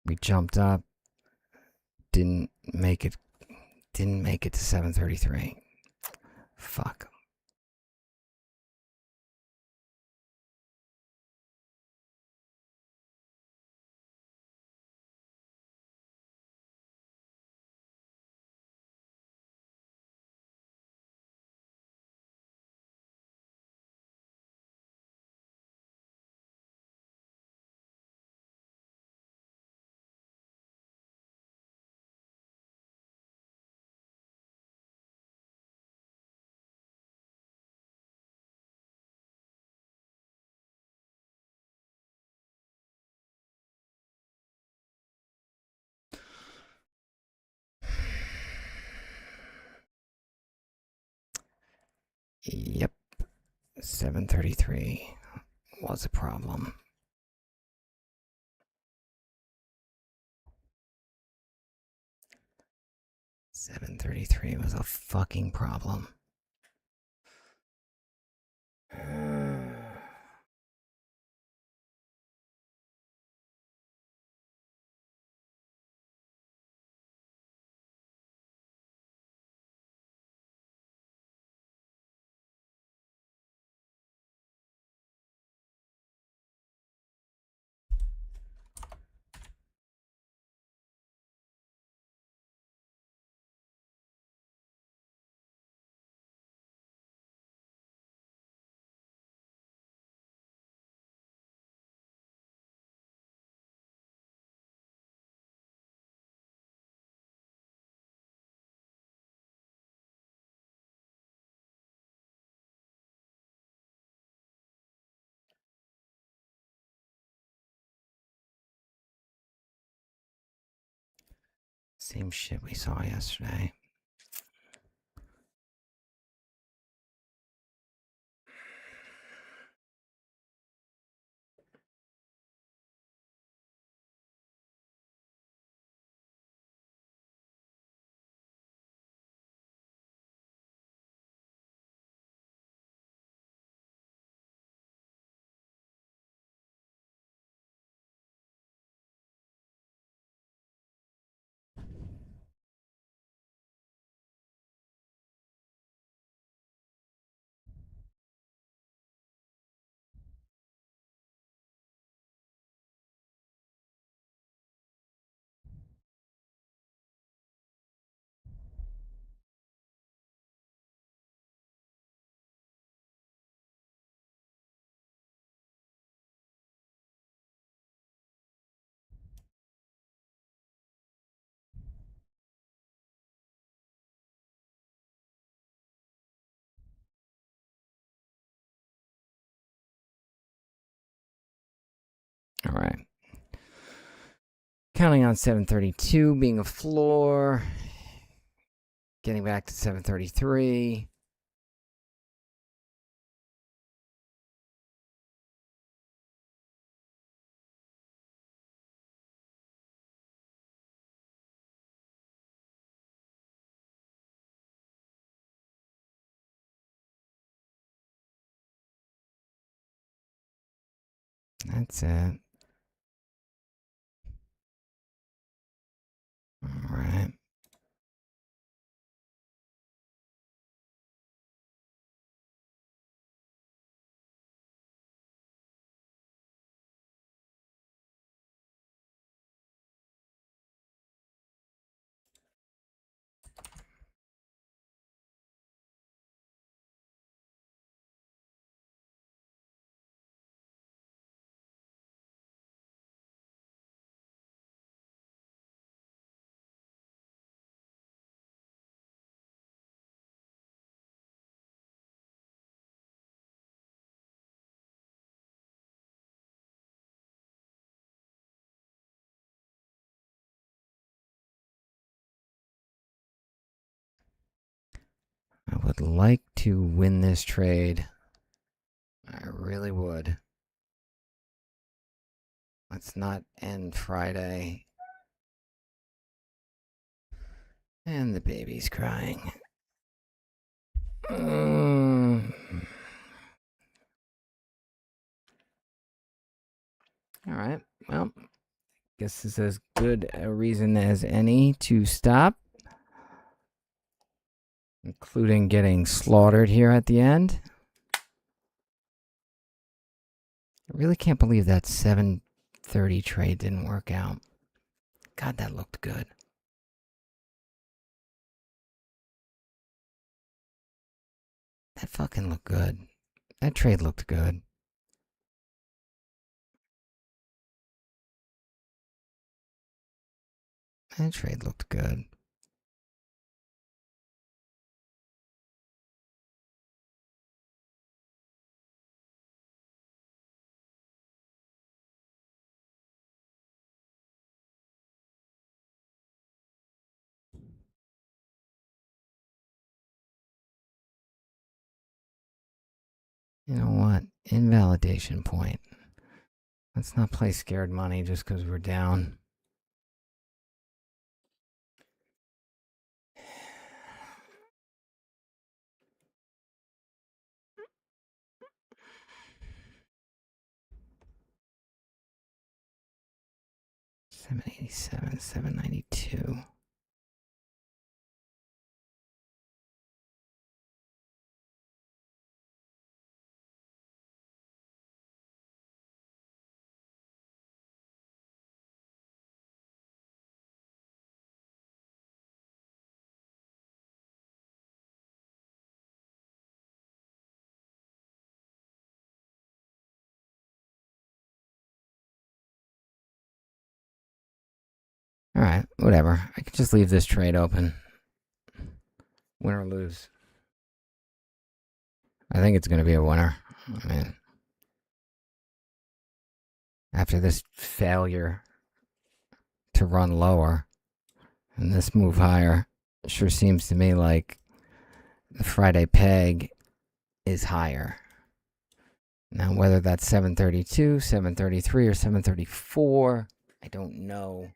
A: We jumped up, didn't make it to 733. Fuck. Yep, 733 was a problem. $733 was a fucking problem. Same shit we saw yesterday. All right. Counting on 732 being a floor. Getting back to 733. That's it. All right. I would like to win this trade. I really would. Let's not end Friday. And the baby's crying. All right. Well, Guess this is as good a reason as any to stop, including getting slaughtered here at the end. I really can't believe that 7:30 trade didn't work out. God, that looked good. That fucking looked good. That trade looked good. That trade looked good. You know what? Invalidation point. Let's not play scared money just because we're down. $7.87, $7.92. All right, whatever. I could just leave this trade open. Win or lose. I think it's going to be a winner. I mean, after this failure to run lower and this move higher, it sure seems to me like the Friday peg is higher. Now, whether that's 732, 733, or 734, I don't know.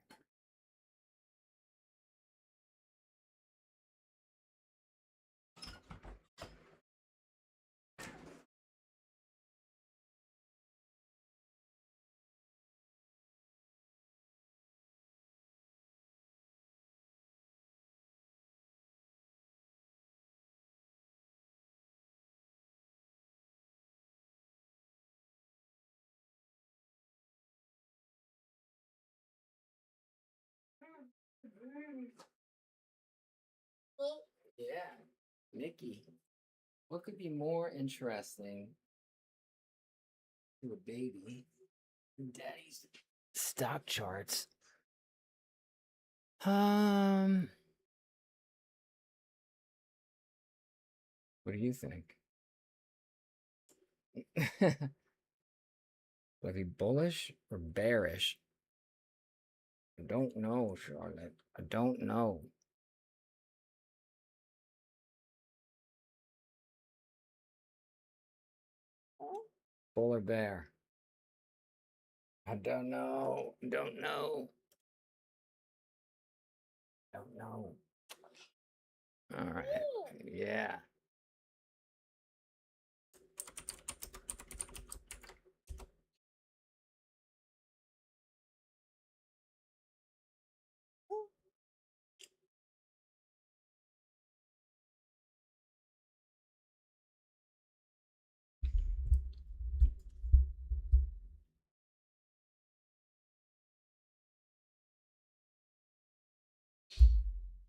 A: Yeah, Mickey. What could be more interesting to a baby than daddy's stock charts? What do you think? Would it be bullish or bearish? I don't know, Charlotte. I don't know. Bull or bear? I don't know. Don't know. Don't know. All right. Yeah.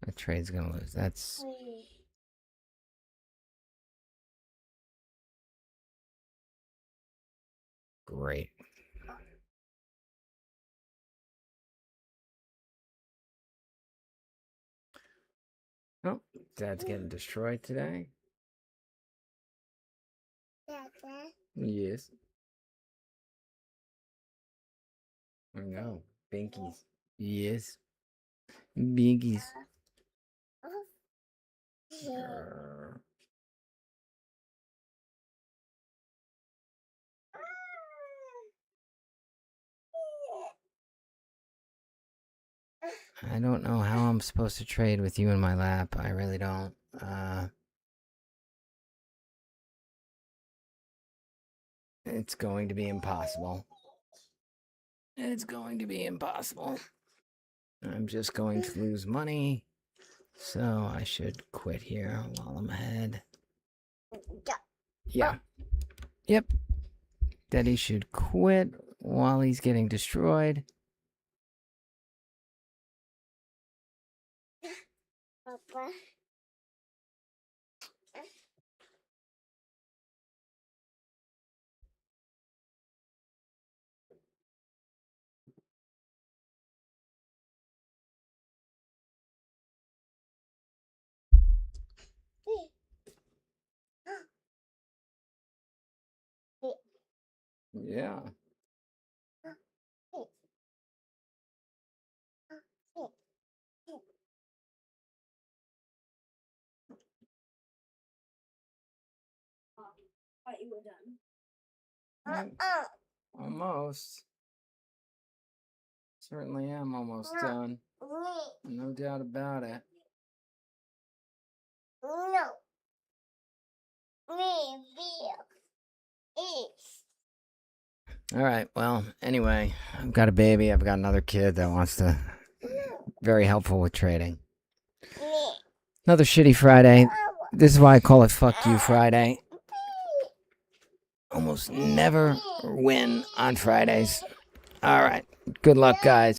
A: That trade's gonna lose. That's great. Oh, Dad's getting destroyed today. Yes. I know. Binkies. Yes. Binkies. Grr. I don't know how I'm supposed to trade with you in my lap. I really don't. It's going to be impossible. It's going to be impossible. I'm just going to lose money. So I should quit here while I'm ahead. Yeah. Yep. Daddy should quit while he's getting destroyed.
B: Papa.
A: Yeah.
B: Thought you were done.
A: Almost. Certainly am almost done. No doubt about it.
B: No. Me,
A: All right. Well, anyway, I've got a baby. I've got another kid that wants to. Very helpful with trading. Another shitty Friday. This is why I call it Fuck You Friday. Almost never win on Fridays. All right. Good luck, guys.